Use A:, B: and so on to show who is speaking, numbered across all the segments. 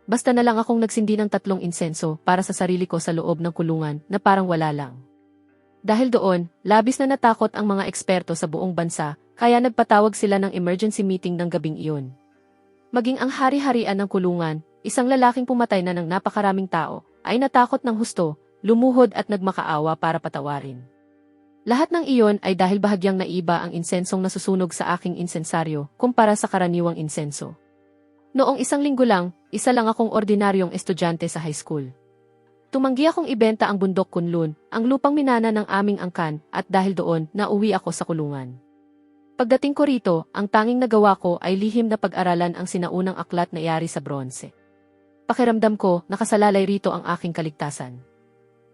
A: basta na lang akong nagsindi ng 3 insenso para sa sarili ko sa loob ng kulungan na parang wala lang. Dahil doon, labis na natakot ang mga eksperto sa buong bansa, kaya nagpatawag sila ng emergency meeting ng gabing iyon. Maging ang hari-harian ng kulungan, isang lalaking pumatay na ng napakaraming tao, ay natakot ng husto, lumuhod at nagmakaawa para patawarin. Lahat ng iyon ay dahil bahagyang naiba ang insensong nasusunog sa aking insensaryo kumpara sa karaniwang insenso. Noong 1 linggo lang, isa lang akong ordinaryong estudyante sa high school. Tumanggi akong ibenta ang bundok Kunlun, ang lupang minana ng aming angkan, at dahil doon, nauwi ako sa kulungan. Pagdating ko rito, ang tanging nagawa ko ay lihim na pag-aralan ang sinaunang aklat na yari sa bronze. Pakiramdam ko, nakasalalay rito ang aking kaligtasan.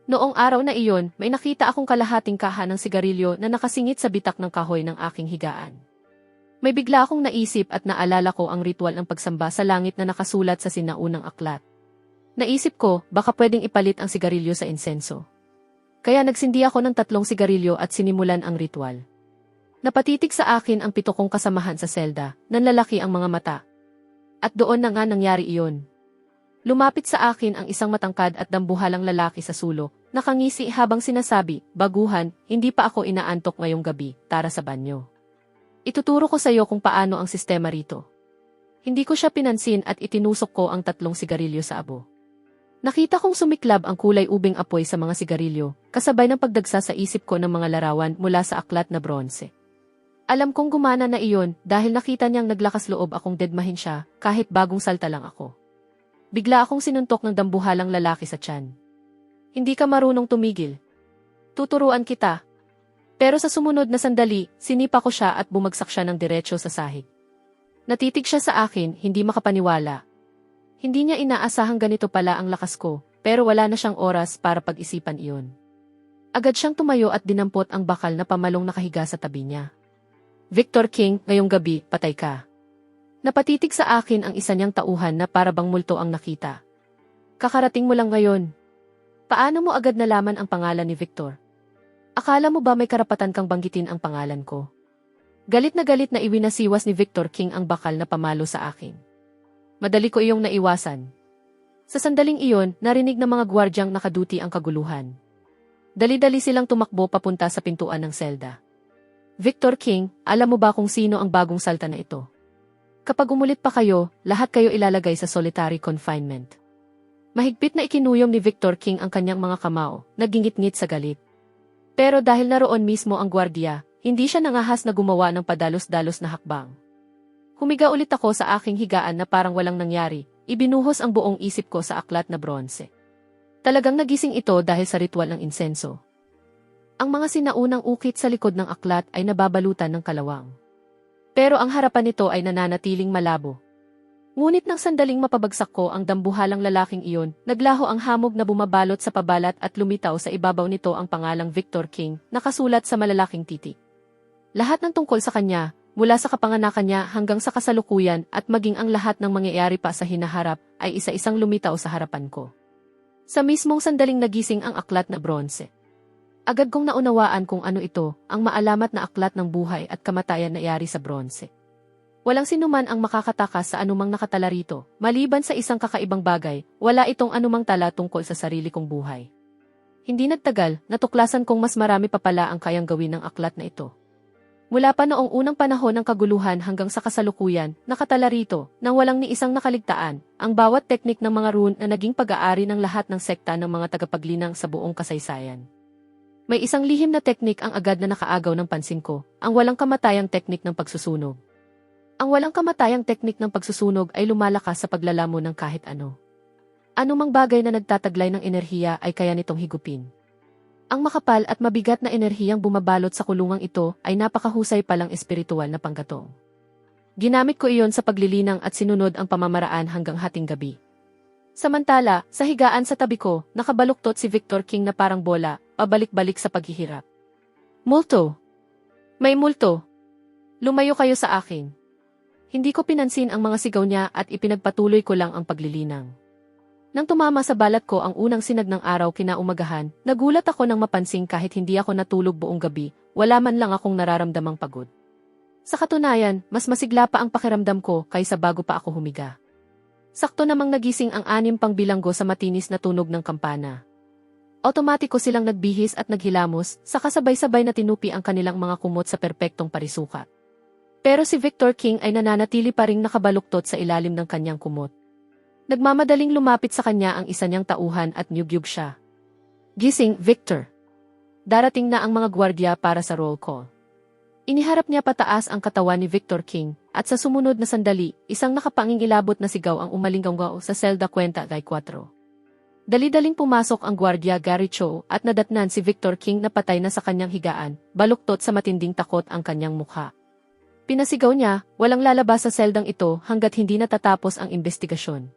A: Noong araw na iyon, may nakita akong kalahating kaha ng sigarilyo na nakasingit sa bitak ng kahoy ng aking higaan. May bigla akong naisip at naalala ko ang ritual ng pagsamba sa langit na nakasulat sa sinaunang aklat. Naisip ko, baka pwedeng ipalit ang sigarilyo sa insenso. Kaya nagsindi ako ng 3 sigarilyo at sinimulan ang ritual. Napatitig sa akin ang 7 kong kasamahan sa selda, nanlalaki ang mga mata. At doon na nga nangyari iyon. Lumapit sa akin ang isang matangkad at dambuhalang lalaki sa sulok, nakangisi habang sinasabi, "Baguhan, hindi pa ako inaantok ngayong gabi, tara sa banyo. Ituturo ko sa iyo kung paano ang sistema rito." Hindi ko siya pinansin at itinusok ko ang 3 sigarilyo sa abo. Nakita kong sumiklab ang kulay ubing apoy sa mga sigarilyo, kasabay ng pagdagsa sa isip ko ng mga larawan mula sa aklat na bronze. Alam kong gumana na iyon dahil nakita niyang naglakas loob akong dedmahin siya kahit bagong salta lang ako. Bigla akong sinuntok ng dambuhalang lalaki sa tiyan. "Hindi ka marunong tumigil. Tuturuan kita." Pero sa sumunod na sandali, sinipa ko siya at bumagsak siya ng diretso sa sahig. Natitig siya sa akin, hindi makapaniwala. Hindi niya inaasahang ganito pala ang lakas ko, pero wala na siyang oras para pag-isipan iyon. Agad siyang tumayo at dinampot ang bakal na pamalong nakahiga sa tabi niya. "Victor King, ngayong gabi, patay ka." Napatitig sa akin ang isa niyang tauhan na para bang multo ang nakita. "Kakarating mo lang ngayon. Paano mo agad nalaman ang pangalan ni Victor? Akala mo ba may karapatan kang banggitin ang pangalan ko?" Galit na iwinasiwas ni Victor King ang bakal na pamalo sa akin. Madali ko iyong naiwasan. Sa sandaling iyon, narinig ng mga gwardyang nakaduti ang kaguluhan. Dali-dali silang tumakbo papunta sa pintuan ng selda. "Victor King, alam mo ba kung sino ang bagong salta na ito? Kapag umulit pa kayo, lahat kayo ilalagay sa solitary confinement." Mahigpit na ikinuyom ni Victor King ang kanyang mga kamao, nagingit-ngit sa galit. Pero dahil naroon mismo ang gwardiya, hindi siya nangahas na gumawa ng padalos-dalos na hakbang. Humiga ulit ako sa aking higaan na parang walang nangyari, ibinuhos ang buong isip ko sa aklat na bronze. Talagang nagising ito dahil sa ritual ng insenso. Ang mga sinaunang ukit sa likod ng aklat ay nababalutan ng kalawang. Pero ang harapan nito ay nananatiling malabo. Ngunit nang sandaling mapabagsak ko ang dambuhalang lalaking iyon, naglaho ang hamog na bumabalot sa pabalat at lumitaw sa ibabaw nito ang pangalang Victor King, nakasulat sa malalaking titik. Lahat ng tungkol sa kanya, mula sa kapanganakan niya hanggang sa kasalukuyan at maging ang lahat ng mangyayari pa sa hinaharap, ay isa-isang lumitaw sa harapan ko. Sa mismong sandaling nagising ang aklat na bronze. Agad kong naunawaan kung ano ito, ang maalamat na aklat ng buhay at kamatayan na yari sa bronze. Walang sinuman ang makakatakas sa anumang nakatala rito, maliban sa isang kakaibang bagay, wala itong anumang tala tungkol sa sarili kong buhay. Hindi nagtagal, natuklasan kong mas marami pa pala ang kayang gawin ng aklat na ito. Mula pa noong unang panahon ng kaguluhan hanggang sa kasalukuyan, nakatala rito, nang walang ni isang nakaligtaan, ang bawat teknik ng mga rune na naging pag-aari ng lahat ng sekta ng mga tagapaglinang sa buong kasaysayan. May isang lihim na teknik ang agad na nakaagaw ng pansin ko, ang walang kamatayang teknik ng pagsusunog. Ang walang kamatayang teknik ng pagsusunog ay lumalakas sa paglalamo ng kahit ano. Anumang bagay na nagtataglay ng enerhiya ay kaya nitong higupin. Ang makapal at mabigat na enerhiyang bumabalot sa kulungang ito ay napakahusay palang espiritual na panggatong. Ginamit ko iyon sa paglilinang at sinunod ang pamamaraan hanggang hating gabi. Samantala, sa higaan sa tabi ko, nakabaluktot si Victor King na parang bola, pabalik-balik sa paghihirap. "Multo! May multo! Lumayo kayo sa akin." Hindi ko pinansin ang mga sigaw niya at ipinagpatuloy ko lang ang paglilinang. Nang tumama sa balat ko ang unang sinag ng araw kinaumagahan, nagulat ako nang mapansing kahit hindi ako natulog buong gabi, wala man lang akong nararamdamang pagod. Sa katunayan, mas masigla pa ang pakiramdam ko kaysa bago pa ako humiga. Sakto namang nagising ang 6 pang bilanggo sa matinis na tunog ng kampana. Otomatiko silang nagbihis at naghilamos, saka sabay-sabay na tinupi ang kanilang mga kumot sa perpektong parisukat. Pero si Victor King ay nananatili pa ring nakabaluktot sa ilalim ng kanyang kumot. Nagmamadaling lumapit sa kanya ang isa niyang tauhan at niyugyug siya. Gising, Victor. Darating na ang mga gwardiya para sa roll call. Iniharap niya pataas ang katawan ni Victor King, at sa sumunod na sandali, isang nakapangingilabot na sigaw ang umalinggaw sa selda kwenta kay 4. Dali-daling pumasok ang gwardiya Gary Cho at nadatnan si Victor King na patay na sa kanyang higaan, baluktot sa matinding takot ang kanyang mukha. Pinasigaw niya, walang lalabas sa seldang ito hanggat hindi natatapos ang investigasyon.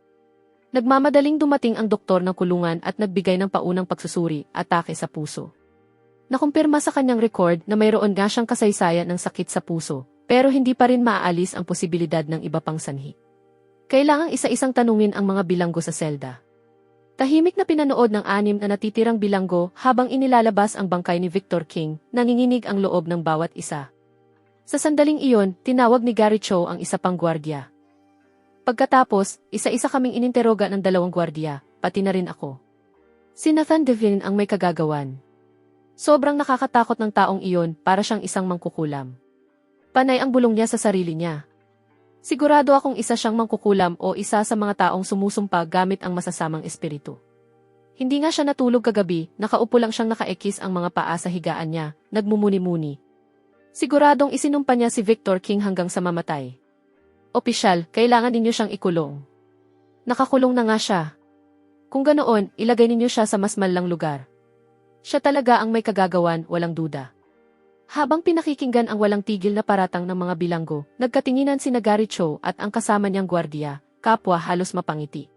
A: Nagmamadaling dumating ang doktor ng kulungan at nagbigay ng paunang pagsusuri, atake sa puso. Nakumpirma sa kanyang record na mayroon nga siyang kasaysayan ng sakit sa puso, pero hindi pa rin maaalis ang posibilidad ng iba pang sanhi. Kailangang isa-isang tanungin ang mga bilanggo sa selda. Tahimik na pinanood ng 6 na natitirang bilanggo habang inilalabas ang bangkay ni Victor King, nanginginig ang loob ng bawat isa. Sa sandaling iyon, tinawag ni Gary Cho ang isa pang gwardiya. Pagkatapos, isa-isa kaming ininteroga ng 2 gwardiya, pati na rin ako. Si Nathan Devine ang may kagagawan. Sobrang nakakatakot ng taong iyon, para siyang isang mangkukulam. Panay ang bulong niya sa sarili niya. Sigurado akong isa siyang mangkukulam o isa sa mga taong sumusumpa gamit ang masasamang espiritu. Hindi nga siya natulog kagabi, nakaupo lang siyang nakaekis ang mga paa sa higaan niya, nagmumuni-muni. Siguradong isinumpa niya si Victor King hanggang sa mamatay. Opisyal, kailangan ninyo siyang ikulong. Nakakulong na nga siya. Kung ganoon, ilagay ninyo siya sa mas malang lugar. Siya talaga ang may kagagawan, walang duda. Habang pinakikinggan ang walang tigil na paratang ng mga bilanggo, nagkatinginan sina Gary Cho at ang kasama niyang gwardiya, kapwa halos mapangiti.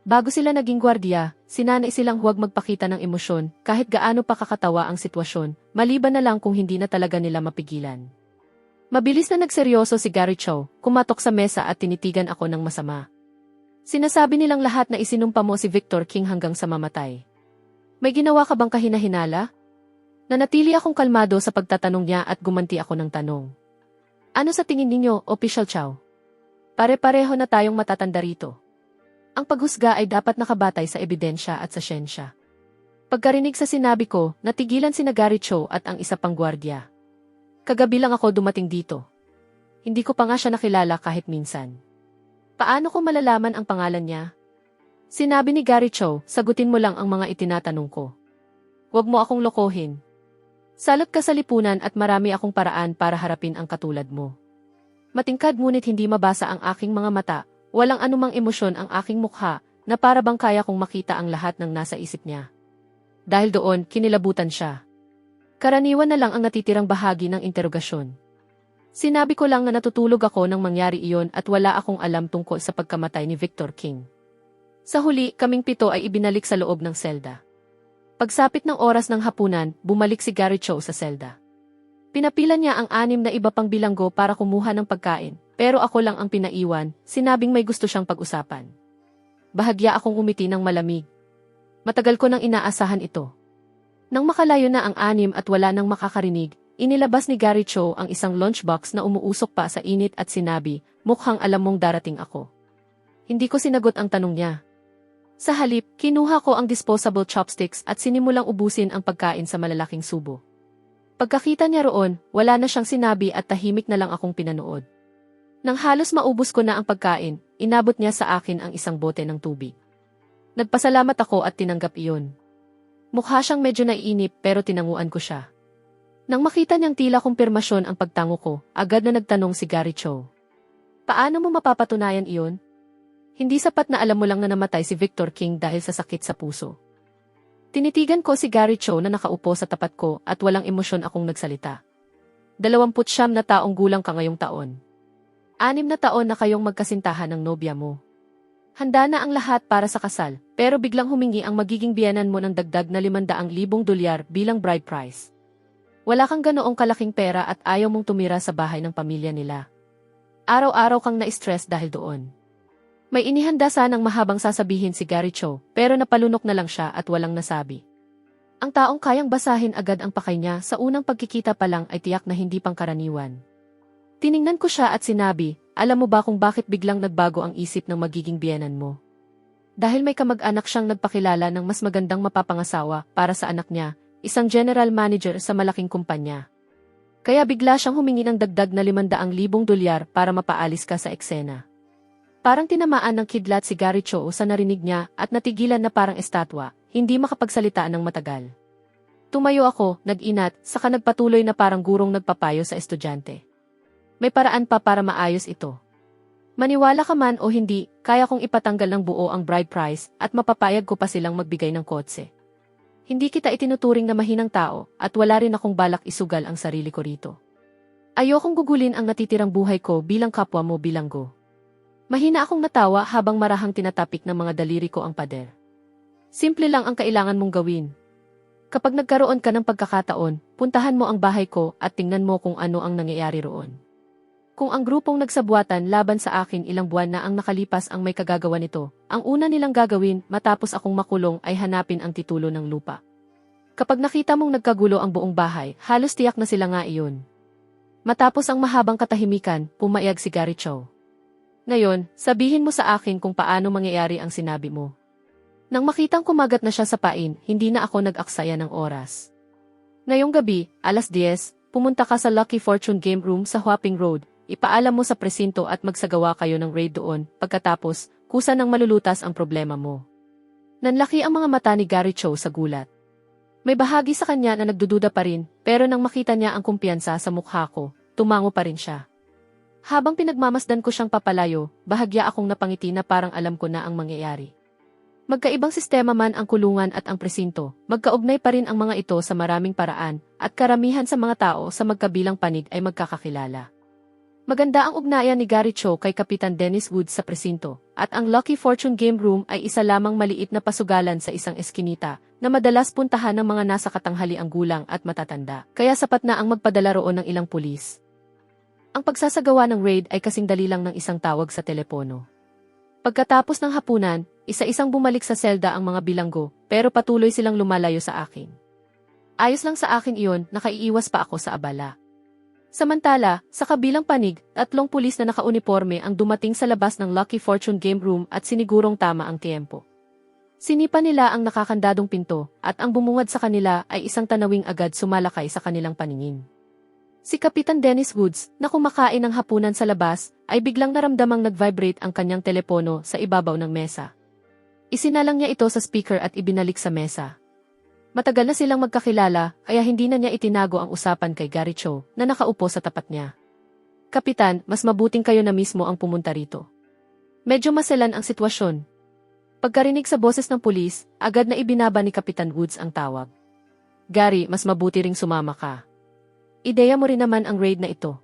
A: Bago sila naging gwardiya, sinanay silang huwag magpakita ng emosyon kahit gaano pa kakatawa ang sitwasyon, maliban na lang kung hindi na talaga nila mapigilan. Mabilis na nagseryoso si Gary Cho, kumatok sa mesa at tinitigan ako ng masama. Sinasabi nilang lahat na isinumpa mo si Victor King hanggang sa mamatay. May ginawa ka bang kahinahinala? Nanatili akong kalmado sa pagtatanong niya at gumanti ako ng tanong. Ano sa tingin ninyo, Official Chow? Pare-pareho na tayong matatanda rito. Ang paghusga ay dapat nakabatay sa ebidensya at sa siyensya. Pagkarinig sa sinabi ko, natigilan sina Gary Cho at ang isa pang gwardiya. Kagabi lang ako dumating dito. Hindi ko pa nga siya nakilala kahit minsan. Paano ko malalaman ang pangalan niya? Sinabi ni Gary Cho, sagutin mo lang ang mga itinatanong ko. Huwag mo akong lokohin. Salot ka sa lipunan at marami akong paraan para harapin ang katulad mo. Matingkad ngunit hindi mabasa ang aking mga mata, walang anumang emosyon ang aking mukha, na para bang kaya kong makita ang lahat ng nasa isip niya. Dahil doon, kinilabutan siya. Karaniwan na lang ang natitirang bahagi ng interogasyon. Sinabi ko lang na natutulog ako nang mangyari iyon at wala akong alam tungkol sa pagkamatay ni Victor King. Sa huli, kaming 7 ay ibinalik sa loob ng selda. Pagsapit ng oras ng hapunan, bumalik si Gary Cho sa selda. Pinapilan niya ang 6 na iba pang bilanggo para kumuha ng pagkain, pero ako lang ang pinaiwan, sinabing may gusto siyang pag-usapan. Bahagya akong umiti ng malamig. Matagal ko nang inaasahan ito. Nang makalayo na ang 6 at wala nang makakarinig, inilabas ni Gary Cho ang isang lunchbox na umuusok pa sa init at sinabi, mukhang alam mong darating ako. Hindi ko sinagot ang tanong niya. Sa halip, kinuha ko ang disposable chopsticks at sinimulang ubusin ang pagkain sa malalaking subo. Pagkakita niya roon, wala na siyang sinabi at tahimik na lang akong pinanood. Nang halos maubos ko na ang pagkain, inabot niya sa akin ang isang bote ng tubig. Nagpasalamat ako at tinanggap iyon. Mukha siyang medyo naiinip pero tinanguan ko siya. Nang makita niyang tila kumpirmasyon ang pagtango ko, agad na nagtanong si Gary Cho. Paano mo mapapatunayan iyon? Hindi sapat na alam mo lang na namatay si Victor King dahil sa sakit sa puso. Tinitigan ko si Gary Cho na nakaupo sa tapat ko at walang emosyon akong nagsalita. 29 na taong gulang ka ngayong taon. 6 na taon na kayong magkasintahan ng nobya mo. Handa na ang lahat para sa kasal, pero biglang humingi ang magiging biyenan mo ng dagdag na $500,000 bilang bride price. Wala kang ganoong kalaking pera at ayaw mong tumira sa bahay ng pamilya nila. Araw-araw kang na-stress dahil doon. May inihanda sanang mahabang sasabihin si Gary Cho, pero napalunok na lang siya at walang nasabi. Ang taong kayang basahin agad ang pakay niya sa unang pagkikita pa lang ay tiyak na hindi pangkaraniwan. Tiningnan ko siya at sinabi, alam mo ba kung bakit biglang nagbago ang isip ng magiging biyenan mo? Dahil may kamag-anak siyang nagpakilala ng mas magandang mapapangasawa para sa anak niya, isang general manager sa malaking kumpanya. Kaya bigla siyang humingi ng dagdag na $500,000 para mapaalis ka sa eksena. Parang tinamaan ng kidlat si Gary Cho sa narinig niya at natigilan na parang estatwa, hindi makapagsalita ng matagal. Tumayo ako, nag-inat, saka nagpatuloy na parang gurong nagpapayo sa estudyante. May paraan pa para maayos ito. Maniwala ka man o hindi, kaya kong ipatanggal ng buo ang bride price at mapapayag ko pa silang magbigay ng kotse. Hindi kita itinuturing na mahinang tao at wala rin akong balak isugal ang sarili ko rito. Ayokong gugulin ang natitirang buhay ko bilang kapwa mo bilanggo. Mahina akong natawa habang marahang tinatapik ng mga daliri ko ang pader. Simple lang ang kailangan mong gawin. Kapag nagkaroon ka ng pagkakataon, puntahan mo ang bahay ko at tingnan mo kung ano ang nangyayari roon. Kung ang grupong nagsabuatan laban sa akin ilang buwan na ang nakalipas ang may kagagawa nito, ang una nilang gagawin matapos akong makulong ay hanapin ang titulo ng lupa. Kapag nakita mong nagkagulo ang buong bahay, halos tiyak na sila nga iyon. Matapos ang mahabang katahimikan, pumayag si Gary Cho. Ngayon, sabihin mo sa akin kung paano mangyayari ang sinabi mo. Nang makitang kumagat na siya sa pain, hindi na ako nag-aksaya ng oras. Ngayong gabi, 10:00, pumunta ka sa Lucky Fortune Game Room sa Huaping Road. Ipaalam mo sa presinto at magsagawa kayo ng raid doon, pagkatapos, kusa nang malulutas ang problema mo. Nanlaki ang mga mata ni Gary Cho sa gulat. May bahagi sa kanya na nagdududa pa rin, pero nang makita niya ang kumpiyansa sa mukha ko, tumango pa rin siya. Habang pinagmamasdan ko siyang papalayo, bahagya akong napangiti na parang alam ko na ang mangyayari. Magkaibang sistema man ang kulungan at ang presinto, magkaugnay pa rin ang mga ito sa maraming paraan, at karamihan sa mga tao sa magkabilang panig ay magkakakilala. Maganda ang ugnayan ni Gary Cho kay Kapitan Dennis Woods sa presinto, at ang Lucky Fortune Game Room ay isa lamang maliit na pasugalan sa isang eskinita, na madalas puntahan ng mga nasa katanghaliang gulang at matatanda, kaya sapat na ang magpadala roon ng ilang pulis. Ang pagsasagawa ng raid ay kasing dali lang ng isang tawag sa telepono. Pagkatapos ng hapunan, isa-isang bumalik sa selda ang mga bilanggo, pero patuloy silang lumalayo sa akin. Ayos lang sa akin iyon, nakaiiwas pa ako sa abala. Samantala, sa kabilang panig, 3 pulis na nakauniporme ang dumating sa labas ng Lucky Fortune Game Room at sinigurong tama ang tiempo. Sinipa nila ang nakakandadong pinto, at ang bumungad sa kanila ay isang tanawing agad sumalakay sa kanilang paningin. Si Kapitan Dennis Woods, na kumakain ng hapunan sa labas, ay biglang naramdamang nag-vibrate ang kanyang telepono sa ibabaw ng mesa. Isinalang niya ito sa speaker at ibinalik sa mesa. Matagal na silang magkakilala, kaya hindi na niya itinago ang usapan kay Gary Cho, na nakaupo sa tapat niya. Kapitan, mas mabuting kayo na mismo ang pumunta rito. Medyo maselan ang sitwasyon. Pagkarinig sa boses ng pulis, agad na ibinaba ni Kapitan Woods ang tawag. Gary, mas mabuti ring sumama ka. Ideya mo rin naman ang raid na ito.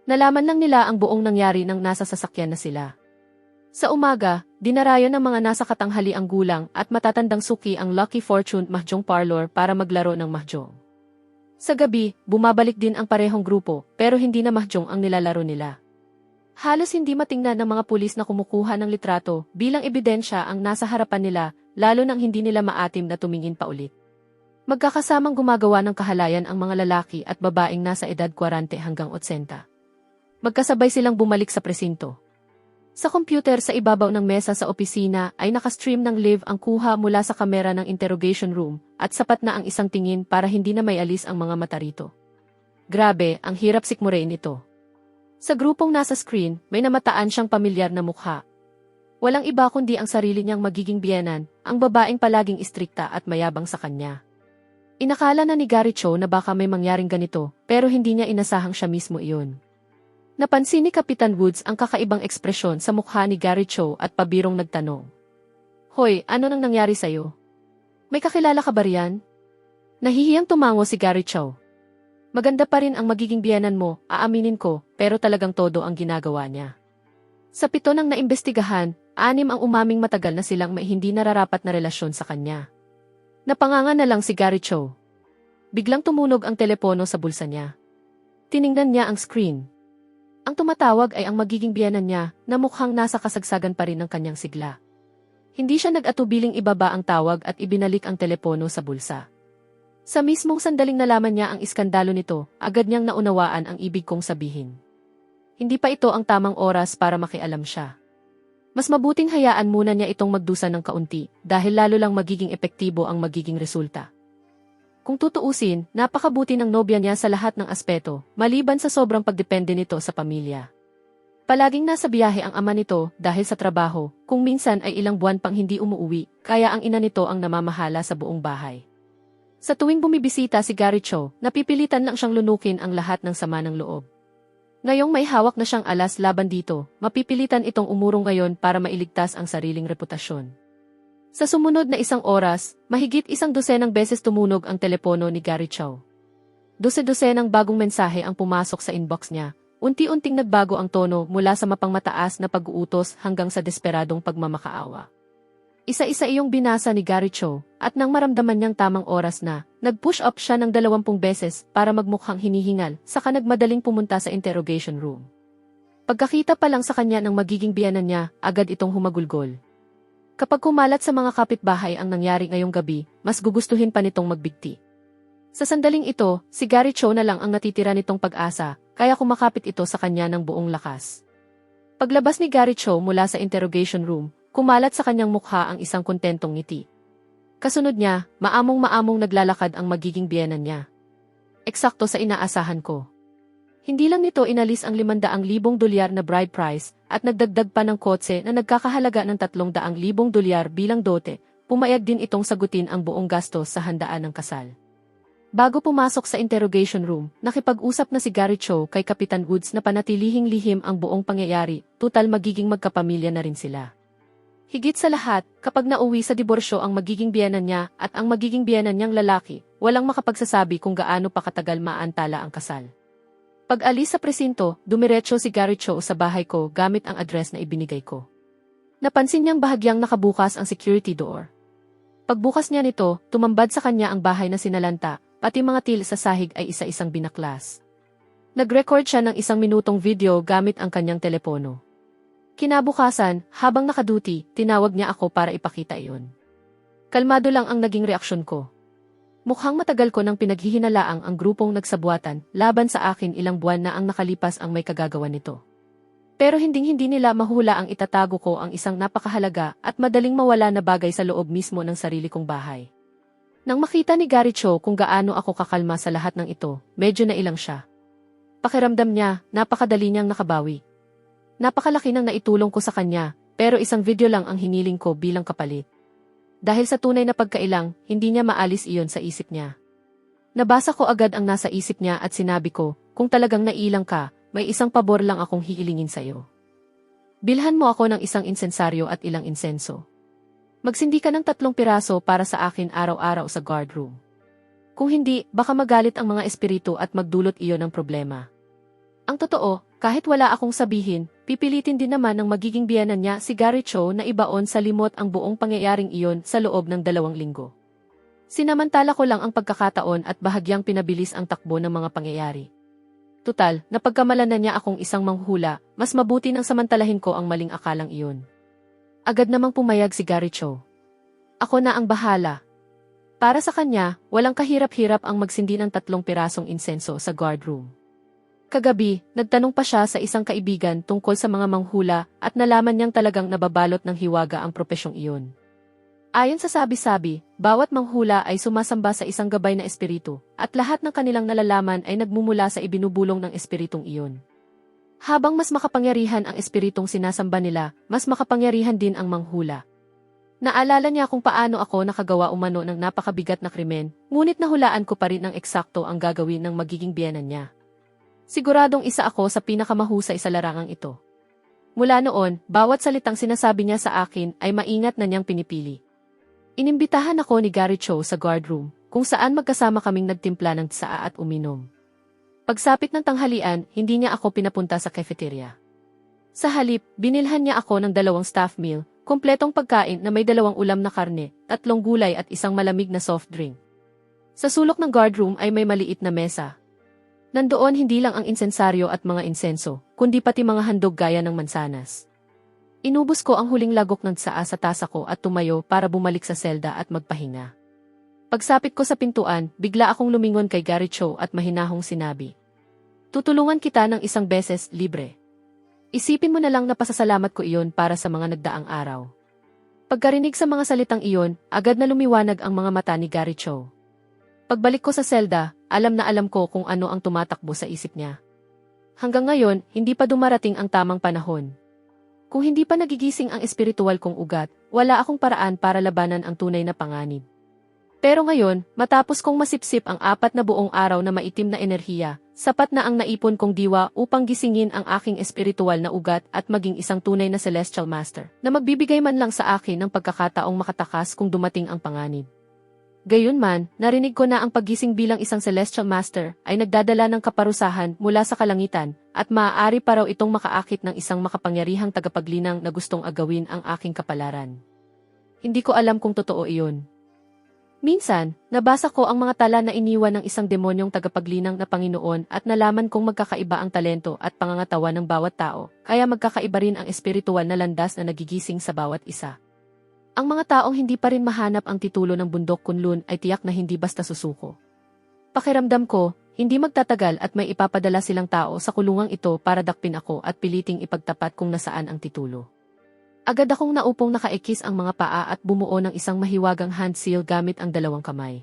A: Nalaman lang nila ang buong nangyari nang nasa sasakyan na sila. Sa umaga, dinarayo ng mga nasa katanghaliang gulang at matatandang suki ang Lucky Fortune Mahjong Parlor para maglaro ng mahjong. Sa gabi, bumabalik din ang parehong grupo, pero hindi na mahjong ang nilalaro nila. Halos hindi matingnan ng mga pulis na kumukuha ng litrato bilang ebidensya ang nasa harapan nila, lalo nang hindi nila maatim na tumingin pa ulit. Magkakasamang gumagawa ng kahalayan ang mga lalaki at babaeng nasa edad 40 hanggang 80. Magkasabay silang bumalik sa presinto. Sa computer sa ibabaw ng mesa sa opisina ay nakastream ng live ang kuha mula sa kamera ng interrogation room at sapat na ang isang tingin para hindi na may alis ang mga mata rito. Grabe, ang hirap sikmurain ito. Sa grupong nasa screen, may namataan siyang pamilyar na mukha. Walang iba kundi ang sarili niyang magiging biyenan, ang babaeng palaging istrikta at mayabang sa kanya. Inakala na ni Gary Cho na baka may mangyaring ganito, pero hindi niya inasahang siya mismo iyon. Napansin ni Kapitan Woods ang kakaibang ekspresyon sa mukha ni Gary Cho at pabirong nagtanong. Hoy, ano nang nangyari sa'yo? May kakilala ka ba riyan? Nahihiyang tumango si Gary Cho. Maganda pa rin ang magiging biyenan mo, aaminin ko, pero talagang todo ang ginagawa niya. Sa 7 ng naimbestigahan, 6 ang umaming matagal na silang may hindi nararapat na relasyon sa kanya. Napanganga na lang si Gary Cho. Biglang tumunog ang telepono sa bulsa niya. Tiningnan niya ang screen. Ang tumatawag ay ang magiging biyenan niya na mukhang nasa kasagsagan pa rin ng kanyang sigla. Hindi siya nag-atubiling ibaba ang tawag at ibinalik ang telepono sa bulsa. Sa mismong sandaling nalaman niya ang iskandalo nito, agad niyang naunawaan ang ibig kong sabihin. hindi pa ito ang tamang oras para makialam siya. Mas mabuting hayaan muna niya itong magdusa ng kaunti dahil lalo lang magiging epektibo ang magiging resulta. Kung tutuusin, napakabuti ng nobya niya sa lahat ng aspeto, maliban sa sobrang pagdepende nito sa pamilya. Palaging nasa biyahe ang ama nito dahil sa trabaho, kung minsan ay ilang buwan pang hindi umuuwi, kaya ang ina nito ang namamahala sa buong bahay. Sa tuwing bumibisita si Gary Cho, napipilitan lang siyang lunukin ang lahat ng sama ng loob. Ngayong may hawak na siyang alas laban dito, mapipilitan itong umurong ngayon para mailigtas ang sariling reputasyon. Sa sumunod na isang oras, mahigit 100 beses tumunog ang telepono ni Gary Cho. 12 ng bagong mensahe ang pumasok sa inbox niya. Unti-unting nagbago ang tono mula sa mapangmataas na pag-uutos hanggang sa desperadong pagmamakaawa. Isa-isa iyong binasa ni Gary Cho, at nang maramdaman niyang tamang oras na, nag-push up siya ng 20 beses para magmukhang hinihingal, saka nagmadaling pumunta sa interrogation room. Pagkakita pa lang sa kanya ng magiging biyanan niya, agad itong humagulgol. Kapag kumalat sa mga kapitbahay ang nangyari ngayong gabi, mas gugustuhin pa nitong magbigti. Sa sandaling ito, si Gary Cho na lang ang natitira nitong pag-asa, kaya kumakapit ito sa kanya ng buong lakas. Paglabas ni Gary Cho mula sa interrogation room, kumalat sa kanyang mukha ang isang kontentong ngiti. Kasunod niya, maamong-maamong naglalakad ang magiging biyenan niya. Eksakto sa inaasahan ko. Hindi lang nito inalis ang 500,000 dolyar na bride price at nagdagdag pa ng kotse na nagkakahalaga ng 300,000 dolyar bilang dote, pumayag din itong sagutin ang buong gastos sa handaan ng kasal. Bago pumasok sa interrogation room, nakipag-usap na si Gary Cho kay Kapitan Woods na panatilihing lihim ang buong pangyayari, tutal magiging magkapamilya na rin sila. Higit sa lahat, kapag nauwi sa diborsyo ang magiging biyenan niya at ang magiging biyenan niyang lalaki, walang makapagsasabi kung gaano pa katagal maantala ang kasal. Pag-alis sa presinto, dumiretso si Gary Cho sa bahay ko gamit ang address na ibinigay ko. Napansin niyang bahagyang nakabukas ang security door. Pagbukas niya nito, tumambad sa kanya ang bahay na sinalanta, pati mga til sa sahig ay isa-isang binaklas. Nag-record siya ng 1 minutong video gamit ang kanyang telepono. Kinabukasan, habang nakaduty, tinawag niya ako para ipakita iyon. Kalmado lang ang naging reaksyon ko. Mukhang matagal ko nang pinaghihinalaang ang grupong nagsabuatan, laban sa akin ilang buwan na ang nakalipas ang may kagagawa nito. Pero hinding-hindi nila mahula ang itatago ko ang isang napakahalaga at madaling mawala na bagay sa loob mismo ng sarili kong bahay. Nang makita ni Gary Cho kung gaano ako kakalma sa lahat ng ito, medyo nailang siya. Pakiramdam niya, napakadali niyang nakabawi. Napakalaki ng naitulong ko sa kanya, pero isang video lang ang hiniling ko bilang kapalit. Dahil sa tunay na pagkailang, hindi niya maalis iyon sa isip niya. Nabasa ko agad ang nasa isip niya at sinabi ko, kung talagang nailang ka, may isang pabor lang akong hiilingin sa'yo. Bilhan mo ako ng isang insensaryo at ilang insenso. Magsindi ka ng 3 piraso para sa akin araw-araw sa guard room. Kung hindi, baka magalit ang mga espiritu at magdulot iyon ng problema. Ang totoo, kahit wala akong sabihin, pipilitin din naman ng magiging biyenan niya si Gary Cho na ibaon sa limot ang buong pangyayaring iyon sa loob ng 2 linggo. Sinamantala ko lang ang pagkakataon at bahagyang pinabilis ang takbo ng mga pangyayari. Tutal, napagkamalan na niya akong isang manghula, mas mabuti nang samantalahin ko ang maling akalang iyon. Agad namang pumayag si Gary Cho. Ako na ang bahala. Para sa kanya, walang kahirap-hirap ang magsindi ng 3 pirasong insenso sa guard room. Kagabi, nagtanong pa siya sa isang kaibigan tungkol sa mga manghula at nalaman niyang talagang nababalot ng hiwaga ang propesyong iyon. Ayon sa sabi-sabi, bawat manghula ay sumasamba sa isang gabay na espiritu at lahat ng kanilang nalalaman ay nagmumula sa ibinubulong ng espiritong iyon. Habang mas makapangyarihan ang espiritong sinasamba nila, mas makapangyarihan din ang manghula. Naalala niya kung paano ako nakagawa umano ng napakabigat na krimen, ngunit nahulaan ko pa rin ng eksakto ang gagawin ng magiging biyenan niya. Siguradong isa ako sa pinakamahusay sa larangang ito. Mula noon, bawat salitang sinasabi niya sa akin ay maingat na niyang pinipili. Inimbitahan ako ni Gary Cho sa guard room, kung saan magkasama kaming nagtimpla ng tsaa at uminom. Pagsapit ng tanghalian, hindi niya ako pinapunta sa cafeteria. Sa halip, binilhan niya ako ng 2 staff meal, kumpletong pagkain na may 2 ulam na karne, 3 gulay at isang malamig na soft drink. Sa sulok ng guard room ay may maliit na mesa. Nandoon hindi lang ang insensaryo at mga insenso, kundi pati mga handog gaya ng mansanas. Inubos ko ang huling lagok ng tsaa sa tasa ko at tumayo para bumalik sa selda at magpahinga. Pagsapit ko sa pintuan, bigla akong lumingon kay Gary Cho at mahinahong sinabi. Tutulungan kita ng 1 beses, libre. Isipin mo na lang na pasasalamat ko iyon para sa mga nagdaang araw. Pagkarinig sa mga salitang iyon, agad na lumiwanag ang mga mata ni Gary Cho. Pagbalik ko sa selda, alam na alam ko kung ano ang tumatakbo sa isip niya. Hanggang ngayon, hindi pa dumarating ang tamang panahon. Kung hindi pa nagigising ang espiritual kong ugat, wala akong paraan para labanan ang tunay na panganib. Pero ngayon, matapos kong masipsip ang 4 na buong araw na maitim na enerhiya, sapat na ang naipon kong diwa upang gisingin ang aking espiritual na ugat at maging isang tunay na celestial master na magbibigay man lang sa akin ng pagkakataong makatakas kung dumating ang panganib. Gayunman, narinig ko na ang paggising bilang isang celestial master ay nagdadala ng kaparusahan mula sa kalangitan at maaari pa raw itong makaakit ng isang makapangyarihang tagapaglinang na gustong agawin ang aking kapalaran. Hindi ko alam kung totoo iyon. Minsan, nabasa ko ang mga tala na iniwan ng isang demonyong tagapaglinang na Panginoon at nalaman kong magkakaiba ang talento at pangangatawan ng bawat tao, kaya magkakaiba rin ang espiritual na landas na nagigising sa bawat isa. Ang mga taong hindi pa rin mahanap ang titulo ng bundok Kunlun ay tiyak na hindi basta susuko. Pakiramdam ko, hindi magtatagal at may ipapadala silang tao sa kulungang ito para dakpin ako at piliting ipagtapat kung nasaan ang titulo. Agad akong naupong nakaikis ang mga paa at bumuo ng isang mahiwagang hand seal gamit ang 2 kamay.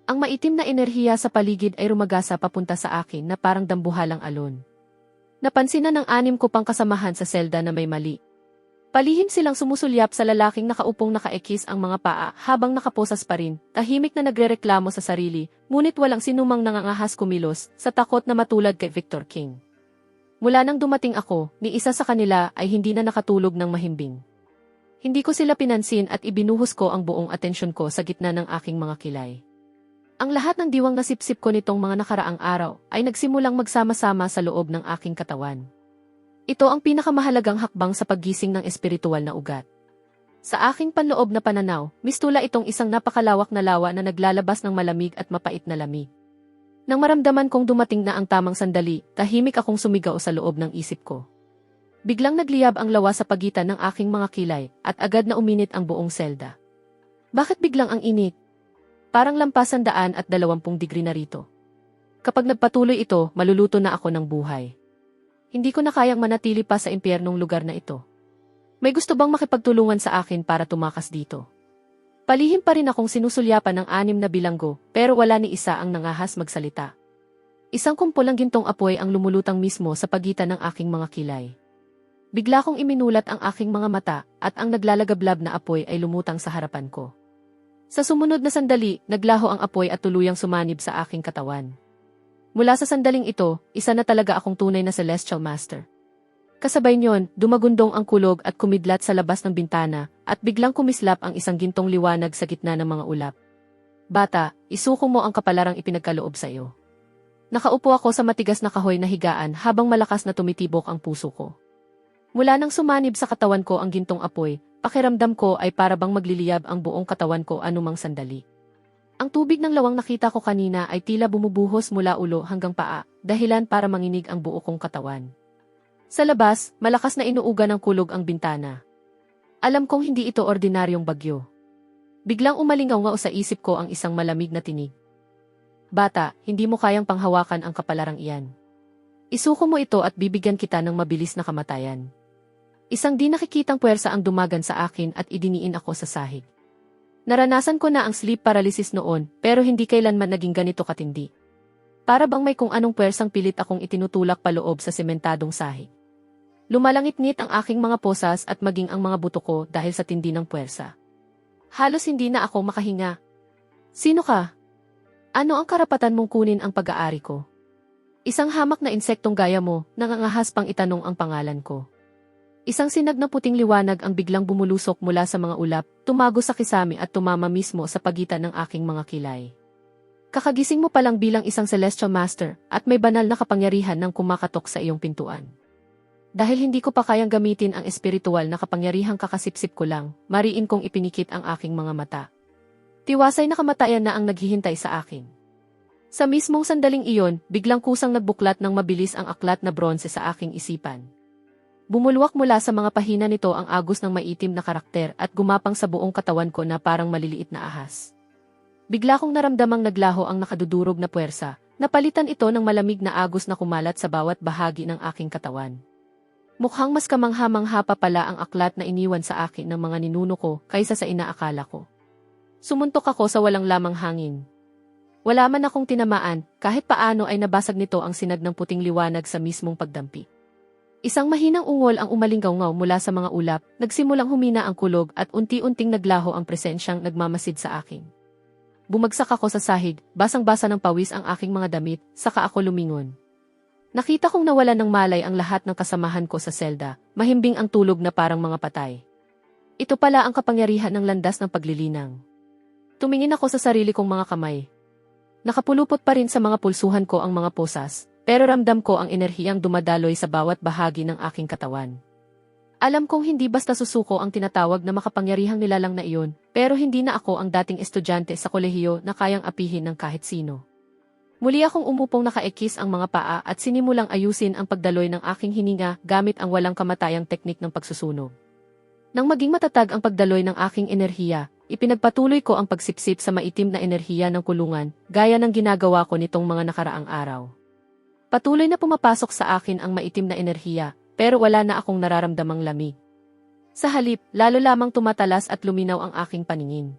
A: Ang maitim na enerhiya sa paligid ay rumagasa papunta sa akin na parang dambuhalang alon. Napansin na ng 6 ko pang kasamahan sa selda na may mali. Palihim silang sumusulyap sa lalaking nakaupong nakaikis ang mga paa habang nakaposas pa rin, tahimik na nagrereklamo sa sarili, ngunit walang sinumang nangangahas kumilos sa takot na matulad kay Victor King. Mula nang dumating ako, ni isa sa kanila ay hindi na nakatulog ng mahimbing. Hindi ko sila pinansin at ibinuhos ko ang buong atensyon ko sa gitna ng aking mga kilay. Ang lahat ng diwang nasipsip ko nitong mga nakaraang araw ay nagsimulang magsama-sama sa loob ng aking katawan. Ito ang pinakamahalagang hakbang sa paggising ng espiritual na ugat. Sa aking panloob na pananaw, mistula itong isang napakalawak na lawa na naglalabas ng malamig at mapait na lamig. Nang maramdaman kong dumating na ang tamang sandali, tahimik akong sumigaw sa loob ng isip ko. Biglang nagliyab ang lawa sa pagitan ng aking mga kilay at agad na uminit ang buong selda. Bakit biglang ang init? Parang lampas 120 degree na rito. Kapag nagpatuloy ito, maluluto na ako ng buhay. Hindi ko na kayang manatili pa sa impyernong lugar na ito. May gusto bang makipagtulungan sa akin para tumakas dito? Palihim pa rin akong sinusulyapan ng 6 na bilanggo, pero wala ni isa ang nangahas magsalita. Isang kumpulang gintong apoy ang lumulutang mismo sa pagitan ng aking mga kilay. Bigla kong iminulat ang aking mga mata at ang naglalagablab na apoy ay lumutang sa harapan ko. Sa sumunod na sandali, naglaho ang apoy at tuluyang sumanib sa aking katawan. Mula sa sandaling ito, isa na talaga akong tunay na celestial master. Kasabay niyon, dumagundong ang kulog at kumidlat sa labas ng bintana at biglang kumislap ang isang gintong liwanag sa gitna ng mga ulap. Bata, isuko mo ang kapalarang ipinagkaloob sa iyo. Nakaupo ako sa matigas na kahoy na higaan habang malakas na tumitibok ang puso ko. Mula nang sumanib sa katawan ko ang gintong apoy, pakiramdam ko ay para bang magliliyab ang buong katawan ko anumang sandali. Ang tubig ng lawang nakita ko kanina ay tila bumubuhos mula ulo hanggang paa, dahilan para manginig ang buo kong katawan. Sa labas, malakas na inuuga ng kulog ang bintana. Alam kong hindi ito ordinaryong bagyo. Biglang umalingaw sa isip ko ang isang malamig na tinig. Bata, hindi mo kayang panghawakan ang kapalarang iyan. Isuko mo ito at bibigyan kita ng mabilis na kamatayan. Isang di nakikitang puwersa ang dumagan sa akin at idiniin ako sa sahig. Naranasan ko na ang sleep paralysis noon, pero hindi kailanman naging ganito katindi. Para bang may kung anong puwersang pilit akong itinutulak paloob sa sementadong sahig. Lumalangit-ngit ang aking mga posas at maging ang mga buto ko dahil sa tindi ng puwersa. Halos hindi na ako makahinga. Sino ka? Ano ang karapatan mong kunin ang pag-aari ko? Isang hamak na insektong gaya mo, nangangahas pang itanong ang pangalan ko. Isang sinag na puting liwanag ang biglang bumulusok mula sa mga ulap, tumago sa kisame at tumama mismo sa pagitan ng aking mga kilay. Kakagising mo pa lang bilang isang celestial master at may banal na kapangyarihan ng kumakatok sa iyong pintuan. Dahil hindi ko pa kayang gamitin ang espiritual na kapangyarihang kakasipsip ko lang, mariin kong ipinikit ang aking mga mata. Tiwasay na kamatayan na ang naghihintay sa akin. Sa mismong sandaling iyon, biglang kusang nagbuklat ng mabilis ang aklat na bronze sa aking isipan. Bumulwak mula sa mga pahina nito ang agos ng maitim na karakter at gumapang sa buong katawan ko na parang maliliit na ahas. Bigla kong naramdamang naglaho ang nakadudurog na puwersa, napalitan ito ng malamig na agos na kumalat sa bawat bahagi ng aking katawan. Mukhang mas kamangha-mangha pa pala ang aklat na iniwan sa akin ng mga ninuno ko kaysa sa inaakala ko. Sumuntok ako sa walang lamang hangin. Wala man akong tinamaan, kahit paano ay nabasag nito ang sinag ng puting liwanag sa mismong pagdampi. Isang mahinang ungol ang umalinggaw-ngaw mula sa mga ulap, nagsimulang humina ang kulog at unti-unting naglaho ang presensyang nagmamasid sa akin. Bumagsak ako sa sahig, basang-basa ng pawis ang aking mga damit, saka ako lumingon. Nakita kong nawalan ng malay ang lahat ng kasamahan ko sa selda, mahimbing ang tulog na parang mga patay. Ito pala ang kapangyarihan ng landas ng paglilinang. Tumingin ako sa sarili kong mga kamay. Nakapulupot pa rin sa mga pulsuhan ko ang mga posas, pero ramdam ko ang enerhiyang dumadaloy sa bawat bahagi ng aking katawan. Alam kong hindi basta susuko ang tinatawag na makapangyarihang nilalang na iyon, pero hindi na ako ang dating estudyante sa kolehiyo na kayang apihin ng kahit sino. Muli akong umupong nakaekis ang mga paa at sinimulang ayusin ang pagdaloy ng aking hininga gamit ang walang kamatayang teknik ng pagsusunog. Nang maging matatag ang pagdaloy ng aking enerhiya, ipinagpatuloy ko ang pagsipsip sa maitim na enerhiya ng kulungan, gaya ng ginagawa ko nitong mga nakaraang araw. Patuloy na pumapasok sa akin ang maitim na enerhiya, pero wala na akong nararamdamang lamig. Sa halip, lalo lamang tumatalas at luminaw ang aking paningin.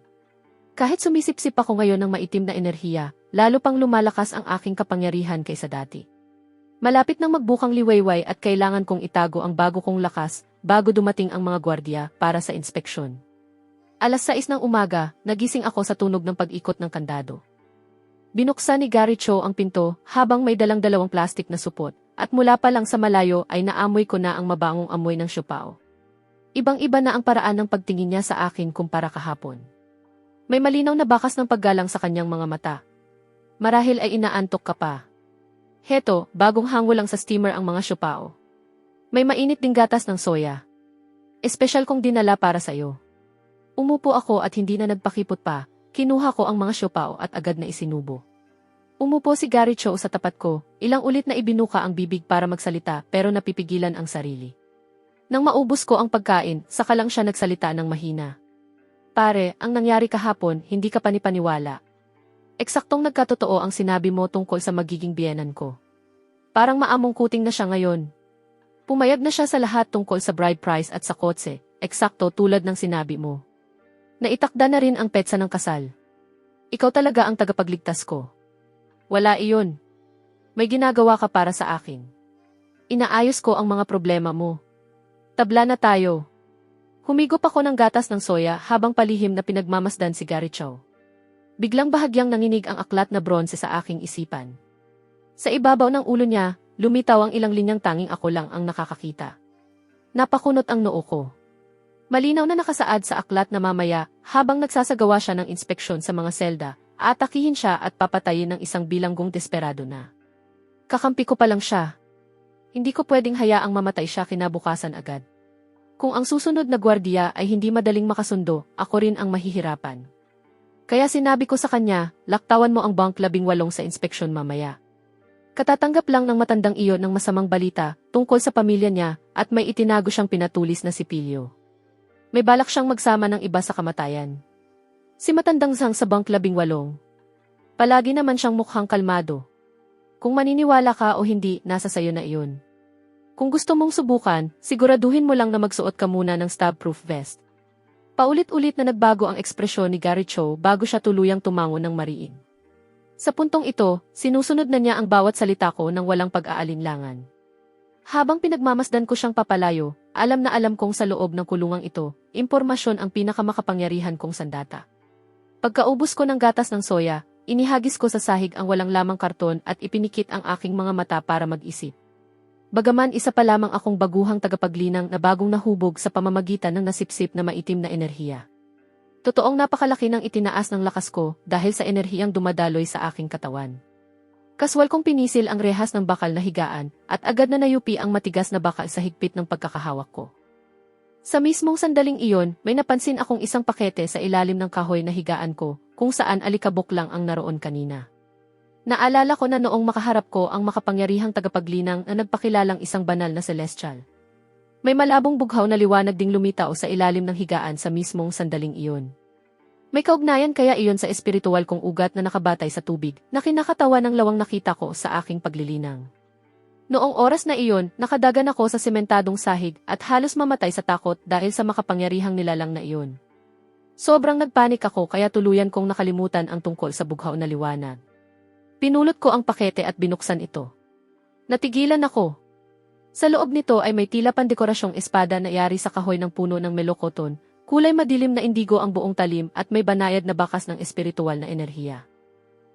A: Kahit sumisipsip ako ngayon ng maitim na enerhiya, lalo pang lumalakas ang aking kapangyarihan kaysa dati. Malapit nang magbukang liwayway at kailangan kong itago ang bago kong lakas bago dumating ang mga gwardya para sa inspeksyon. 6:00 ng umaga, nagising ako sa tunog ng pag-ikot ng kandado. Binuksan ni Gary Cho ang pinto habang may dalang-dalawang plastik na supot, at mula pa lang sa malayo ay naamoy ko na ang mabangong amoy ng siopao. Ibang-iba na ang paraan ng pagtingin niya sa akin kumpara kahapon. May malinaw na bakas ng paggalang sa kanyang mga mata. Marahil ay inaantok ka pa. Heto, bagong hango lang sa steamer ang mga siopao. May mainit ding gatas ng soya. Espesyal kong dinala para sa'yo. Umupo ako at hindi na nagpakipot pa. Kinuha ko ang mga siopao at agad na isinubo. Umupo si Gary Cho sa tapat ko, ilang ulit na ibinuka ang bibig para magsalita pero napipigilan ang sarili. Nang maubos ko ang pagkain, saka lang siya nagsalita ng mahina. Pare, ang nangyari kahapon, hindi ka panipaniwala. Eksaktong nagkatotoo ang sinabi mo tungkol sa magiging biyenan ko. Parang maamong kuting na siya ngayon. Pumayag na siya sa lahat tungkol sa bride price at sa kotse, eksakto tulad ng sinabi mo. Naitakda na rin ang petsa ng kasal. Ikaw talaga ang tagapagligtas ko. Wala iyon. May ginagawa ka para sa akin. Inaayos ko ang mga problema mo. Tabla na tayo. Humigop ako ng gatas ng soya habang palihim na pinagmamasdan si Gary Cho. Biglang bahagyang nanginig ang aklat na bronze sa aking isipan. Sa ibabaw ng ulo niya, lumitaw ang ilang linyang tanging ako lang ang nakakakita. Napakunot ang noo ko. Malinaw na nakasaad sa aklat na mamaya, habang nagsasagawa siya ng inspeksyon sa mga selda, aatakihin siya at papatayin ng isang bilanggong desperado na. Kakampi ko pa lang siya. Hindi ko pwedeng hayaang mamatay siya kinabukasan agad. Kung ang susunod na gwardiya ay hindi madaling makasundo, ako rin ang mahihirapan. Kaya sinabi ko sa kanya, laktawan mo ang bunk 18 sa inspeksyon mamaya. Katatanggap lang ng matandang iyon ng masamang balita tungkol sa pamilya niya at may itinago siyang pinatulis na sipilyo. May balak siyang magsama ng iba sa kamatayan. Si matandang Zhang sa bunk 18. Palagi naman siyang mukhang kalmado. Kung maniniwala ka o hindi, nasa sayo na iyon. Kung gusto mong subukan, siguraduhin mo lang na magsuot ka muna ng stab-proof vest. Paulit-ulit na nagbago ang ekspresyon ni Gary Cho bago siya tuluyang tumango ng mariin. Sa puntong ito, sinusunod na niya ang bawat salita ko ng walang pag-aalinlangan. Habang pinagmamasdan ko siyang papalayo, alam na alam kong sa loob ng kulungang ito, impormasyon ang pinakamakapangyarihan kong sandata. Pagkaubos ko ng gatas ng soya, inihagis ko sa sahig ang walang lamang karton at ipinikit ang aking mga mata para mag-isip. Bagaman isa pa lamang akong baguhang tagapaglinang na bagong nahubog sa pamamagitan ng nasipsip na maitim na enerhiya. Totoong napakalaki ng itinaas ng lakas ko dahil sa enerhiyang dumadaloy sa aking katawan. Kaswal kong pinisil ang rehas ng bakal na higaan at agad na nayupi ang matigas na bakal sa higpit ng pagkakahawak ko. Sa mismong sandaling iyon, may napansin akong isang pakete sa ilalim ng kahoy na higaan ko, kung saan alikabok lang ang naroon kanina. Naalala ko na noong makaharap ko ang makapangyarihang tagapaglinang na nagpakilalang isang banal na celestial. May malabong bughaw na liwanag ding lumitaw sa ilalim ng higaan sa mismong sandaling iyon. May kaugnayan kaya iyon sa espiritual kong ugat na nakabatay sa tubig, na kinakatawa ng lawang nakita ko sa aking paglilinang. Noong oras na iyon, nakadagan ako sa sementadong sahig at halos mamatay sa takot dahil sa makapangyarihang nilalang na iyon. Sobrang nagpanik ako kaya tuluyan kong nakalimutan ang tungkol sa bughaw na liwanag. Pinulot ko ang pakete at binuksan ito. Natigilan ako. Sa loob nito ay may tila pandekораsyong espada na yari sa kahoy ng puno ng melokoton, kulay madilim na indigo ang buong talim at may banayad na bakas ng espiritual na enerhiya.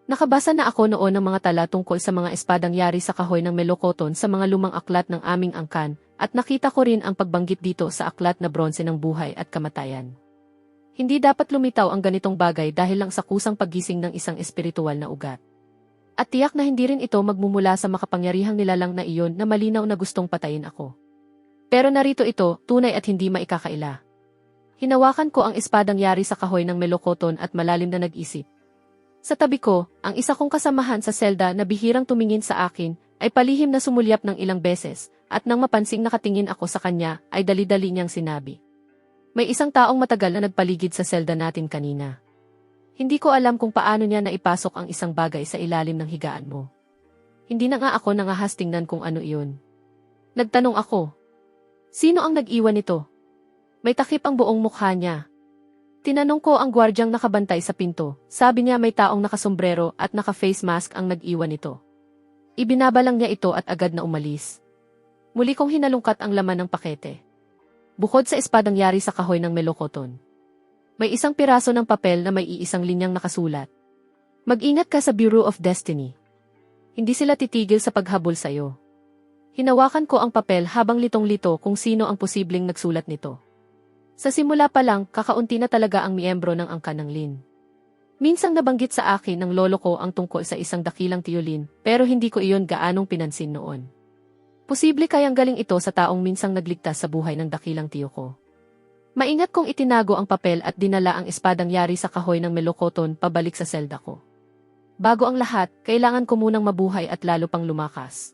A: Nakabasa na ako noon ng mga tala tungkol sa mga espadang yari sa kahoy ng melokoton sa mga lumang aklat ng aming angkan, at nakita ko rin ang pagbanggit dito sa aklat na bronze ng buhay at kamatayan. Hindi dapat lumitaw ang ganitong bagay dahil lang sa kusang paggising ng isang espiritual na ugat. At tiyak na hindi rin ito magmumula sa makapangyarihang nilalang na iyon na malinaw na gustong patayin ako. Pero narito ito, tunay at hindi maikakaila. Hinawakan ko ang espadang yari sa kahoy ng melokoton at malalim na nag-isip. Sa tabi ko, ang isa kong kasamahan sa selda na bihirang tumingin sa akin, ay palihim na sumulyap ng ilang beses, at nang mapansing nakatingin ako sa kanya, ay dali-dali niyang sinabi. May isang taong matagal na nagpaligid sa selda natin kanina. Hindi ko alam kung paano niya naipasok ang isang bagay sa ilalim ng higaan mo. Hindi na nga ako nangahastingnan kung ano iyon. Nagtanong ako. Sino ang nag-iwan nito? May takip ang buong mukha niya. Tinanong ko ang gwardyang nakabantay sa pinto, sabi niya may taong nakasombrero at naka-face mask ang nag-iwan nito. Ibinabalang niya ito at agad na umalis. Muli kong hinalungkat ang laman ng pakete. Bukod sa espadang yari sa kahoy ng melokoton, may isang piraso ng papel na may iisang linyang nakasulat. Mag-ingat ka sa Bureau of Destiny. Hindi sila titigil sa paghabol sa iyo. Hinawakan ko ang papel habang litong-lito kung sino ang posibleng nagsulat nito. Sa simula pa lang, kakaunti na talaga ang miyembro ng angkan ng Lin. Minsang nabanggit sa akin ng lolo ko ang tungkol sa isang dakilang tiyolin, pero hindi ko iyon gaanong pinansin noon. Posible kayang galing ito sa taong minsang nagligtas sa buhay ng dakilang tiyo ko. Maingat kong itinago ang papel at dinala ang espadang yari sa kahoy ng melokoton pabalik sa selda ko. Bago ang lahat, kailangan ko munang mabuhay at lalo pang lumakas.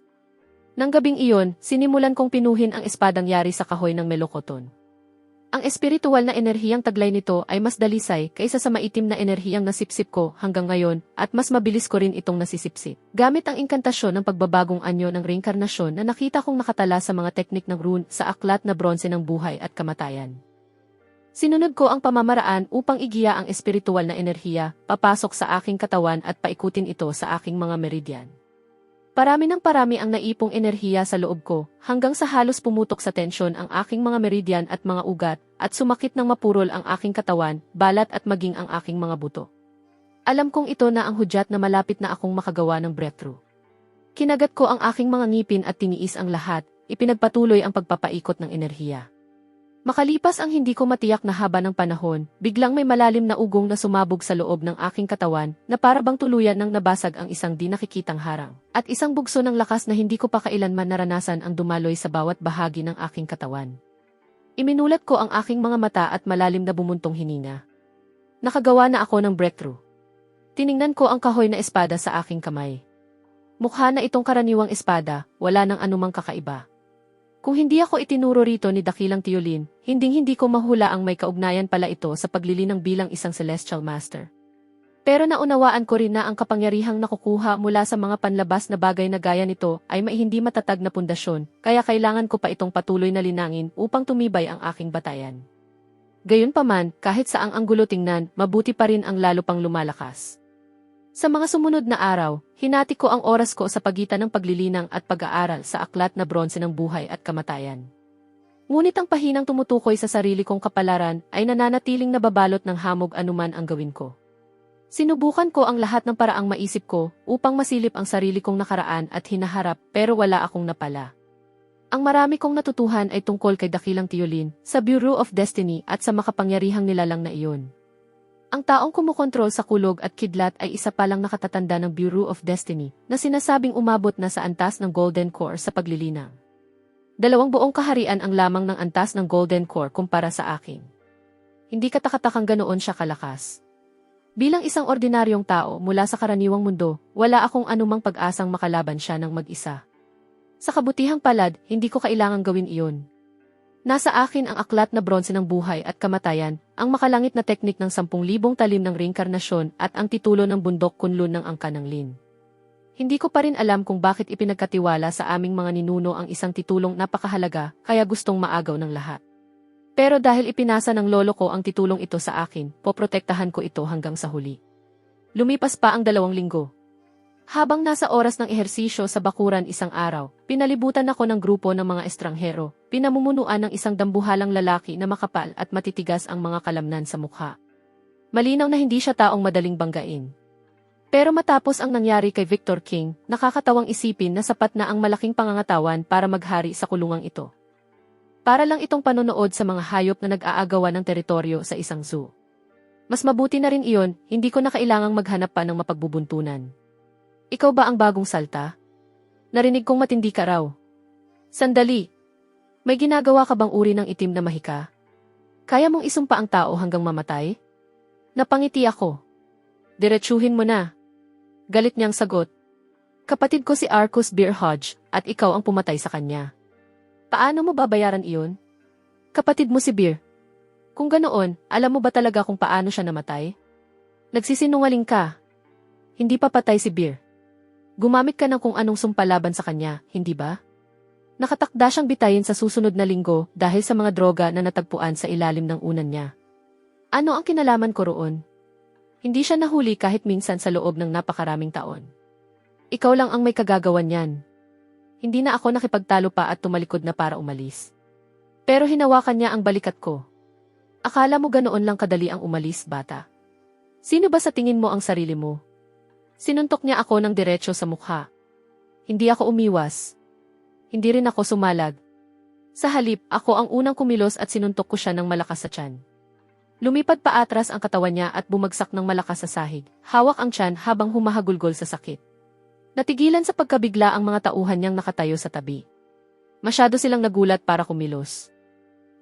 A: Nang gabing iyon, sinimulan kong pinuhin ang espadang yari sa kahoy ng melokoton. Ang espiritual na enerhiyang taglay nito ay mas dalisay kaysa sa maitim na enerhiyang nasipsip ko hanggang ngayon at mas mabilis ko rin itong nasisipsip. Gamit ang inkantasyon ng pagbabagong anyo ng reinkarnasyon na nakita kong nakatala sa mga teknik ng rune sa aklat na bronze ng buhay at kamatayan. Sinunod ko ang pamamaraan upang igiya ang espiritual na enerhiya papasok sa aking katawan at paikutin ito sa aking mga meridian. Parami ng parami ang naipong enerhiya sa loob ko, hanggang sa halos pumutok sa tensyon ang aking mga meridian at mga ugat, at sumakit ng mapurol ang aking katawan, balat at maging ang aking mga buto. Alam kong ito na ang hudyat na malapit na akong makagawa ng breakthrough. Kinagat ko ang aking mga ngipin at tiniis ang lahat, ipinagpatuloy ang pagpapaikot ng enerhiya. Makalipas ang hindi ko matiyak na haba ng panahon, biglang may malalim na ugong na sumabog sa loob ng aking katawan na para bang tuluyan ng nabasag ang isang di nakikitang harang, at isang bugso ng lakas na hindi ko pa kailanman naranasan ang dumaloy sa bawat bahagi ng aking katawan. Iminulat ko ang aking mga mata at malalim na bumuntong hininga. Nakagawa na ako ng breakthrough. Tiningnan ko ang kahoy na espada sa aking kamay. Mukha na itong karaniwang espada, wala nang anumang kakaiba. Kung hindi ako itinuro rito ni dakilang tiyolin, hinding-hindi ko mahula ang may kaugnayan pala ito sa paglilinang bilang isang celestial master. Pero naunawaan ko rin na ang kapangyarihang nakukuha mula sa mga panlabas na bagay na gaya nito ay may hindi matatag na pundasyon, kaya kailangan ko pa itong patuloy na linangin upang tumibay ang aking batayan. Gayunpaman, kahit saang anggulo tingnan, mabuti pa rin ang lalo pang lumalakas. Sa mga sumunod na araw, hinati ko ang oras ko sa pagitan ng paglilinang at pag-aaral sa aklat na bronze ng buhay at kamatayan. Ngunit ang pahinang tumutukoy sa sarili kong kapalaran ay nananatiling nababalot ng hamog anuman ang gawin ko. Sinubukan ko ang lahat ng paraang maisip ko upang masilip ang sarili kong nakaraan at hinaharap pero wala akong napala. Ang marami kong natutuhan ay tungkol kay dakilang tiyolin, sa Bureau of Destiny at sa makapangyarihang nilalang na iyon. Ang taong kumukontrol sa kulog at kidlat ay isa palang nakatatanda ng Bureau of Destiny na sinasabing umabot na sa antas ng Golden Core sa paglilinang. 2 buong kaharian ang lamang ng antas ng Golden Core kumpara sa akin. Hindi katakatakang ganoon siya kalakas. Bilang isang ordinaryong tao mula sa karaniwang mundo, wala akong anumang pag-asang makalaban siya ng mag-isa. Sa kabutihang palad, hindi ko kailangang gawin iyon. Nasa akin ang aklat na bronze ng buhay at kamatayan, ang makalangit na teknik ng 10,000 talim ng reinkarnasyon at ang titulo ng bundok kunlun ng angka ng Lin. Hindi ko pa rin alam kung bakit ipinagkatiwala sa aming mga ninuno ang isang titulong napakahalaga kaya gustong maagaw ng lahat. Pero dahil ipinasa ng lolo ko ang titulong ito sa akin, poprotektahan ko ito hanggang sa huli. Lumipas pa ang 2 linggo. Habang nasa oras ng ehersisyo sa bakuran isang araw, pinalibutan ako ng grupo ng mga estranghero, pinamumunuan ng isang dambuhalang lalaki na makapal at matitigas ang mga kalamnan sa mukha. Malinaw na hindi siya taong madaling banggain. Pero matapos ang nangyari kay Victor King, nakakatawang isipin na sapat na ang malaking pangangatawan para maghari sa kulungang ito. Para lang itong panonood sa mga hayop na nag-aagawan ng teritoryo sa isang zoo. Mas mabuti na rin iyon, hindi ko na kailangang maghanap pa ng mapagbubuntunan. Ikaw ba ang bagong salta? Narinig kong matindi ka raw. Sandali. May ginagawa ka bang uri ng itim na mahika? Kaya mong isumpa ang tao hanggang mamatay? Napangiti ako. Diretsuhin mo na. Galit niyang sagot. Kapatid ko si Arcus Beer Hodge at ikaw ang pumatay sa kanya. Paano mo babayaran iyon? Kapatid mo si Beer. Kung ganoon, alam mo ba talaga kung paano siya namatay? Nagsisinungaling ka. Hindi pa patay si Beer. Gumamit ka ng kung anong sumpalaban sa kanya, hindi ba? Nakatakda siyang bitayin sa susunod na linggo dahil sa mga droga na natagpuan sa ilalim ng unan niya. Ano ang kinalaman ko roon? Hindi siya nahuli kahit minsan sa loob ng napakaraming taon. Ikaw lang ang may kagagawan niyan. Hindi na ako nakipagtalo pa at tumalikod na para umalis. Pero hinawakan niya ang balikat ko. Akala mo ganoon lang kadali ang umalis, bata? Sino ba sa tingin mo ang sarili mo? Sinuntok niya ako ng diretso sa mukha. Hindi ako umiwas. Hindi rin ako sumalag. Sa halip, ako ang unang kumilos at sinuntok ko siya ng malakas sa tiyan. Lumipad pa atras ang katawan niya at bumagsak ng malakas sa sahig. Hawak ang tiyan habang humahagulgol sa sakit. Natigilan sa pagkabigla ang mga tauhan niyang nakatayo sa tabi. Masyado silang nagulat para kumilos.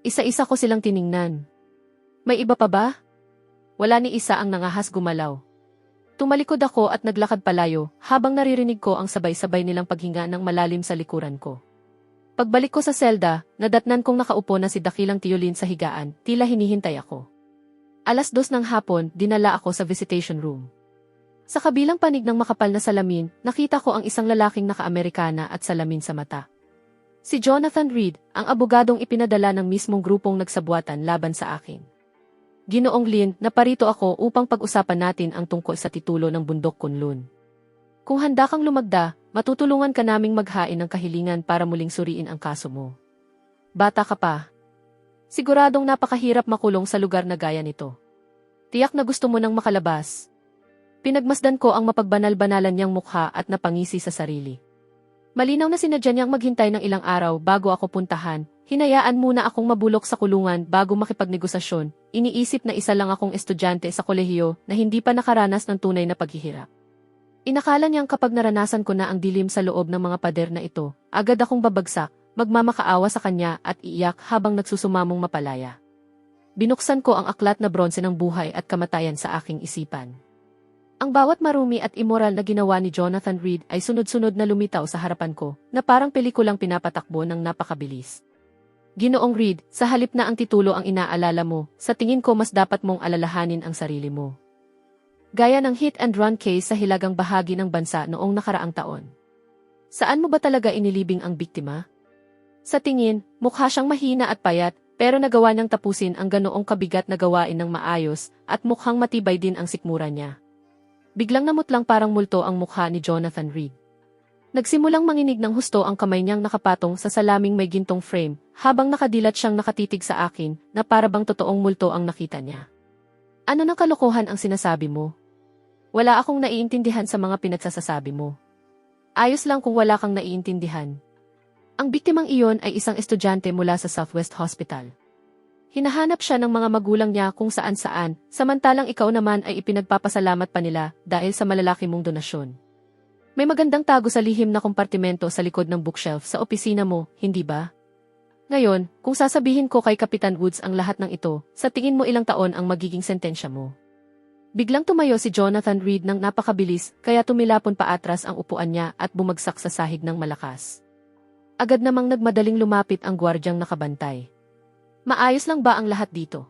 A: Isa-isa ko silang tiningnan. May iba pa ba? Wala ni isa ang nangahas gumalaw. Tumalikod ako at naglakad palayo habang naririnig ko ang sabay-sabay nilang paghinga ng malalim sa likuran ko. Pagbalik ko sa selda, nadatnan kong nakaupo na si Dakilang Tiyolin sa higaan, tila hinihintay ako. 2:00 ng hapon, dinala ako sa visitation room. Sa kabilang panig ng makapal na salamin, nakita ko ang isang lalaking naka-Amerikana at salamin sa mata. Si Jonathan Reed, ang abogadong ipinadala ng mismong grupong nagsabuatan laban sa akin. Ginoong Lin, naparito ako upang pag-usapan natin ang tungkol sa titulo ng Bundok Kunlun. Kung handa kang lumagda, matutulungan ka naming maghain ng kahilingan para muling suriin ang kaso mo. Bata ka pa. Siguradong napakahirap makulong sa lugar na gaya nito. Tiyak na gusto mo nang makalabas. Pinagmasdan ko ang mapagbanal-banalan niyang mukha at napangisi sa sarili. Malinaw na sinadya niyang maghintay ng ilang araw bago ako puntahan. Hinayaan muna akong mabulok sa kulungan bago makipagnegosasyon. Iniisip na isa lang akong estudyante sa kolehiyo na hindi pa nakaranas ng tunay na paghihirap. Inakala niyang kapag naranasan ko na ang dilim sa loob ng mga pader na ito, agad akong babagsak, magmamakaawa sa kanya at iiyak habang nagsusumamong mapalaya. Binuksan ko ang aklat na bronze ng buhay at kamatayan sa aking isipan. Ang bawat marumi at immoral na ginawa ni Jonathan Reed ay sunod-sunod na lumitaw sa harapan ko, na parang pelikulang pinapatakbo ng napakabilis. Ginoong Reed, sa halip na ang titulo ang inaalala mo, sa tingin ko mas dapat mong alalahanin ang sarili mo. Gaya ng hit-and-run case sa hilagang bahagi ng bansa noong nakaraang taon. Saan mo ba talaga inilibing ang biktima? Sa tingin, mukha siyang mahina at payat, pero nagawa niyang tapusin ang ganoong kabigat na gawain ng maayos, at mukhang matibay din ang sikmura niya. Biglang namutlang parang multo ang mukha ni Jonathan Reed. Nagsimulang manginig ng husto ang kamay niyang nakapatong sa salaming may gintong frame, habang nakadilat siyang nakatitig sa akin, na parabang totoong multo ang nakita niya. Ano ng kalokohan ang sinasabi mo? Wala akong naiintindihan sa mga pinagsasasabi mo. Ayos lang kung wala kang naiintindihan. Ang biktimang iyon ay isang estudyante mula sa Southwest Hospital. Hinahanap siya ng mga magulang niya kung saan-saan, samantalang ikaw naman ay ipinagpapasalamat pa nila dahil sa malalaki mong donasyon. May magandang tago sa lihim na kompartimento sa likod ng bookshelf sa opisina mo, hindi ba? Ngayon, kung sasabihin ko kay Kapitan Woods ang lahat ng ito, sa tingin mo ilang taon ang magiging sentensya mo? Biglang tumayo si Jonathan Reed ng napakabilis, kaya tumilapon pa atras ang upuan niya at bumagsak sa sahig ng malakas. Agad namang nagmadaling lumapit ang gwardyang nakabantay. Maayos lang ba ang lahat dito?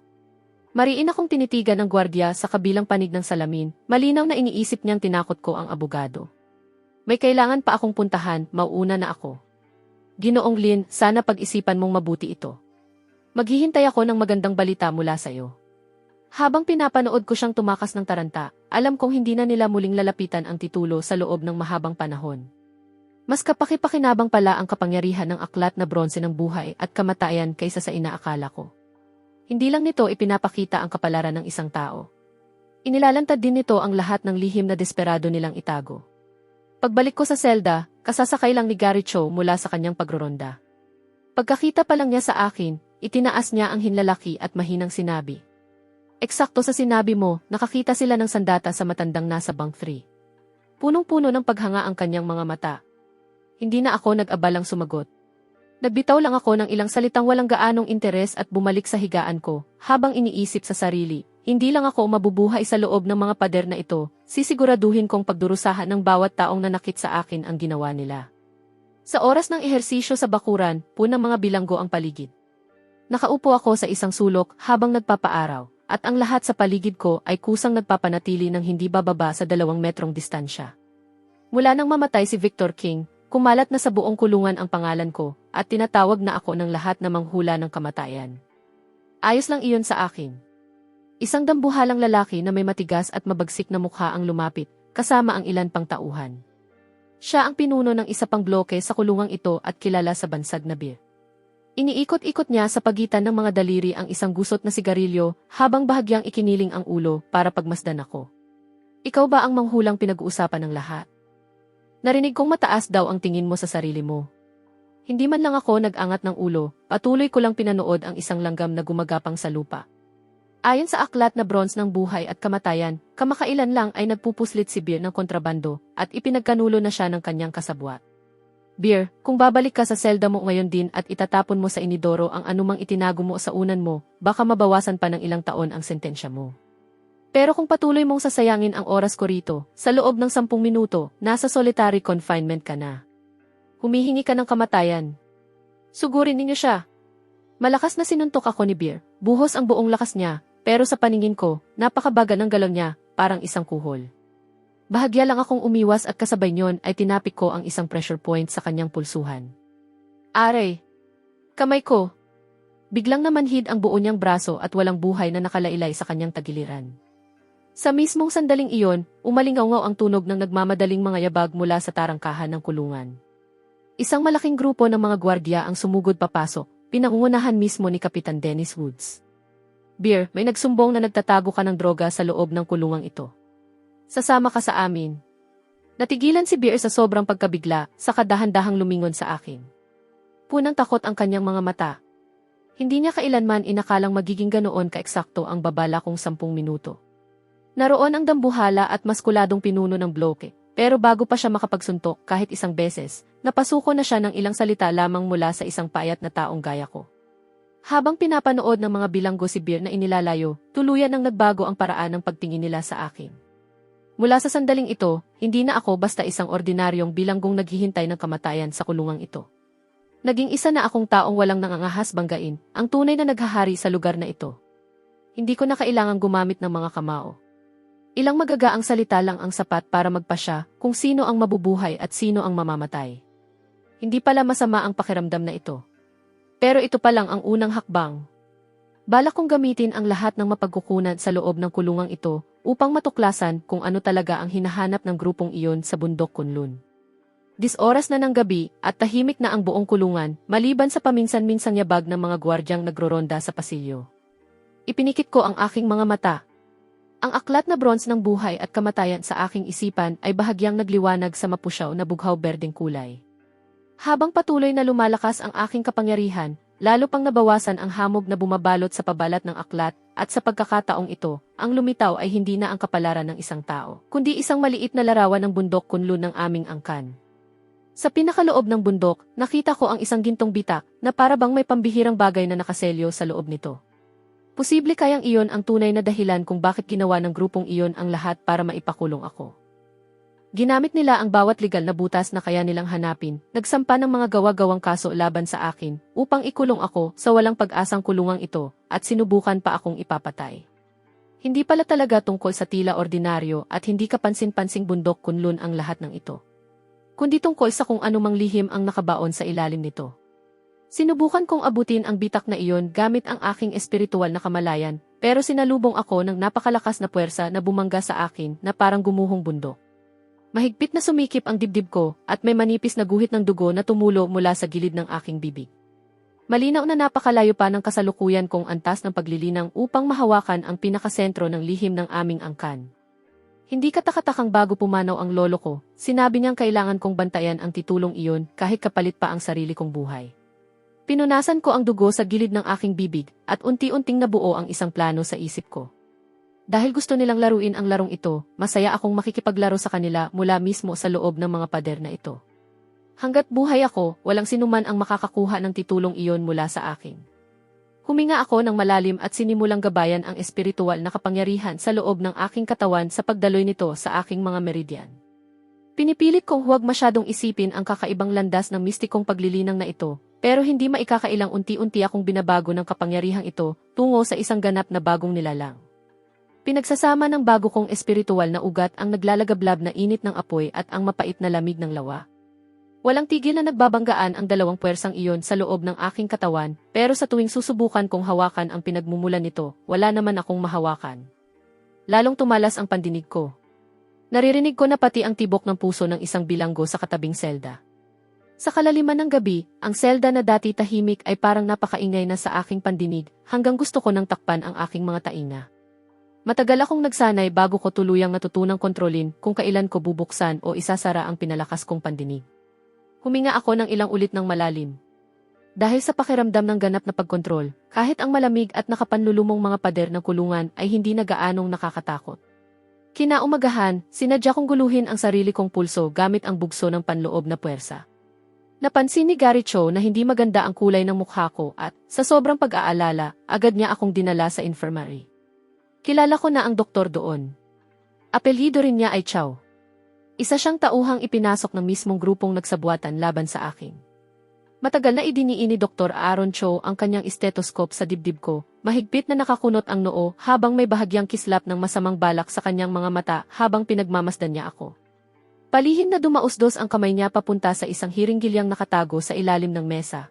A: Mariin akong tinitigan ng gwardya sa kabilang panig ng salamin, malinaw na iniisip niyang tinakot ko ang abogado. May kailangan pa akong puntahan, mauuna na ako. Ginoong Lin, sana pag-isipan mong mabuti ito. Maghihintay ako ng magandang balita mula sa iyo. Habang pinapanood ko siyang tumakas ng taranta, alam kong hindi na nila muling lalapitan ang titulo sa loob ng mahabang panahon. Mas kapaki-pakinabang pala ang kapangyarihan ng aklat na bronse ng buhay at kamatayan kaysa sa inaakala ko. Hindi lang nito ipinapakita ang kapalaran ng isang tao. Inilalantad din nito ang lahat ng lihim na desperado nilang itago. Pagbalik ko sa selda, kasasakay lang ni Gary Cho mula sa kanyang pagroronda. Pagkakita pa lang niya sa akin, itinaas niya ang hinlalaki at mahinang sinabi. Eksakto sa sinabi mo, nakakita sila ng sandata sa matandang nasa bunk 3. Punong-puno ng paghanga ang kanyang mga mata. Hindi na ako nag-abalang sumagot. Nagbitaw lang ako ng ilang salitang walang gaanong interes at bumalik sa higaan ko, habang iniisip sa sarili. Hindi lang ako mabubuhay sa loob ng mga pader na ito, sisiguraduhin kong pagdurusahan ng bawat taong nanakit sa akin ang ginawa nila. Sa oras ng ehersisyo sa bakuran, punang mga bilanggo ang paligid. Nakaupo ako sa isang sulok habang nagpapaaraw, at ang lahat sa paligid ko ay kusang nagpapanatili ng hindi bababa sa 2 metrong distansya. Mula nang mamatay si Victor King, kumalat na sa buong kulungan ang pangalan ko, at tinatawag na ako ng lahat na manghula ng kamatayan. Ayos lang iyon sa akin. Isang dambuhalang lalaki na may matigas at mabagsik na mukha ang lumapit, kasama ang ilan pang tauhan. Siya ang pinuno ng isa pang bloke sa kulungang ito at kilala sa bansag na beer. Iniikot-ikot niya sa pagitan ng mga daliri ang isang gusot na sigarilyo habang bahagyang ikiniling ang ulo para pagmasdan ako. Ikaw ba ang manghulang pinag-uusapan ng lahat? Narinig kong mataas daw ang tingin mo sa sarili mo. Hindi man lang ako nag-angat ng ulo, patuloy ko lang pinanood ang isang langgam na gumagapang sa lupa. Ayon sa aklat na bronze ng buhay at kamatayan, kamakailan lang ay nagpupuslit si Beer ng kontrabando at ipinagkanulo na siya ng kanyang kasabwat. Beer, kung babalik ka sa selda mo ngayon din at itatapon mo sa inidoro ang anumang itinago mo sa unan mo, baka mabawasan pa ng ilang taon ang sentensya mo. Pero kung patuloy mong sasayangin ang oras ko rito, sa loob ng 10 minuto, nasa solitary confinement ka na. Humihingi ka ng kamatayan. Sugurin ninyo siya. Malakas na sinuntok ako ni Beer, buhos ang buong lakas niya, pero sa paningin ko, napakabaga ng galaw niya, parang isang kuhol. Bahagya lang akong umiwas at kasabay niyon ay tinapik ko ang isang pressure point sa kanyang pulsuhan. Aray! Kamay ko! Biglang namanhid ang buo niyang braso at walang buhay na nakalailay sa kanyang tagiliran. Sa mismong sandaling iyon, umalingaw ang tunog ng nagmamadaling mga yabag mula sa tarangkahan ng kulungan. Isang malaking grupo ng mga gwardya ang sumugod papasok, pinangungunahan mismo ni Kapitan Dennis Woods. Beer, may nagsumbong na nagtatago ka ng droga sa loob ng kulungang ito. Sasama ka sa amin. Natigilan si Beer sa sobrang pagkabigla, saka dahan-dahang lumingon sa akin. Punang takot ang kanyang mga mata. Hindi niya kailanman inakalang magiging ganoon kaeksakto ang babala kong 10 minuto. Naroon ang dambuhala at maskuladong pinuno ng bloke, pero bago pa siya makapagsuntok kahit isang beses, napasuko na siya ng ilang salita lamang mula sa isang payat na taong gaya ko. Habang pinapanood ng mga bilanggo si Beer na inilalayo, tuluyan ang nagbago ang paraan ng pagtingin nila sa akin. Mula sa sandaling ito, hindi na ako basta isang ordinaryong bilanggong naghihintay ng kamatayan sa kulungang ito. Naging isa na akong taong walang nangangahas banggain, ang tunay na naghahari sa lugar na ito. Hindi ko na kailangang gumamit ng mga kamao. Ilang magagaang salita lang ang sapat para magpasya kung sino ang mabubuhay at sino ang mamamatay. Hindi pala masama ang pakiramdam na ito. Pero ito pa lang ang unang hakbang. Balak kong gamitin ang lahat ng mapagkukunan sa loob ng kulungang ito upang matuklasan kung ano talaga ang hinahanap ng grupong iyon sa bundok Kunlun. 10 oras na ng gabi at tahimik na ang buong kulungan maliban sa paminsan-minsang yabag ng mga gwardyang nagroronda sa pasilyo. Ipinikit ko ang aking mga mata. Ang aklat na bronze ng buhay at kamatayan sa aking isipan ay bahagyang nagliwanag sa mapusyaw na bughaw-berdeng kulay. Habang patuloy na lumalakas ang aking kapangyarihan, lalo pang nabawasan ang hamog na bumabalot sa pabalat ng aklat, at sa pagkakataong ito, ang lumitaw ay hindi na ang kapalaran ng isang tao, kundi isang maliit na larawan ng bundok Kunlun ng aming angkan. Sa pinakaloob ng bundok, nakita ko ang isang gintong bitak na para bang may pambihirang bagay na nakaselyo sa loob nito. Posible kayang iyon ang tunay na dahilan kung bakit ginawa ng grupong iyon ang lahat para maipakulong ako. Ginamit nila ang bawat legal na butas na kaya nilang hanapin, nagsampa ng mga gawa-gawang kaso laban sa akin, upang ikulong ako sa walang pag-asang kulungang ito, at sinubukan pa akong ipapatay. Hindi pala talaga tungkol sa tila ordinaryo at hindi kapansin-pansing bundok Kunlun ang lahat ng ito. kundi tungkol sa kung anumang lihim ang nakabaon sa ilalim nito. Sinubukan kong abutin ang bitak na iyon gamit ang aking espiritual na kamalayan, pero sinalubong ako ng napakalakas na puwersa na bumangga sa akin na parang gumuhong bundok. Mahigpit na sumikip ang dibdib ko at may manipis na guhit ng dugo na tumulo mula sa gilid ng aking bibig. Malinaw na napakalayo pa ng kasalukuyan kong antas ng paglilinang upang mahawakan ang pinakasentro ng lihim ng aming angkan. Hindi katakatakang bago pumanaw ang lolo ko, sinabi niyang kailangan kong bantayan ang titulong iyon kahit kapalit pa ang sarili kong buhay. Pinunasan ko ang dugo sa gilid ng aking bibig at unti-unting nabuo ang isang plano sa isip ko. Dahil gusto nilang laruin ang larong ito, masaya akong makikipaglaro sa kanila mula mismo sa loob ng mga pader na ito. Hanggat buhay ako, walang sinuman ang makakakuha ng titulong iyon mula sa akin. Huminga ako ng malalim at sinimulang gabayan ang espiritual na kapangyarihan sa loob ng aking katawan sa pagdaloy nito sa aking mga meridian. Pinipilit kong huwag masyadong isipin ang kakaibang landas ng mistikong paglilinang na ito, pero hindi maikakailang unti-unti akong binabago ng kapangyarihang ito tungo sa isang ganap na bagong nilalang. Pinagsasama ng bago kong espiritual na ugat ang naglalagablab na init ng apoy at ang mapait na lamig ng lawa. Walang tigil na nagbabanggaan ang dalawang puwersang iyon sa loob ng aking katawan, pero sa tuwing susubukan kong hawakan ang pinagmumulan nito, wala naman akong mahawakan. Lalong tumalas ang pandinig ko. Naririnig ko na pati ang tibok ng puso ng isang bilanggo sa katabing selda. Sa kalaliman ng gabi, ang selda na dati tahimik ay parang napakaingay na sa aking pandinig hanggang gusto ko nang takpan ang aking mga tainga. Matagal akong nagsanay bago ko tuluyang natutunang kontrolin kung kailan ko bubuksan o isasara ang pinalakas kong pandinig. Huminga ako ng ilang ulit ng malalim. Dahil sa pakiramdam ng ganap na pagkontrol, kahit ang malamig at nakapanlulumong mga pader ng kulungan ay hindi na gaanong nakakatakot. Kinaumagahan, sinadya kong guluhin ang sarili kong pulso gamit ang bugso ng panloob na puwersa. Napansin ni Gary Cho na hindi maganda ang kulay ng mukha ko at, sa sobrang pag-aalala, agad niya akong dinala sa infirmary. Kilala ko na ang doktor doon. Apelyido rin niya ay Chow. Isa siyang tauhang ipinasok ng mismong grupong nagsabuatan laban sa akin. Matagal na idiniin ni Dr. Aaron Cho ang kanyang stethoscope sa dibdib ko, mahigpit na nakakunot ang noo habang may bahagyang kislap ng masamang balak sa kanyang mga mata habang pinagmamasdan niya ako. Palihim na dumausdos ang kamay niya papunta sa isang hiringgilyang nakatago sa ilalim ng mesa.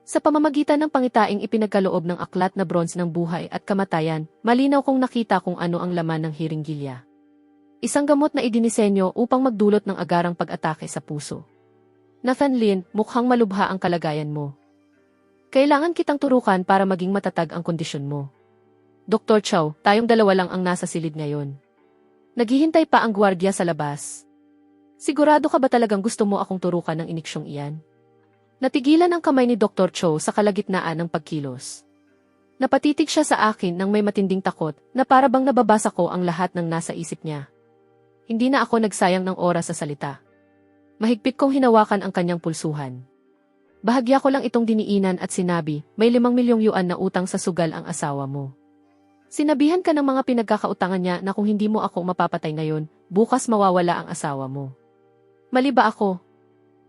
A: Sa pamamagitan ng pangitaing ipinagkaloob ng aklat na bronze ng buhay at kamatayan, malinaw kong nakita kung ano ang laman ng hiringgilya. Isang gamot na idinisenyo upang magdulot ng agarang pag-atake sa puso. Nathan Lin, mukhang malubha ang kalagayan mo. Kailangan kitang turukan para maging matatag ang kondisyon mo. Dr. Chow, tayong dalawa lang ang nasa silid ngayon. Naghihintay pa ang gwardiya sa labas. Sigurado ka ba talagang gusto mo akong turukan ng iniksyong iyan? Natigilan ang kamay ni Dr. Cho sa kalagitnaan ng pagkilos. Napatitig siya sa akin nang may matinding takot na para bang nababasa ko ang lahat ng nasa isip niya. Hindi na ako nagsayang ng oras sa salita. Mahigpit kong hinawakan ang kanyang pulsuhan. Bahagya ko lang itong diniinan at sinabi, may 5 milyong yuan na utang sa sugal ang asawa mo. Sinabihan ka ng mga pinagkakautangan niya na kung hindi mo ako mapapatay ngayon, bukas mawawala ang asawa mo. Mali ba ako?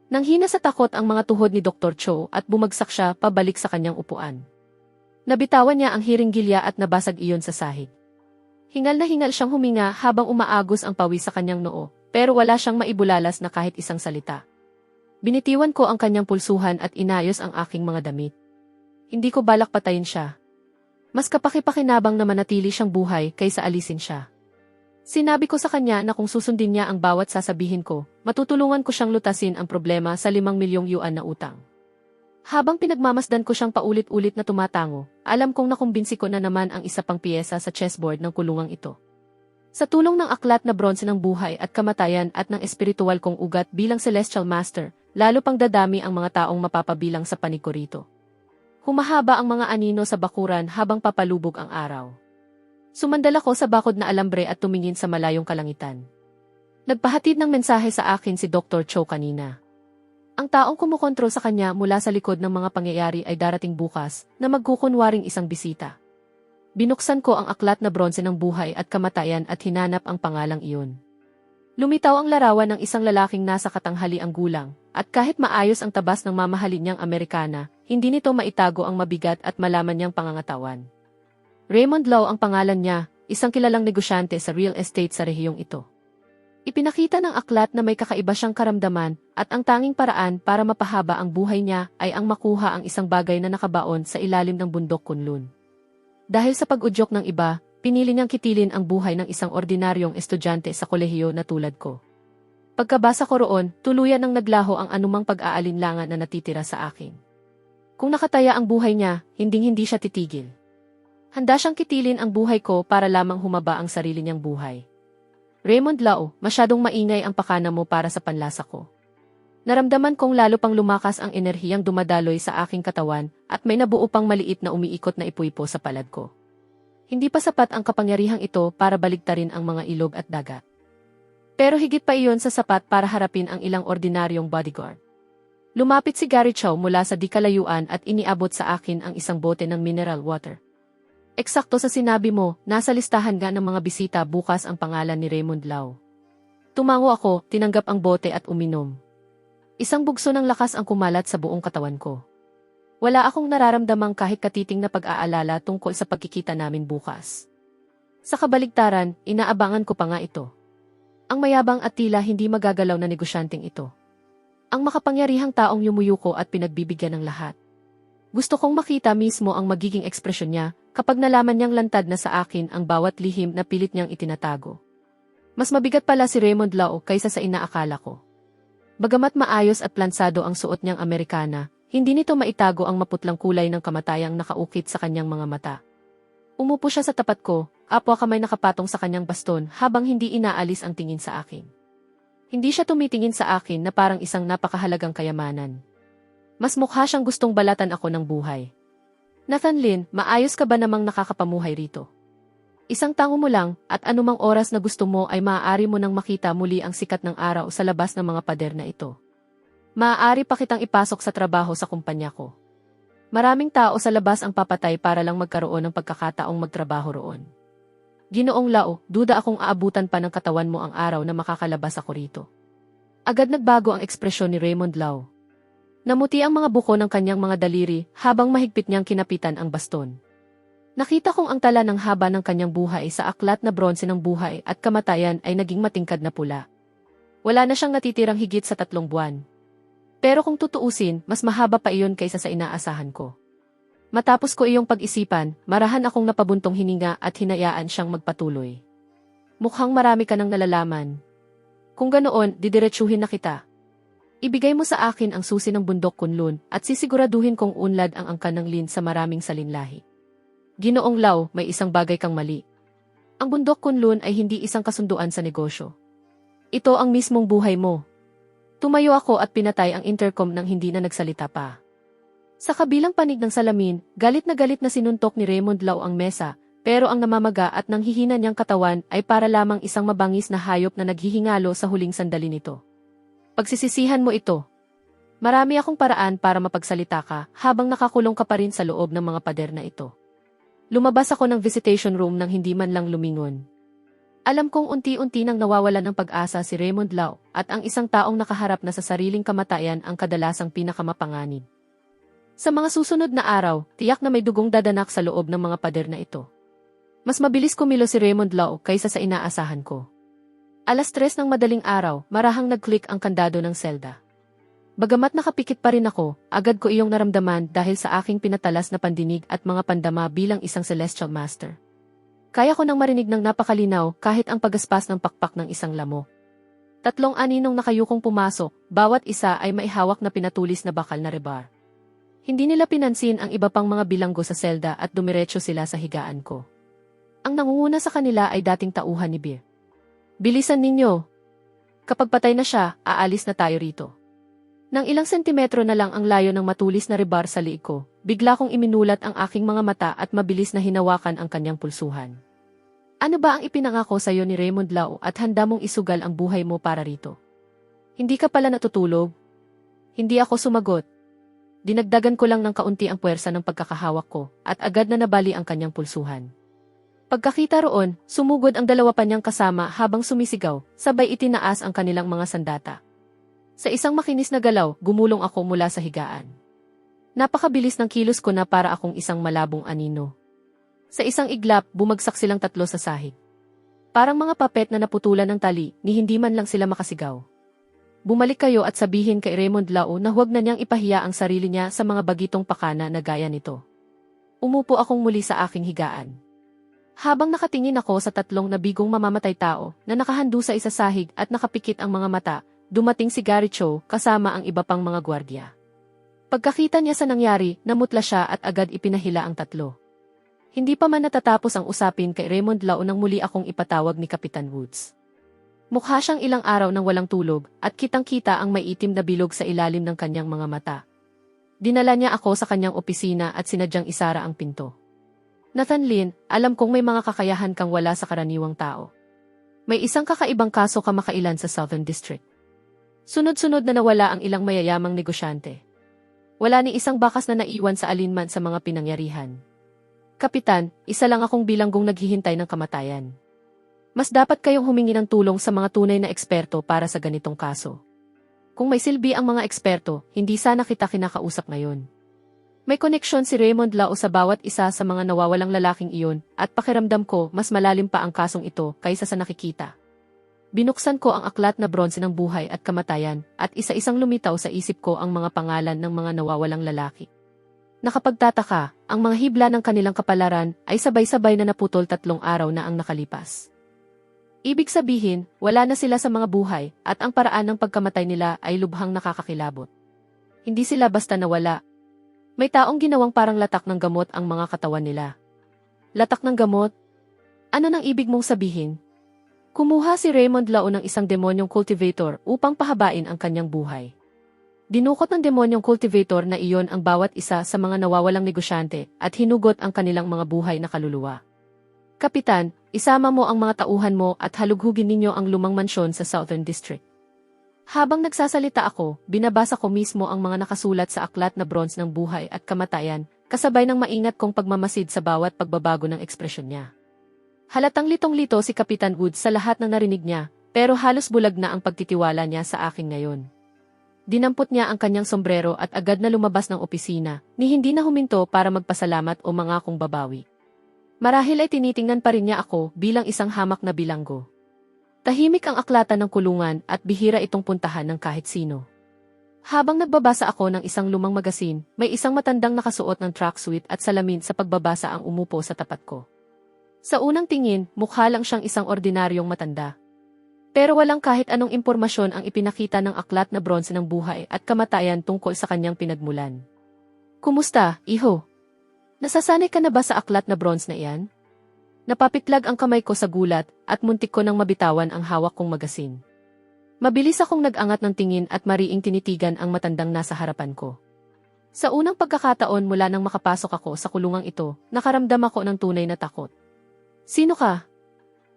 A: Nanghina sa takot ang mga tuhod ni Dr. Cho at bumagsak siya pabalik sa kanyang upuan. Nabitawan niya ang hiringgilya at nabasag iyon sa sahig. Hingal na hingal siyang huminga habang umaagos ang pawis sa kanyang noo, pero wala siyang maibulalas na kahit isang salita. Binitiwan ko ang kanyang pulsuhan at inayos ang aking mga damit. Hindi ko balak patayin siya. Mas kapaki-pakinabang na manatili siyang buhay kaysa alisin siya. Sinabi ko sa kanya na kung susundin niya ang bawat sasabihin ko, matutulungan ko siyang lutasin ang problema sa 5 milyong yuan na utang. Habang pinagmamasdan ko siyang paulit-ulit na tumatango, alam kong nakumbinsi ko na naman ang isa pang piyesa sa chessboard ng kulungang ito. Sa tulong ng aklat na bronze ng buhay at kamatayan at ng espiritual kong ugat bilang Celestial Master, lalo pang dadami ang mga taong mapapabilang sa panig ko rito. Humahaba ang mga anino sa bakuran habang papalubog ang araw. Sumandal ako sa bakod na alambre at tumingin sa malayong kalangitan. Nagpahatid ng mensahe sa akin si Dr. Cho kanina. Ang taong kumukontrol sa kanya mula sa likod ng mga pangyayari ay darating bukas na magkukunwaring isang bisita. Binuksan ko ang aklat na bronze ng buhay at kamatayan at hinanap ang pangalang iyon. Lumitaw ang larawan ng isang lalaking nasa katanghaliang gulang, at kahit maayos ang tabas ng mamahalin niyang Amerikana, hindi nito maitago ang mabigat at malaman niyang pangangatawan. Raymond Lau ang pangalan niya, isang kilalang negosyante sa real estate sa rehiyong ito. Ipinakita ng aklat na may kakaiba siyang karamdaman at ang tanging paraan para mapahaba ang buhay niya ay ang makuha ang isang bagay na nakabaon sa ilalim ng bundok Kunlun. Dahil sa pag-udyok ng iba, pinili niyang kitilin ang buhay ng isang ordinaryong estudyante sa kolehiyo na tulad ko. Pagkabasa ko roon, tuluyan ang naglaho ang anumang pag-aalinlangan na natitira sa akin. Kung nakataya ang buhay niya, hinding-hindi siya titigil. Handa siyang kitilin ang buhay ko para lamang humaba ang sarili niyang buhay. Raymond Lao, masyadong maingay ang pakana mo para sa panlasa ko. Naramdaman kong lalo pang lumakas ang enerhiyang dumadaloy sa aking katawan at may nabuo pang maliit na umiikot na ipuipo sa palad ko. Hindi pa sapat ang kapangyarihang ito para baligtarin ang mga ilog at dagat. Pero higit pa iyon sa sapat para harapin ang ilang ordinaryong bodyguard. Lumapit si Gary Chow mula sa di kalayuan at iniabot sa akin ang isang bote ng mineral water. Eksakto sa sinabi mo, nasa listahan nga ng mga bisita bukas ang pangalan ni Raymond Lao. Tumango ako, tinanggap ang bote at uminom. Isang bugso ng lakas ang kumalat sa buong katawan ko. Wala akong nararamdamang kahit katiting na pag-aalala tungkol sa pagkikita namin bukas. Sa kabaligtaran, inaabangan ko pa nga ito. Ang mayabang at tila hindi magagalaw na negosyanteng ito. Ang makapangyarihang taong yumuyuko at pinagbibigyan ng lahat. Gusto kong makita mismo ang magiging ekspresyon niya kapag nalaman niyang lantad na sa akin ang bawat lihim na pilit niyang itinatago. Mas mabigat pala si Raymond Lao kaysa sa inaakala ko. Bagamat maayos at plansado ang suot niyang Amerikana, hindi nito maitago ang maputlang kulay ng kamatayang nakaukit sa kanyang mga mata. Umupo siya sa tapat ko, apwa kamay nakapatong sa kanyang baston habang hindi inaalis ang tingin sa akin. Hindi siya tumitingin sa akin na parang isang napakahalagang kayamanan. Mas mukha siyang gustong balatan ako ng buhay. Nathan Lin, maayos ka ba namang nakakapamuhay rito? Isang tango mo lang at anumang oras na gusto mo ay maaari mo nang makita muli ang sikat ng araw sa labas ng mga pader na ito. Maaari pa kitang ipasok sa trabaho sa kumpanya ko. Maraming tao sa labas ang papatay para lang magkaroon ng pagkakataong magtrabaho roon. Ginoong Lao, duda akong aabutan pa ng katawan mo ang araw na makakalabas ako rito. Agad nagbago ang ekspresyon ni Raymond Lao. Namuti ang mga buko ng kanyang mga daliri habang mahigpit niyang kinapitan ang baston. Nakita kong ang tala ng haba ng kanyang buhay sa aklat na bronze ng buhay at kamatayan ay naging matingkad na pula. Wala na siyang natitirang higit sa 3 buwan. Pero kung tutuusin, mas mahaba pa iyon kaysa sa inaasahan ko. Matapos ko iyong pag-isipan, marahan akong napabuntong hininga at hinayaan siyang magpatuloy. Mukhang marami ka nang nalalaman. Kung ganoon, didiretsuhin na kita. Ibigay mo sa akin ang susi ng bundok Kunlun at sisiguraduhin kong unlad ang angkan ng Lin sa maraming salinlahi. Ginoong Lao, may isang bagay kang mali. Ang bundok Kunlun ay hindi isang kasunduan sa negosyo. Ito ang mismong buhay mo. Tumayo ako at pinatay ang intercom nang hindi na nagsalita pa. Sa kabilang panig ng salamin, galit na sinuntok ni Raymond Lao ang mesa, pero ang namamaga at nanghihina niyang katawan ay para lamang isang mabangis na hayop na naghihingalo sa huling sandali nito. Pagsisisihan mo ito. Marami akong paraan para mapagsalita ka habang nakakulong ka pa rin sa loob ng mga pader na ito. Lumabas ako ng visitation room nang hindi man lang lumingon. Alam kong unti-unti nang nawawalan ng pag-asa si Raymond Lao at ang isang taong nakaharap na sa sariling kamatayan ang kadalasang pinakamapanganib. Sa mga susunod na araw, tiyak na may dugong dadanak sa loob ng mga pader na ito. Mas mabilis kumilo si Raymond Lao kaysa sa inaasahan ko. 3:00 ng madaling araw, marahang nag-click ang kandado ng selda. Bagamat nakapikit pa rin ako, agad ko iyong naramdaman dahil sa aking pinatalas na pandinig at mga pandama bilang isang celestial master. Kaya ko nang marinig ng napakalinaw kahit ang pagaspas ng pakpak ng isang lamok. 3 aninong nakayukong pumasok, bawat isa ay maihawak na pinatulis na bakal na rebar. Hindi nila pinansin ang iba pang mga bilanggo sa selda at dumiretso sila sa higaan ko. Ang nangunguna sa kanila ay dating tauhan ni Beer. Bilisan ninyo. Kapag patay na siya, aalis na tayo rito. Nang ilang sentimetro na lang ang layo ng matulis na rebar sa liig ko, bigla kong iminulat ang aking mga mata at mabilis na hinawakan ang kanyang pulsuhan. Ano ba ang ipinangako sa iyo ni Raymond Lao at handa mong isugal ang buhay mo para rito? Hindi ka pala natutulog? Hindi ako sumagot. Dinagdagan ko lang ng kaunti ang puwersa ng pagkakahawak ko at agad na nabali ang kanyang pulsuhan. Pagkakita roon, sumugod ang 2 pa niyang kasama habang sumisigaw, sabay itinaas ang kanilang mga sandata. Sa isang makinis na galaw, gumulong ako mula sa higaan. Napakabilis ng kilos ko na para akong isang malabong anino. Sa isang iglap, bumagsak silang 3 sa sahig. Parang mga papet na naputulan ng tali, ni hindi man lang sila makasigaw. Bumalik kayo at sabihin kay Raymond Lao na huwag na niyang ipahiya ang sarili niya sa mga bagitong pakana na gaya nito. Umupo akong muli sa aking higaan. Habang nakatingin ako sa tatlong nabigong mamamatay tao na nakahandu sa isa sahig at nakapikit ang mga mata, dumating si Gary Cho kasama ang iba pang mga gwardya. Pagkakita niya sa nangyari, namutla siya at agad ipinahila ang tatlo. Hindi pa man natatapos ang usapin kay Raymond Lao nang muli akong ipatawag ni Kapitan Woods. Mukha siyang ilang araw nang walang tulog at kitang-kita ang maiitim na bilog sa ilalim ng kanyang mga mata. Dinala niya ako sa kanyang opisina at sinadyang isara ang pinto. Nathan Lin, alam kong may mga kakayahan kang wala sa karaniwang tao. May isang kakaibang kaso kamakailan sa Southern District. Sunod-sunod na nawala ang ilang mayayamang negosyante. Wala ni isang bakas na naiwan sa alinman sa mga pinangyarihan. Kapitan, isa lang akong bilanggong naghihintay ng kamatayan. Mas dapat kayong humingi ng tulong sa mga tunay na eksperto para sa ganitong kaso. Kung may silbi ang mga eksperto, hindi sana kita kinakausap ngayon. May koneksyon si Raymond Lao sa bawat isa sa mga nawawalang lalaking iyon at pakiramdam ko mas malalim pa ang kasong ito kaysa sa nakikita. Binuksan ko ang aklat na bronze ng buhay at kamatayan at isa-isang lumitaw sa isip ko ang mga pangalan ng mga nawawalang lalaki. Nakapagtataka, ang mga hibla ng kanilang kapalaran ay sabay-sabay na naputol 3 araw na ang nakalipas. Ibig sabihin, wala na sila sa mga buhay at ang paraan ng pagkamatay nila ay lubhang nakakakilabot. Hindi sila basta nawala. May taong ginawang parang latak ng gamot ang mga katawan nila. Latak ng gamot? Ano nang ibig mong sabihin? Kumuha si Raymond Lao ng isang demonyong cultivator upang pahabain ang kanyang buhay. Dinukot ng demonyong cultivator na iyon ang bawat isa sa mga nawawalang negosyante at hinugot ang kanilang mga buhay na kaluluwa. Kapitan, isama mo ang mga tauhan mo at halughugin ninyo ang lumang mansyon sa Southern District. Habang nagsasalita ako, binabasa ko mismo ang mga nakasulat sa aklat na bronze ng buhay at kamatayan, kasabay ng maingat kong pagmamasid sa bawat pagbabago ng ekspresyon niya. Halatang litong-lito si Kapitan Woods sa lahat ng narinig niya, pero halos bulag na ang pagtitiwala niya sa akin ngayon. Dinampot niya ang kanyang sombrero at agad na lumabas ng opisina, ni hindi na huminto para magpasalamat o mangakong babawi. Marahil ay tinitingnan pa rin niya ako bilang isang hamak na bilanggo. Tahimik ang aklatan ng kulungan at bihira itong puntahan ng kahit sino. Habang nagbabasa ako ng isang lumang magasin, may isang matandang nakasuot ng tracksuit at salamin sa pagbabasa ang umupo sa tapat ko. Sa unang tingin, mukha lang siyang isang ordinaryong matanda. Pero walang kahit anong impormasyon ang ipinakita ng aklat na bronze ng buhay at kamatayan tungkol sa kanyang pinagmulan. Kumusta, iho? Nasasanay ka na ba sa aklat na bronze na iyan? Napapitlag ang kamay ko sa gulat at muntik ko nang mabitawan ang hawak kong magasin. Mabilis akong nag-angat ng tingin at mariing tinitigan ang matandang nasa harapan ko. Sa unang pagkakataon mula nang makapasok ako sa kulungang ito, nakaramdam ako ng tunay na takot. Sino ka?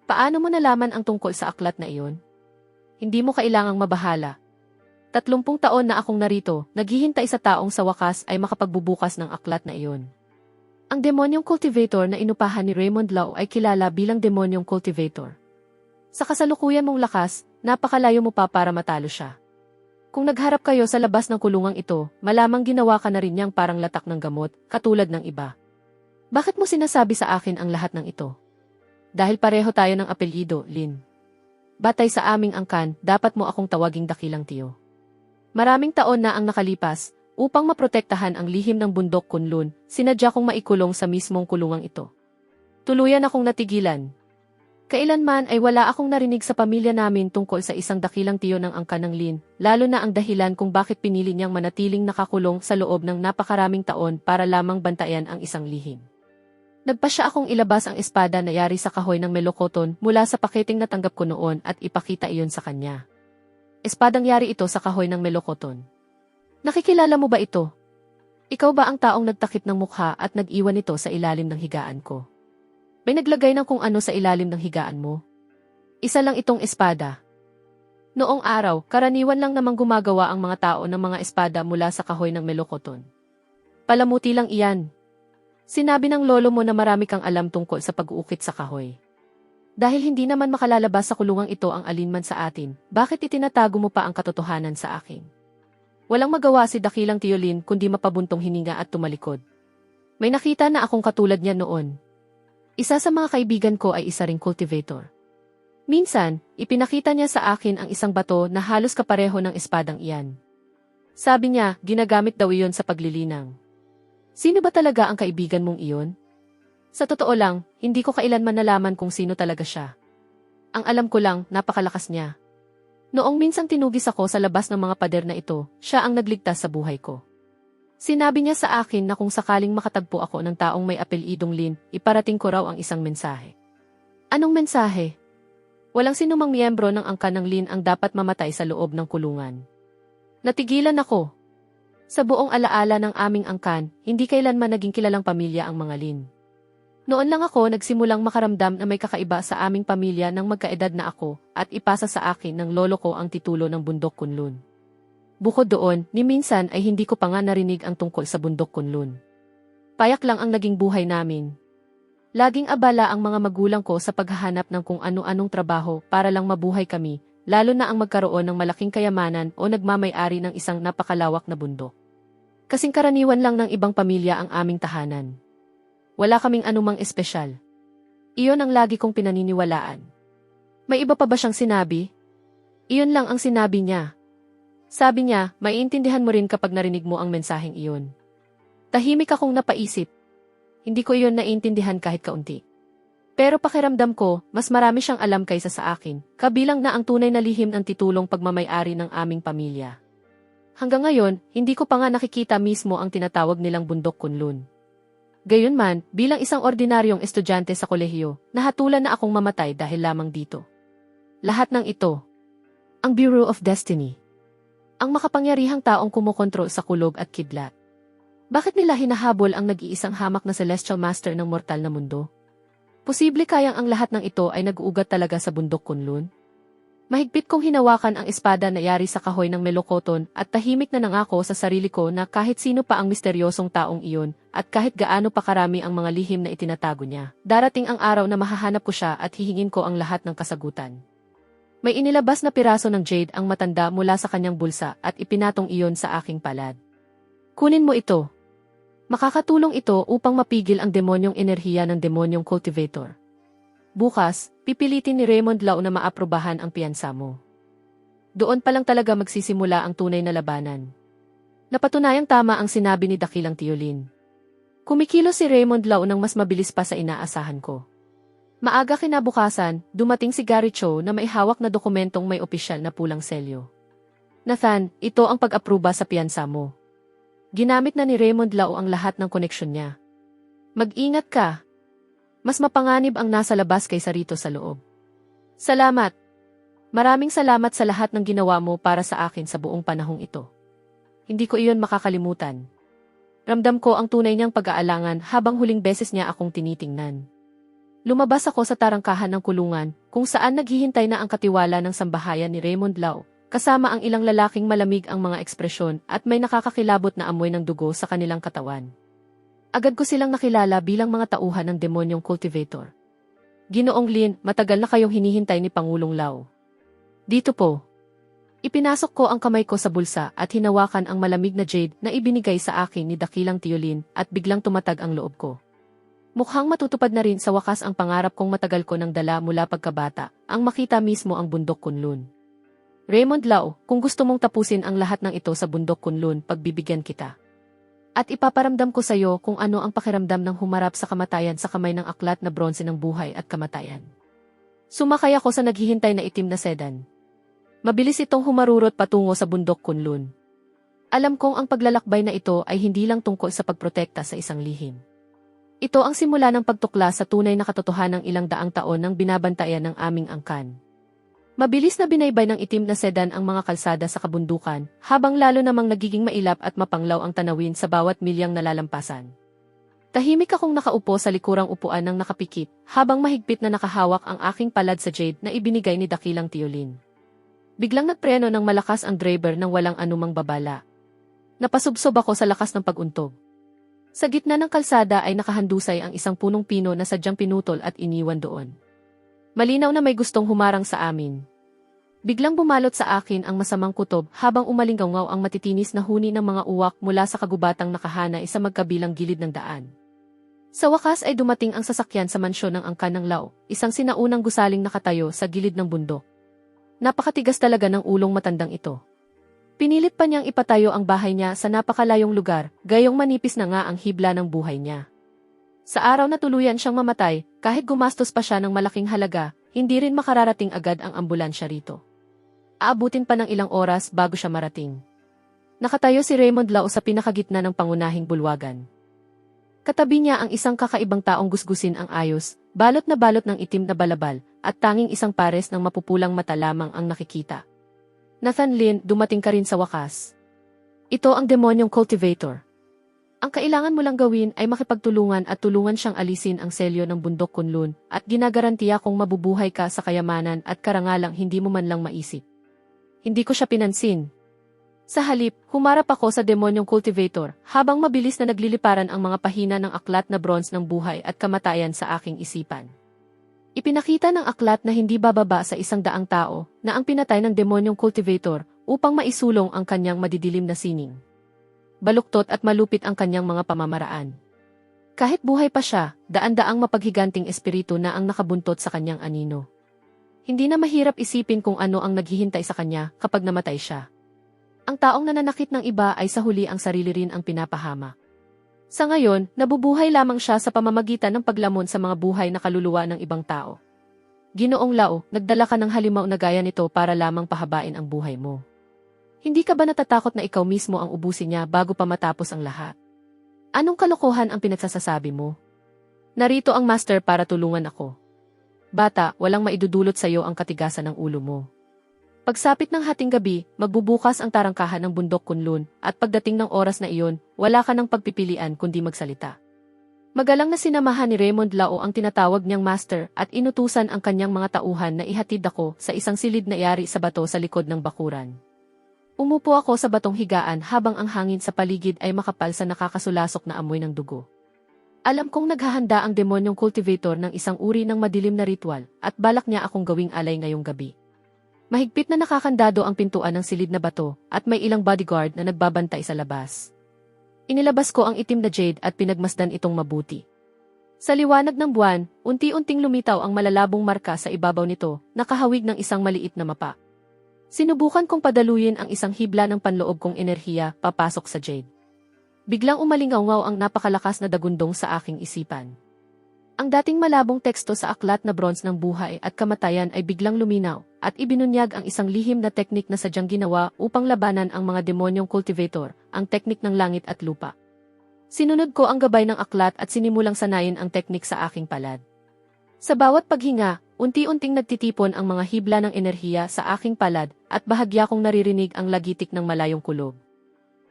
A: Paano mo nalaman ang tungkol sa aklat na iyon? Hindi mo kailangang mabahala. 30 taon na akong narito, naghihintay sa taong sa wakas ay makapagbubukas ng aklat na iyon. Ang demonyong cultivator na inupahan ni Raymond Lao ay kilala bilang demonyong cultivator. Sa kasalukuyan mong lakas, napakalayo mo pa para matalo siya. Kung nagharap kayo sa labas ng kulungang ito, malamang ginawa ka na rin niyang parang latak ng gamot, katulad ng iba. Bakit mo sinasabi sa akin ang lahat ng ito? Dahil pareho tayo ng apelyido, Lin. Batay sa aming angkan, dapat mo akong tawaging dakilang tiyo. Maraming taon na ang nakalipas, upang maprotektahan ang lihim ng bundok Kunlun, sinadya kong maikulong sa mismong kulungang ito. Tuluyan akong natigilan. Kailanman ay wala akong narinig sa pamilya namin tungkol sa isang dakilang tiyo ng angkan ng Lin, lalo na ang dahilan kung bakit pinili niyang manatiling nakakulong sa loob ng napakaraming taon para lamang bantayan ang isang lihim. Nagpasya akong ilabas ang espada na yari sa kahoy ng melokoton mula sa paketing natanggap ko noon at ipakita iyon sa kanya. Espadang yari ito sa kahoy ng melokoton. Nakikilala mo ba ito? Ikaw ba ang taong nagtakip ng mukha at nag-iwan nito sa ilalim ng higaan ko? May naglagay ng kung ano sa ilalim ng higaan mo? Isa lang itong espada. Noong araw, karaniwan lang namang gumagawa ang mga tao ng mga espada mula sa kahoy ng melokoton. Palamuti lang iyan. Sinabi ng lolo mo na marami kang alam tungkol sa pag-uukit sa kahoy. Dahil hindi naman makalalabas sa kulungang ito ang alinman sa atin, bakit itinatago mo pa ang katotohanan sa akin? Walang magawa si dakilang Tiyolin kundi mapabuntong hininga at tumalikod. May nakita na akong katulad niya noon. Isa sa mga kaibigan ko ay isa ring cultivator. Minsan, ipinakita niya sa akin ang isang bato na halos kapareho ng espadang iyan. Sabi niya, ginagamit daw iyon sa paglilinang. Sino ba talaga ang kaibigan mong iyon? Sa totoo lang, hindi ko kailanman nalaman kung sino talaga siya. Ang alam ko lang, napakalakas niya. Noong minsang tinugis ako sa labas ng mga pader na ito, siya ang nagligtas sa buhay ko. Sinabi niya sa akin na kung sakaling makatagpo ako ng taong may apelyidong Lin, iparating ko raw ang isang mensahe. Anong mensahe? Walang sinumang miyembro ng angkan ng Lin ang dapat mamatay sa loob ng kulungan. Natigilan ako. Sa buong alaala ng aming angkan, hindi kailanman naging kilalang pamilya ang mga Lin. Noon lang ako nagsimulang makaramdam na may kakaiba sa aming pamilya nang magkaedad na ako at ipasa sa akin ng lolo ko ang titulo ng Bundok Kunlun. Bukod doon, ni minsan ay hindi ko pa nga narinig ang tungkol sa Bundok Kunlun. Payak lang ang naging buhay namin. Laging abala ang mga magulang ko sa paghahanap ng kung ano-anong trabaho para lang mabuhay kami, lalo na ang magkaroon ng malaking kayamanan o nagmamay-ari ng isang napakalawak na bundok. Kasing karaniwan lang ng ibang pamilya ang aming tahanan. Wala kaming anumang espesyal. Iyon ang lagi kong pinaniniwalaan. May iba pa ba siyang sinabi? Iyon lang ang sinabi niya. Sabi niya, maiintindihan mo rin kapag narinig mo ang mensaheng iyon. Tahimik akong napaisip. Hindi ko iyon naiintindihan kahit kaunti. Pero pakiramdam ko, mas marami siyang alam kaysa sa akin, kabilang na ang tunay na lihim ng titulong pagmamay-ari ng aming pamilya. Hanggang ngayon, hindi ko pa nga nakikita mismo ang tinatawag nilang Bundok Kunlun. Gayunman, bilang isang ordinaryong estudyante sa kolehiyo, nahatulan na akong mamatay dahil lamang dito. Lahat ng ito. Ang Bureau of Destiny. Ang makapangyarihang taong kumokontrol sa kulog at kidlat. Bakit nila hinahabol ang nag-iisang hamak na Celestial Master ng mortal na mundo? Posible kayang ang lahat ng ito ay nag-uugat talaga sa Bundok Kunlun? Mahigpit kong hinawakan ang espada na yari sa kahoy ng melokoton at tahimik na nangako sa sarili ko na kahit sino pa ang misteryosong taong iyon at kahit gaano pa karami ang mga lihim na itinatago niya, darating ang araw na mahahanap ko siya at hihingin ko ang lahat ng kasagutan. May inilabas na piraso ng jade ang matanda mula sa kanyang bulsa at ipinatong iyon sa aking palad. Kunin mo ito. Makakatulong ito upang mapigil ang demonyong enerhiya ng demonyong cultivator. Bukas, pipilitin ni Raymond Lau na maaprobahan ang piyansa mo. Doon pa lang talaga magsisimula ang tunay na labanan. Napatunayang tama ang sinabi ni Dakilang Tiolin. Kumikilos si Raymond Lau nang mas mabilis pa sa inaasahan ko. Maaga kinabukasan, dumating si Gary Cho na may hawak na dokumentong may opisyal na pulang selyo. Nathan, ito ang pag-aproba sa piyansa mo. Ginamit na ni Raymond Lau ang lahat ng koneksyon niya. Mag-ingat ka. Mas mapanganib ang nasa labas kaysa rito sa loob. Salamat. Maraming salamat sa lahat ng ginawa mo para sa akin sa buong panahong ito. Hindi ko iyon makakalimutan. Ramdam ko ang tunay niyang pag-aalangan habang huling beses niya akong tinitingnan. Lumabas ako sa tarangkahan ng kulungan, kung saan naghihintay na ang katiwala ng sambahayan ni Raymond Lau, kasama ang ilang lalaking malamig ang mga ekspresyon at may nakakakilabot na amoy ng dugo sa kanilang katawan. Agad ko silang nakilala bilang mga tauhan ng demonyong cultivator. Ginoong Lin, matagal na kayong hinihintay ni Pangulong Lau. Dito po. Ipinasok ko ang kamay ko sa bulsa at hinawakan ang malamig na jade na ibinigay sa akin ni Dakilang Tiolin at biglang tumatag ang loob ko. Mukhang matutupad na rin sa wakas ang pangarap kong matagal ko nang dala mula pagkabata, ang makita mismo ang Bundok Kunlun. Raymond Lau, kung gusto mong tapusin ang lahat ng ito sa Bundok Kunlun, pagbibigyan kita. At ipaparamdam ko sa iyo kung ano ang pakiramdam ng humarap sa kamatayan sa kamay ng aklat na bronze ng buhay at kamatayan. Sumakay ako sa naghihintay na itim na sedan. Mabilis itong humarurot patungo sa Bundok Kunlun. Alam kong ang paglalakbay na ito ay hindi lang tungkol sa pagprotekta sa isang lihim. Ito ang simula ng pagtukla sa tunay na katotohanan ng ilang daang taon ng binabantayan ng aming angkan. Mabilis na binaybay ng itim na sedan ang mga kalsada sa kabundukan, habang lalo namang nagiging mailap at mapanglaw ang tanawin sa bawat milyang nalalampasan. Tahimik akong nakaupo sa likurang upuan ng nakapikit, habang mahigpit na nakahawak ang aking palad sa jade na ibinigay ni Dakilang Tiolin. Biglang nagpreno ng malakas ang driver nang walang anumang babala. Napasubsob ako sa lakas ng pag-untog. Sa gitna ng kalsada ay nakahandusay ang isang punong pino na sadyang pinutol at iniwan doon. Malinaw na may gustong humarang sa amin. Biglang bumalot sa akin ang masamang kutob habang umalinggaw ang matitinis na huni ng mga uwak mula sa kagubatang nakahanay sa magkabilang gilid ng daan. Sa wakas ay dumating ang sasakyan sa mansyon ng angkan ng Lao, isang sinaunang gusaling nakatayo sa gilid ng bundok. Napakatigas talaga ng ulong matandang ito. Pinilit pa niyang ipatayo ang bahay niya sa napakalayong lugar, gayong manipis na nga ang hibla ng buhay niya. Sa araw na tuluyan siyang mamatay, kahit gumastos pa siya ng malaking halaga, hindi rin makararating agad ang ambulansya rito. Aabutin pa ng ilang oras bago siya marating. Nakatayo si Raymond Lao sa pinakagitna ng pangunahing bulwagan. Katabi niya ang isang kakaibang taong gusgusin ang ayos, balot ng itim na balabal, at tanging isang pares ng mapupulang mata lamang ang nakikita. Nathan Lin, dumating ka rin sa wakas. Ito ang demonyong cultivator. Ang kailangan mo lang gawin ay makipagtulungan at tulungan siyang alisin ang selyo ng bundok Kunlun at ginagarantiya kung mabubuhay ka sa kayamanan at karangalang hindi mo man lang maisip. Hindi ko siya pinansin. Sa halip, humarap ako sa demonyong cultivator habang mabilis na nagliliparan ang mga pahina ng aklat na bronze ng buhay at kamatayan sa aking isipan. Ipinakita ng aklat na hindi bababa sa 100 tao na ang pinatay ng demonyong cultivator upang maisulong ang kanyang madidilim na sining. Baluktot at malupit ang kanyang mga pamamaraan. Kahit buhay pa siya, daan-daang mapaghiganting espiritu na ang nakabuntot sa kanyang anino. Hindi na mahirap isipin kung ano ang naghihintay sa kanya kapag namatay siya. Ang taong nananakit ng iba ay sa huli ang sarili rin ang pinapahama. Sa ngayon, nabubuhay lamang siya sa pamamagitan ng paglamon sa mga buhay na kaluluwa ng ibang tao. Ginoong Lao, nagdala ka ng halimaw na gaya nito para lamang pahabain ang buhay mo. Hindi ka ba natatakot na ikaw mismo ang ubusin niya bago pa matapos ang lahat? Anong kalokohan ang pinagsasasabi mo? Narito ang master para tulungan ako. Bata, walang maidudulot sa iyo ang katigasan ng ulo mo. Pagsapit ng hating gabi, magbubukas ang tarangkahan ng bundok Kunlun at pagdating ng oras na iyon, wala ka ng pagpipilian kundi magsalita. Magalang na sinamahan ni Raymond Lao ang tinatawag niyang master at inutusan ang kanyang mga tauhan na ihatid ako sa isang silid na yari sa bato sa likod ng bakuran. Umupo ako sa batong higaan habang ang hangin sa paligid ay makapal sa nakakasulasok na amoy ng dugo. Alam kong naghahanda ang demonyong cultivator ng isang uri ng madilim na ritual at balak niya akong gawing alay ngayong gabi. Mahigpit na nakakandado ang pintuan ng silid na bato at may ilang bodyguard na nagbabantay sa labas. Inilabas ko ang itim na jade at pinagmasdan itong mabuti. Sa liwanag ng buwan, unti-unting lumitaw ang malalabong marka sa ibabaw nito, nakahawig ng isang maliit na mapa. Sinubukan kong padaluyin ang isang hibla ng panloob kong enerhiya papasok sa jade. Biglang umalingaw-ngaw ang napakalakas na dagundong sa aking isipan. Ang dating malabong teksto sa aklat na bronze ng buhay at kamatayan ay biglang luminaw at ibinunyag ang isang lihim na teknik na sadyang ginawa upang labanan ang mga demonyong cultivator, ang teknik ng langit at lupa. Sinunod ko ang gabay ng aklat at sinimulang sanayin ang teknik sa aking palad. Sa bawat paghinga, unti-unting nagtitipon ang mga hibla ng enerhiya sa aking palad at bahagya kong naririnig ang lagitik ng malayong kulob.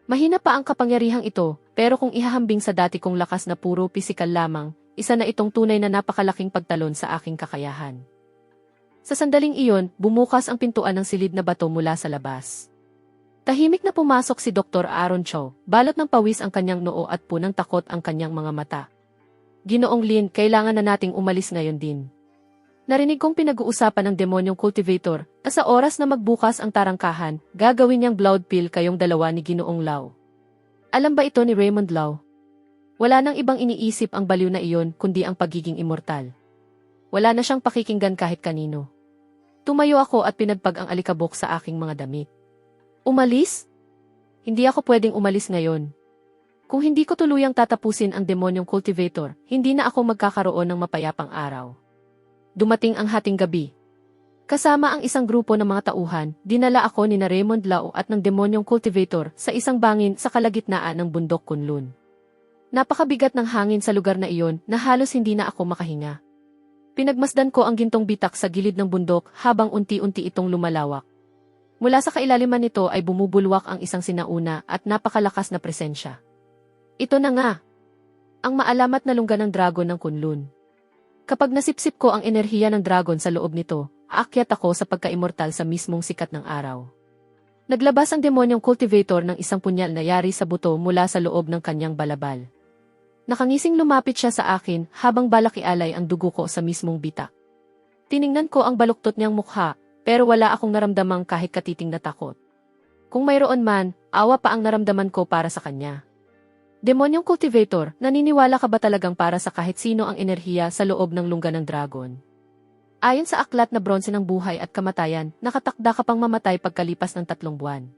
A: Mahina pa ang kapangyarihang ito, pero kung ihahambing sa dati kong lakas na puro pisikal lamang, isa na itong tunay na napakalaking pagtalon sa aking kakayahan. Sa sandaling iyon, bumukas ang pintuan ng silid na bato mula sa labas. Tahimik na pumasok si Dr. Aaron Chow, balot ng pawis ang kanyang noo at punang takot ang kanyang mga mata. Ginoong Lin, kailangan na nating umalis ngayon din. Narinig kong pinag-uusapan ng demonyong cultivator na sa oras na magbukas ang tarangkahan, gagawin niyang blood pill kayong dalawa ni Ginoong Lao. Alam ba ito ni Raymond Lao? Wala nang ibang iniisip ang baliw na iyon kundi ang pagiging immortal. Wala na siyang pakikinggan kahit kanino. Tumayo ako at pinagpag ang alikabok sa aking mga damit. Umalis? Hindi ako pwedeng umalis ngayon. Kung hindi ko tuluyang tatapusin ang demonyong cultivator, hindi na ako magkakaroon ng mapayapang araw. Dumating ang hating gabi. Kasama ang isang grupo ng mga tauhan, dinala ako ni na Raymond Lao at ng demonyong cultivator sa isang bangin sa kalagitnaan ng bundok Kunlun. Napakabigat ng hangin sa lugar na iyon na halos hindi na ako makahinga. Pinagmasdan ko ang gintong bitak sa gilid ng bundok habang unti-unti itong lumalawak. Mula sa kailaliman nito ay bumubulwak ang isang sinauna at napakalakas na presensya. Ito na nga, ang maalamat na lungga ng dragon ng Kunlun. Kapag nasipsip ko ang enerhiya ng dragon sa loob nito, aakyat ako sa pagka-immortal sa mismong sikat ng araw. Naglabas ang demonyong cultivator ng isang punyal na yari sa buto mula sa loob ng kanyang balabal. Nakangising lumapit siya sa akin habang balak ialay ang dugo ko sa mismong bitak. Tiningnan ko ang baluktot niyang mukha, pero wala akong naramdamang kahit katiting na takot. Kung mayroon man, awa pa ang naramdaman ko para sa kanya. Demonyong cultivator, naniniwala ka ba talagang para sa kahit sino ang enerhiya sa loob ng lungga ng dragon? Ayon sa aklat na bronze ng buhay at kamatayan, nakatakda ka pang mamatay pagkalipas ng 3 buwan.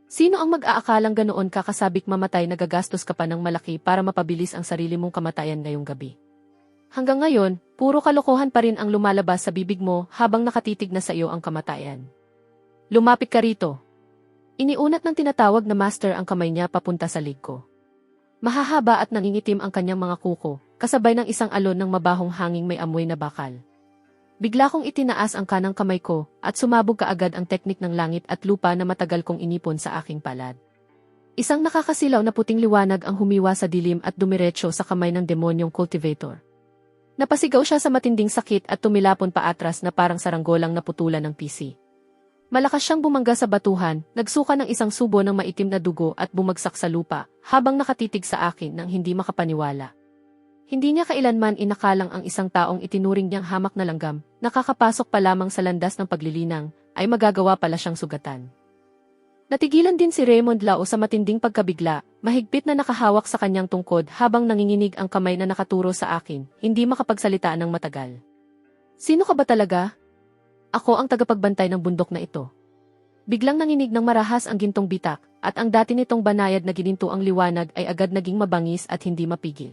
A: Sino ang mag-aakalang ganoon kakasabik mamatay na gagastos ka pa ng malaki para mapabilis ang sarili mong kamatayan ngayong gabi? Hanggang ngayon, puro kalokohan pa rin ang lumalabas sa bibig mo habang nakatitig na sa iyo ang kamatayan. Lumapit ka rito. Iniunat ng tinatawag na master ang kamay niya papunta sa lig ko. Mahahaba at nangingitim ang kanyang mga kuko, kasabay ng isang alon ng mabahong hanging may amoy na bakal. Bigla kong itinaas ang kanang kamay ko at sumabog kaagad ang teknik ng langit at lupa na matagal kong inipon sa aking palad. Isang nakakasilaw na puting liwanag ang humiwa sa dilim at dumiretso sa kamay ng demonyong cultivator. Napasigaw siya sa matinding sakit at tumilapon pa atras na parang saranggolang naputulan ng PC. Malakas siyang bumangga sa batuhan, nagsuka ng isang subo ng maitim na dugo at bumagsak sa lupa, habang nakatitig sa akin nang hindi makapaniwala. Hindi niya kailanman inakalang ang isang taong itinuring niyang hamak na langgam, nakakapasok pa lamang sa landas ng paglilinang, ay magagawa pala siyang sugatan. Natigilan din si Raymond Lao sa matinding pagkabigla, mahigpit na nakahawak sa kanyang tungkod habang nanginginig ang kamay na nakaturo sa akin, hindi makapagsalita ng matagal. Sino ka ba talaga? Ako ang tagapagbantay ng bundok na ito. Biglang nanginig ng marahas ang gintong bitak, at ang dati nitong banayad na gininto ang liwanag ay agad naging mabangis at hindi mapigil.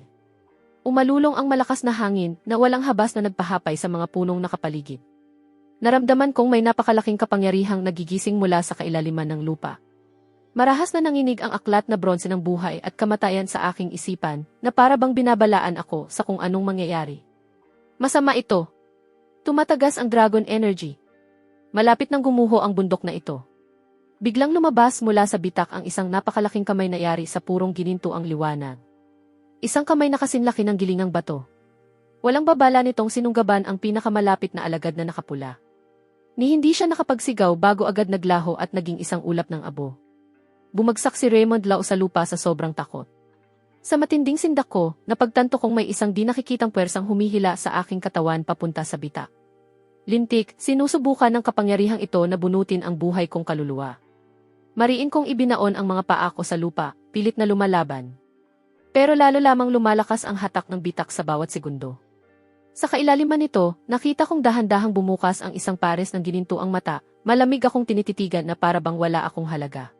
A: Umalulong ang malakas na hangin na walang habas na nagpahapay sa mga punong nakapaligid. Naramdaman kong may napakalaking kapangyarihang nagigising mula sa kailaliman ng lupa. Marahas na nanginig ang aklat na bronze ng buhay at kamatayan sa aking isipan na para bang binabalaan ako sa kung anong mangyayari. Masama ito. Tumatagas ang dragon energy. Malapit nang gumuho ang bundok na ito. Biglang lumabas mula sa bitak ang isang napakalaking kamay na yari sa purong gininto ang liwanag. Isang kamay na kasinlaki ng gilingang bato. Walang babala nitong sinunggaban ang pinakamalapit na alagad na nakapula. Ni hindi siya nakapagsigaw bago agad naglaho at naging isang ulap ng abo. Bumagsak si Raymond Lao sa lupa sa sobrang takot. Sa matinding sindak ko, napagtanto kong may isang di nakikitang puwersang humihila sa aking katawan papunta sa bitak. Lintik, sinusubukan ng kapangyarihang ito na bunutin ang buhay kong kaluluwa. Mariin kong ibinaon ang mga paa ko sa lupa, pilit na lumalaban. Pero lalo lamang lumalakas ang hatak ng bitak sa bawat segundo. Sa kailaliman nito, nakita kong dahan-dahang bumukas ang isang pares ng ginintuang mata, malamig akong tinititigan na para bang wala akong halaga.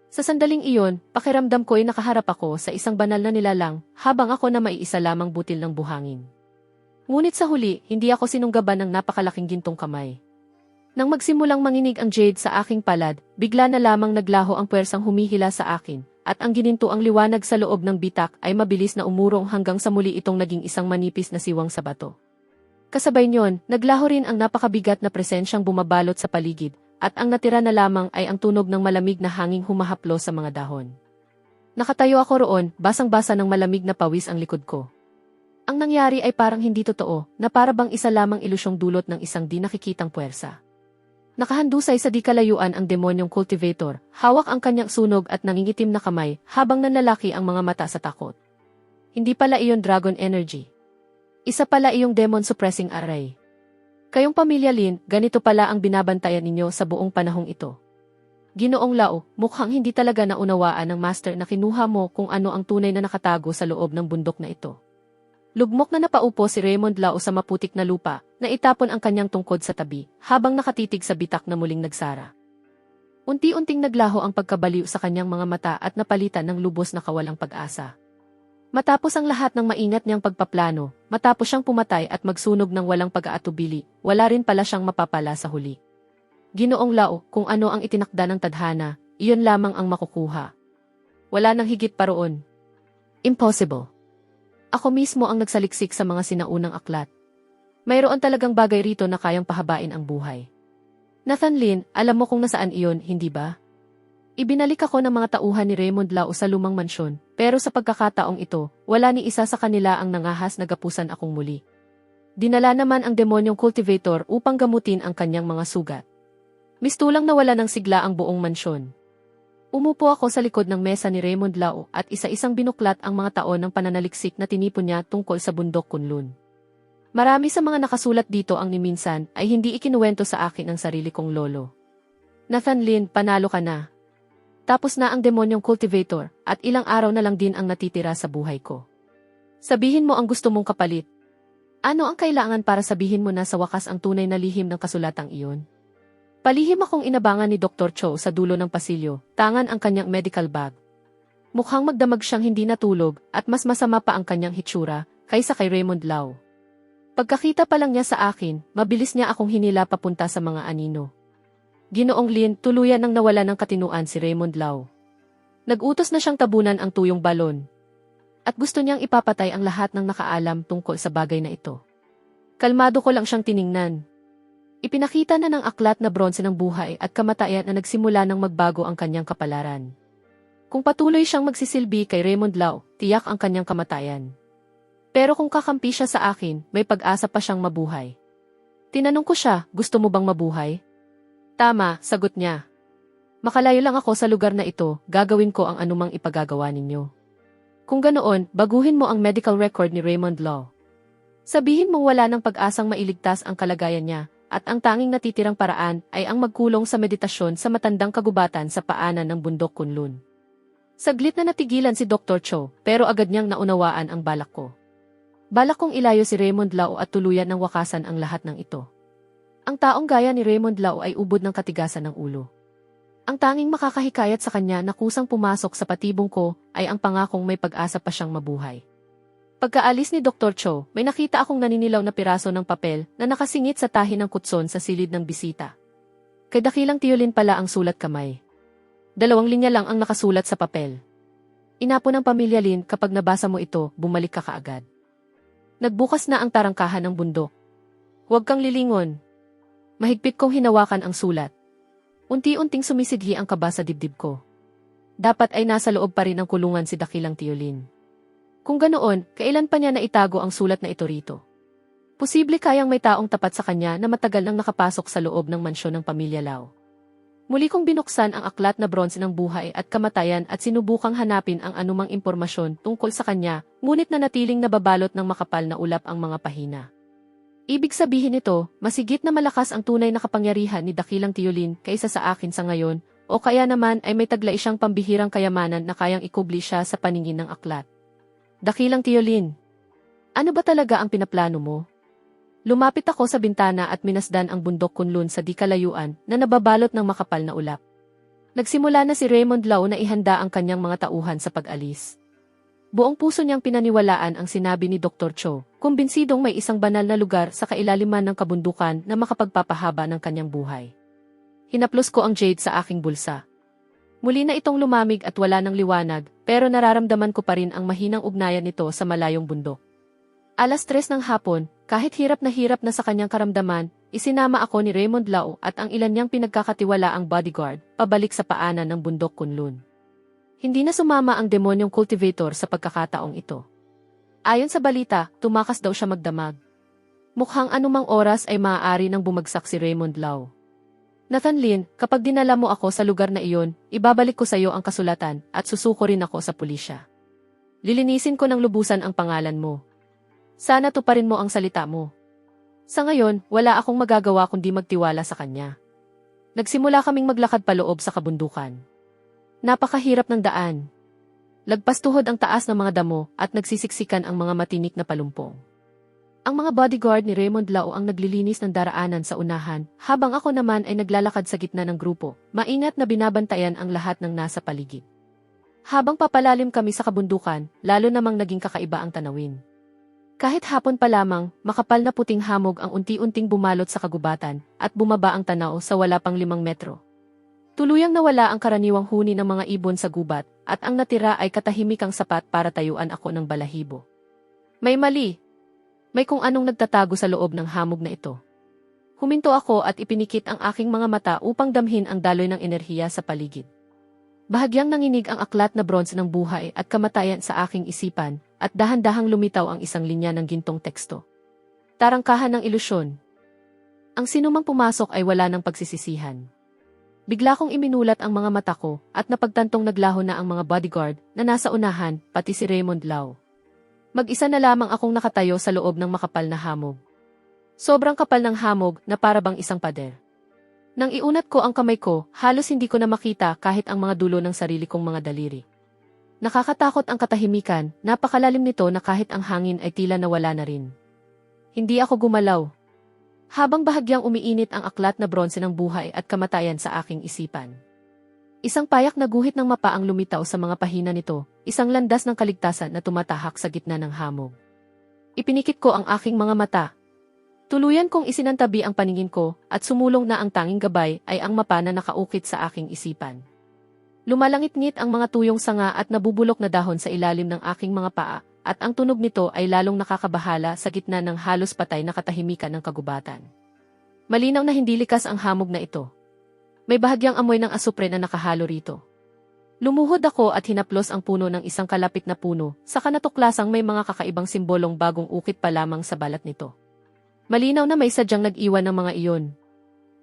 A: Sa sandaling iyon, pakiramdam ko ay nakaharap ako sa isang banal na nilalang, habang ako na maiisa lamang butil ng buhangin. Ngunit sa huli, hindi ako sinunggaban ng napakalaking gintong kamay. Nang magsimulang manginig ang jade sa aking palad, bigla na lamang naglaho ang puwersang humihila sa akin, at ang gininto ang liwanag sa loob ng bitak ay mabilis na umurong hanggang sa muli itong naging isang manipis na siwang sa bato. Kasabay niyon, naglaho rin ang napakabigat na presensyang bumabalot sa paligid, at ang natira na lamang ay ang tunog ng malamig na hanging humahaplo sa mga dahon. Nakatayo ako roon, basang-basa ng malamig na pawis ang likod ko. Ang nangyari ay parang hindi totoo, na para bang isa lamang ilusyong dulot ng isang di nakikitang puwersa. Nakahandusay sa di kalayuan ang demonyong cultivator, hawak ang kanyang sunog at nangingitim na kamay habang nanlalaki ang mga mata sa takot. Hindi pala iyon dragon energy. Isa pala iyong demon suppressing array. Kayong pamilya Lin, ganito pala ang binabantayan ninyo sa buong panahong ito. Ginoong Lao, mukhang hindi talaga naunawaan ng master na kinuha mo kung ano ang tunay na nakatago sa loob ng bundok na ito. Lugmok na napaupo si Raymond Lao sa maputik na lupa, na itapon ang kanyang tungkod sa tabi, habang nakatitig sa bitak na muling nagsara. Unti-unting naglaho ang pagkabaliw sa kanyang mga mata at napalitan ng lubos na kawalang pag-asa. Matapos ang lahat ng maingat niyang pagpaplano, matapos siyang pumatay at magsunog ng walang pag-aatubili, wala rin pala siyang mapapala sa huli. Ginoong Lao, kung ano ang itinakda ng tadhana, iyon lamang ang makukuha. Wala nang higit pa roon. Impossible. Ako mismo ang nagsaliksik sa mga sinaunang aklat. Mayroon talagang bagay rito na kayang pahabain ang buhay. Nathan Lin, alam mo kung nasaan iyon, hindi ba? Ibinalik ako ng mga tauhan ni Raymond Lao sa lumang mansyon, pero sa pagkakataong ito, wala ni isa sa kanila ang nangahas na gapusan akong muli. Dinala naman ang demonyong cultivator upang gamutin ang kanyang mga sugat. Mistulang nawala ng sigla ang buong mansyon. Umupo ako sa likod ng mesa ni Raymond Lao at isa-isang binuklat ang mga taon ng pananaliksik na tinipon niya tungkol sa bundok Kunlun. Marami sa mga nakasulat dito ang ni minsan ay hindi ikinuwento sa akin ang sarili kong lolo. Nathan Lin, panalo ka na. Tapos na ang demonyong cultivator, at ilang araw na lang din ang natitira sa buhay ko. Sabihin mo ang gusto mong kapalit. Ano ang kailangan para sabihin mo na sa wakas ang tunay na lihim ng kasulatang iyon? Palihim akong inabangan ni Dr. Cho sa dulo ng pasilyo, tangan ang kanyang medical bag. Mukhang magdamag siyang hindi natulog, at mas masama pa ang kanyang hitsura, kaysa kay Raymond Lau. Pagkakita pa lang niya sa akin, mabilis niya akong hinila papunta sa mga anino. Ginoong Lin, tuluyan nang nawala ng katinuan si Raymond Lau. Nag-utos na siyang tabunan ang tuyong balon. At gusto niyang ipapatay ang lahat ng nakaalam tungkol sa bagay na ito. Kalmado ko lang siyang tiningnan. Ipinakita na ng aklat na bronze ng buhay at kamatayan na nagsimula ng magbago ang kanyang kapalaran. Kung patuloy siyang magsisilbi kay Raymond Lau, tiyak ang kanyang kamatayan. Pero kung kakampi siya sa akin, may pag-asa pa siyang mabuhay. Tinanong ko siya, gusto mo bang mabuhay? Tama, sagot niya. Makalayo lang ako sa lugar na ito, gagawin ko ang anumang ipagagawa ninyo. Kung ganoon, baguhin mo ang medical record ni Raymond Lau. Sabihin mong wala ng pag-asang mailigtas ang kalagayan niya, at ang tanging natitirang paraan ay ang magkulong sa meditasyon sa matandang kagubatan sa paanan ng bundok Kunlun. Saglit na natigilan si Dr. Cho, pero agad niyang naunawaan ang balak ko. Balak kong ilayo si Raymond Lau at tuluyan ng wakasan ang lahat ng ito. Ang taong gaya ni Raymond Lau ay ubod ng katigasan ng ulo. Ang tanging makakahikayat sa kanya na kusang pumasok sa patibong ko ay ang pangakong may pag-asa pa siyang mabuhay. Pagkaalis ni Dr. Cho, may nakita akong naninilaw na piraso ng papel na nakasingit sa tahi ng kutson sa silid ng bisita. Kay Dakilang Tiyolin pala ang sulat kamay. 2 linya lang ang nakasulat sa papel. Inapo ng pamilya Lin, kapag nabasa mo ito, bumalik ka kaagad. Nagbukas na ang tarangkahan ng bundok. Huwag kang lilingon. Mahigpit kong hinawakan ang sulat. Unti-unting sumisidhi ang kaba sa dibdib ko. Dapat ay nasa loob pa rin ng kulungan si Dakilang Tiyolin. Kung ganoon, kailan pa niya naitago ang sulat na ito rito? Posible kayang may taong tapat sa kanya na matagal nang nakapasok sa loob ng mansyon ng pamilya Lau. Muli kong binuksan ang aklat na bronze ng buhay at kamatayan at sinubukang hanapin ang anumang impormasyon tungkol sa kanya, ngunit nanatiling nababalot ng makapal na ulap ang mga pahina. Ibig sabihin nito, masigit na malakas ang tunay na kapangyarihan ni Dakilang Tiyolin kaysa sa akin sa ngayon, o kaya naman ay may taglay siyang pambihirang kayamanan na kayang ikubli siya sa paningin ng aklat. Dakilang Tiyolin, ano ba talaga ang pinaplano mo? Lumapit ako sa bintana at minasdan ang bundok Kunlun sa di kalayuan na nababalot ng makapal na ulap. Nagsimula na si Raymond Lau na ihanda ang kanyang mga tauhan sa pag-alis. Buong puso niyang pinaniwalaan ang sinabi ni Dr. Cho, kumbinsidong may isang banal na lugar sa kailaliman ng kabundukan na makapagpapahaba ng kanyang buhay. Hinaplos ko ang jade sa aking bulsa. Muli na itong lumamig at wala ng liwanag, pero nararamdaman ko pa rin ang mahinang ugnayan nito sa malayong bundok. 3:00 ng hapon, kahit hirap na sa kanyang karamdaman, isinama ako ni Raymond Lau at ang ilan niyang pinagkakatiwalaang bodyguard, pabalik sa paanan ng bundok Kunlun. Hindi na sumama ang demonyong cultivator sa pagkakataong ito. Ayon sa balita, tumakas daw siya magdamag. Mukhang anumang oras ay maaari nang bumagsak si Raymond Lau. Nathan Lin, kapag dinala mo ako sa lugar na iyon, ibabalik ko sa iyo ang kasulatan at susuko rin ako sa pulisya. Lilinisin ko ng lubusan ang pangalan mo. Sana tuparin mo ang salita mo. Sa ngayon, wala akong magagawa kundi magtiwala sa kanya. Nagsimula kaming maglakad paloob sa kabundukan. Napakahirap ng daan. Lagpas tuhod ang taas ng mga damo at nagsisiksikan ang mga matinik na palumpong. Ang mga bodyguard ni Raymond Lau ang naglilinis ng daraanan sa unahan, habang ako naman ay naglalakad sa gitna ng grupo, maingat na binabantayan ang lahat ng nasa paligid. Habang papalalim kami sa kabundukan, lalo namang naging kakaiba ang tanawin. Kahit hapon pa lamang, makapal na puting hamog ang unti-unting bumalot sa kagubatan at bumaba ang tanaw sa wala pang 5 metro. Tuluyang nawala ang karaniwang huni ng mga ibon sa gubat at ang natira ay katahimikang sapat para tayuan ako ng balahibo. May mali. May kung anong nagtatago sa loob ng hamog na ito. Huminto ako at ipinikit ang aking mga mata upang damhin ang daloy ng enerhiya sa paligid. Bahagyang nanginig ang aklat na bronze ng buhay at kamatayan sa aking isipan at dahan-dahang lumitaw ang isang linya ng gintong teksto. Tarangkahan ng ilusyon. Ang sinumang pumasok ay wala ng pagsisisihan. Bigla kong iminulat ang mga mata ko at napagtantong naglaho na ang mga bodyguard na nasa unahan, pati si Raymond Lau. Mag-isa na lamang akong nakatayo sa loob ng makapal na hamog. Sobrang kapal ng hamog na para bang isang pader. Nang iunat ko ang kamay ko, halos hindi ko na makita kahit ang mga dulo ng sarili kong mga daliri. Nakakatakot ang katahimikan, napakalalim nito na kahit ang hangin ay tila nawala na rin. Hindi ako gumalaw. Habang bahagyang umiinit ang aklat na bronse ng buhay at kamatayan sa aking isipan. Isang payak na guhit ng mapa ang lumitaw sa mga pahina nito, isang landas ng kaligtasan na tumatahak sa gitna ng hamog. Ipinikit ko ang aking mga mata. Tuluyan kong isinantabi ang paningin ko at sumulong na ang tanging gabay ay ang mapa na nakaukit sa aking isipan. Lumalangit-ngit ang mga tuyong sanga at nabubulok na dahon sa ilalim ng aking mga paa at ang tunog nito ay lalong nakakabahala sa gitna ng halos patay na katahimikan ng kagubatan. Malinaw na hindi likas ang hamog na ito. May bahagyang amoy ng asupre na nakahalo rito. Lumuhod ako at hinaplos ang puno ng isang kalapit na puno, saka natuklasang may mga kakaibang simbolong bagong ukit pa lamang sa balat nito. Malinaw na may sadyang nag-iwan ng mga iyon.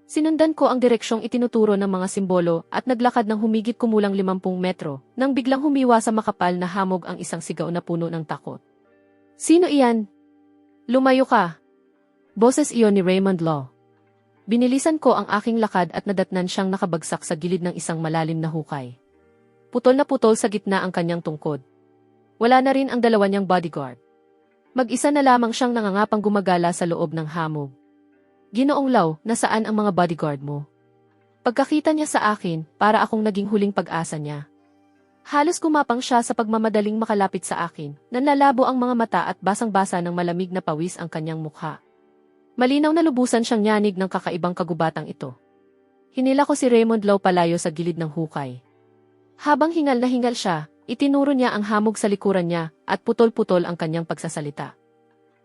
A: Sinundan ko ang direksyong itinuturo ng mga simbolo at naglakad ng humigit kumulang 50 metro nang biglang humiwa sa makapal na hamog ang isang sigaw na puno ng takot. Sino iyan? Lumayo ka! Boses iyon ni Raymond Law. Binilisan ko ang aking lakad at nadatnan siyang nakabagsak sa gilid ng isang malalim na hukay. Putol na putol sa gitna ang kanyang tungkod. Wala na rin ang dalawa niyang bodyguard. Mag-isa na lamang siyang nangangapang gumagala sa loob ng hamog. Ginoong Law, nasaan ang mga bodyguard mo? Pagkakita niya sa akin, para akong naging huling pag-asa niya. Halos gumapang siya sa pagmamadaling makalapit sa akin, nanlalabo ang mga mata at basang-basa ng malamig na pawis ang kanyang mukha. Malinaw na lubusan siyang nyanig ng kakaibang kagubatang ito. Hinila ko si Raymond Law palayo sa gilid ng hukay. Habang hingal na hingal siya, itinuro niya ang hamog sa likuran niya at putol-putol ang kanyang pagsasalita.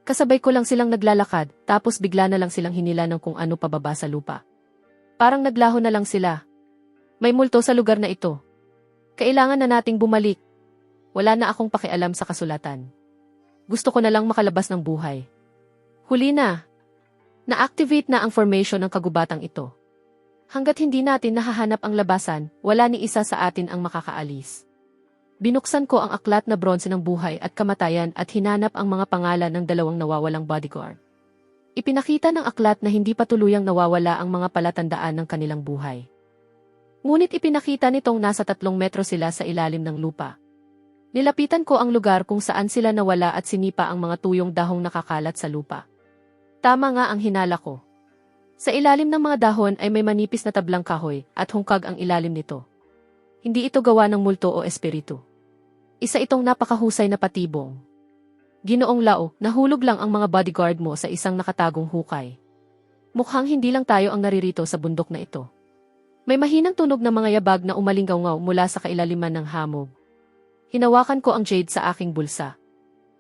A: Kasabay ko lang silang naglalakad, tapos bigla na lang silang hinila ng kung ano pababa sa lupa. Parang naglaho na lang sila. May multo sa lugar na ito. Kailangan na nating bumalik. Wala na akong pakialam sa kasulatan. Gusto ko na lang makalabas ng buhay. Huli na. Na-activate na ang formation ng kagubatang ito. Hanggat hindi natin nahahanap ang labasan, wala ni isa sa atin ang makakaalis. Binuksan ko ang aklat na bronse ng buhay at kamatayan at hinanap ang mga pangalan ng dalawang nawawalang bodyguard. Ipinakita ng aklat na hindi pa tuluyang nawawala ang mga palatandaan ng kanilang buhay. Ngunit ipinakita nitong nasa 3 metro sila sa ilalim ng lupa. Nilapitan ko ang lugar kung saan sila nawala at sinipa ang mga tuyong dahong nakakalat sa lupa. Tama nga ang hinala ko. Sa ilalim ng mga dahon ay may manipis na tablang kahoy at hungkag ang ilalim nito. Hindi ito gawa ng multo o espiritu. Isa itong napakahusay na patibong. Ginoong Law, nahulog lang ang mga bodyguard mo sa isang nakatagong hukay. Mukhang hindi lang tayo ang naririto sa bundok na ito. May mahinang tunog ng mga yabag na umalinggaw-ngaw mula sa kailaliman ng hamog. Hinawakan ko ang jade sa aking bulsa.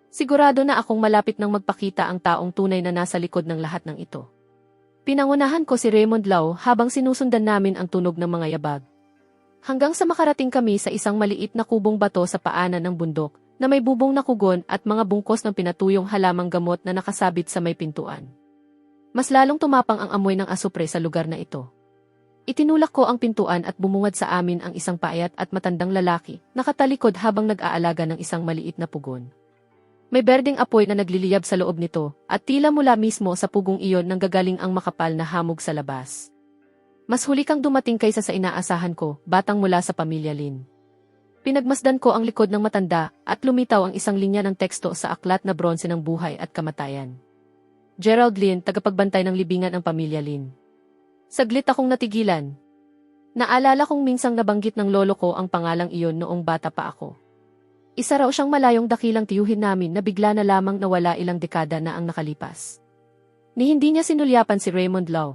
A: Sigurado na akong malapit nang magpakita ang taong tunay na nasa likod ng lahat ng ito. Pinangunahan ko si Raymond Law habang sinusundan namin ang tunog ng mga yabag. Hanggang sa makarating kami sa isang maliit na kubong bato sa paanan ng bundok na may bubong na kugon at mga bungkos ng pinatuyong halamang gamot na nakasabit sa may pintuan. Mas lalong tumapang ang amoy ng asupre sa lugar na ito. Itinulak ko ang pintuan at bumungad sa amin ang isang payat at matandang lalaki, nakatalikod habang nag-aalaga ng isang maliit na pugon. May berdeng apoy na nagliliyab sa loob nito, at tila mula mismo sa pugong iyon nanggagaling ang makapal na hamog sa labas. Mas huli kang dumating kaysa sa inaasahan ko, batang mula sa pamilya Lin. Pinagmasdan ko ang likod ng matanda, at lumitaw ang isang linya ng teksto sa aklat na bronse ng buhay at kamatayan. Gerald Lin, tagapagbantay ng libingan ng pamilya Lin. Saglit akong natigilan. Naalala kong minsang nabanggit ng lolo ko ang pangalang iyon noong bata pa ako. Isa raw siyang malayong dakilang tiyuhin namin na bigla na lamang nawala ilang dekada na ang nakalipas. Ni hindi niya sinulyapan si Raymond Law.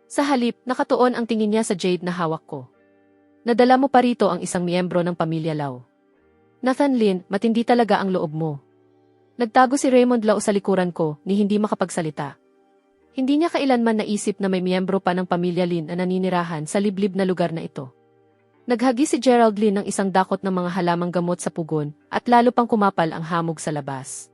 A: Sa halip, nakatuon ang tingin niya sa jade na hawak ko. Nadala mo pa rito ang isang miyembro ng pamilya Law. Nathan Lin, matindi talaga ang loob mo. Nagtago si Raymond Law sa likuran ko, ni hindi makapagsalita. Hindi niya kailanman naisip na may miyembro pa ng pamilya Lin na naninirahan sa liblib na lugar na ito. Naghagi si Gerald Lin ng isang dakot ng mga halamang gamot sa pugon at lalo pang kumapal ang hamog sa labas.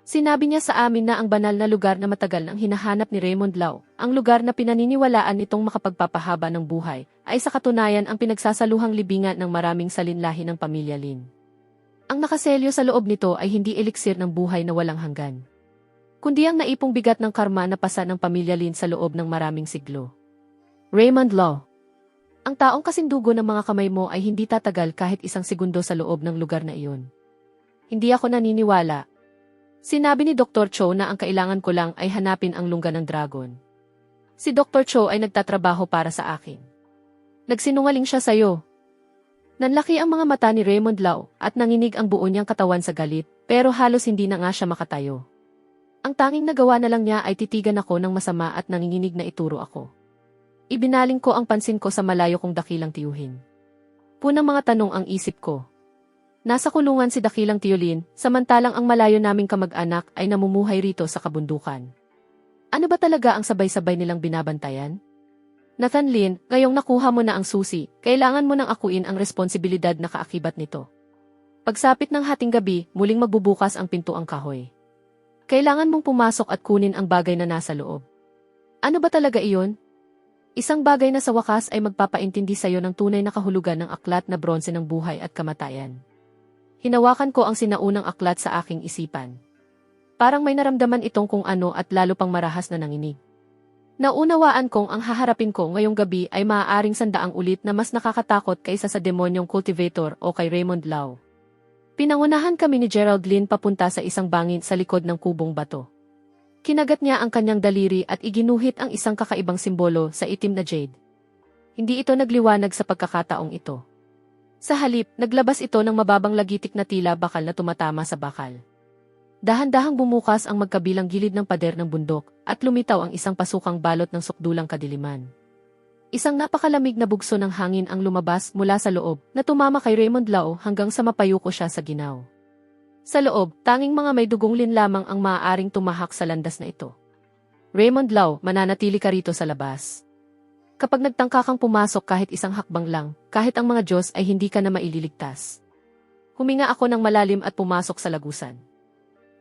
A: Sinabi niya sa amin na ang banal na lugar na matagal nang hinahanap ni Raymond Law, ang lugar na pinaniniwalaan nitong makapagpapahaba ng buhay, ay sa katunayan ang pinagsasaluhang libingan ng maraming salinlahi ng pamilya Lin. Ang nakaselyo sa loob nito ay hindi eliksir ng buhay na walang hanggan, kundi ang naipong bigat ng karma na pasa ng pamilya Lin sa loob ng maraming siglo. Raymond Law. Ang taong kasindugo ng mga kamay mo ay hindi tatagal kahit isang segundo sa loob ng lugar na iyon. Hindi ako naniniwala. Sinabi ni Dr. Cho na ang kailangan ko lang ay hanapin ang lungga ng dragon. Si Dr. Cho ay nagtatrabaho para sa akin. Nagsinungaling siya sa'yo. Nanlaki ang mga mata ni Raymond Lau at nanginig ang buo niyang katawan sa galit, pero halos hindi na nga siya makatayo. Ang tanging nagawa na lang niya ay titigan ako ng masama at nanginginig na ituro ako. Ibinaling ko ang pansin ko sa malayo kong dakilang tiyuhin. Punang mga tanong ang isip ko. Nasa kulungan si dakilang tiyulin, samantalang ang malayo naming kamag-anak ay namumuhay rito sa kabundukan. Ano ba talaga ang sabay-sabay nilang binabantayan? Nathan Lin, ngayong nakuha mo na ang susi, kailangan mo nang akuin ang responsibilidad na kaakibat nito. Pagsapit ng hating gabi, muling magbubukas ang pintuang kahoy. Kailangan mong pumasok at kunin ang bagay na nasa loob. Ano ba talaga iyon? Isang bagay na sa wakas ay magpapaintindi sa iyo ng tunay na kahulugan ng aklat na bronze ng buhay at kamatayan. Hinawakan ko ang sinaunang aklat sa aking isipan. Parang may naramdaman itong kung ano at lalo pang marahas na nanginig. Naunawaan kong ang haharapin ko ngayong gabi ay maaaring sandaang ulit na mas nakakatakot kaysa sa demonyong cultivator o kay Raymond Lau. Pinangunahan kami ni Gerald Lin papunta sa isang bangin sa likod ng kubong bato. Kinagat niya ang kanyang daliri at iginuhit ang isang kakaibang simbolo sa itim na jade. Hindi ito nagliwanag sa pagkakataong ito. Sa halip, naglabas ito ng mababang lagitik na tila bakal na tumatama sa bakal. Dahan-dahang bumukas ang magkabilang gilid ng pader ng bundok at lumitaw ang isang pasukang balot ng sukdulang kadiliman. Isang napakalamig na bugso ng hangin ang lumabas mula sa loob na tumama kay Raymond Lau hanggang sa mapayuko siya sa ginaw. Sa loob, tanging mga may dugong lin lamang ang maaaring tumahak sa landas na ito. Raymond Lau, mananatili ka rito sa labas. Kapag nagtangka kang pumasok kahit isang hakbang lang, kahit ang mga Diyos ay hindi ka na maililigtas. Huminga ako ng malalim at pumasok sa lagusan.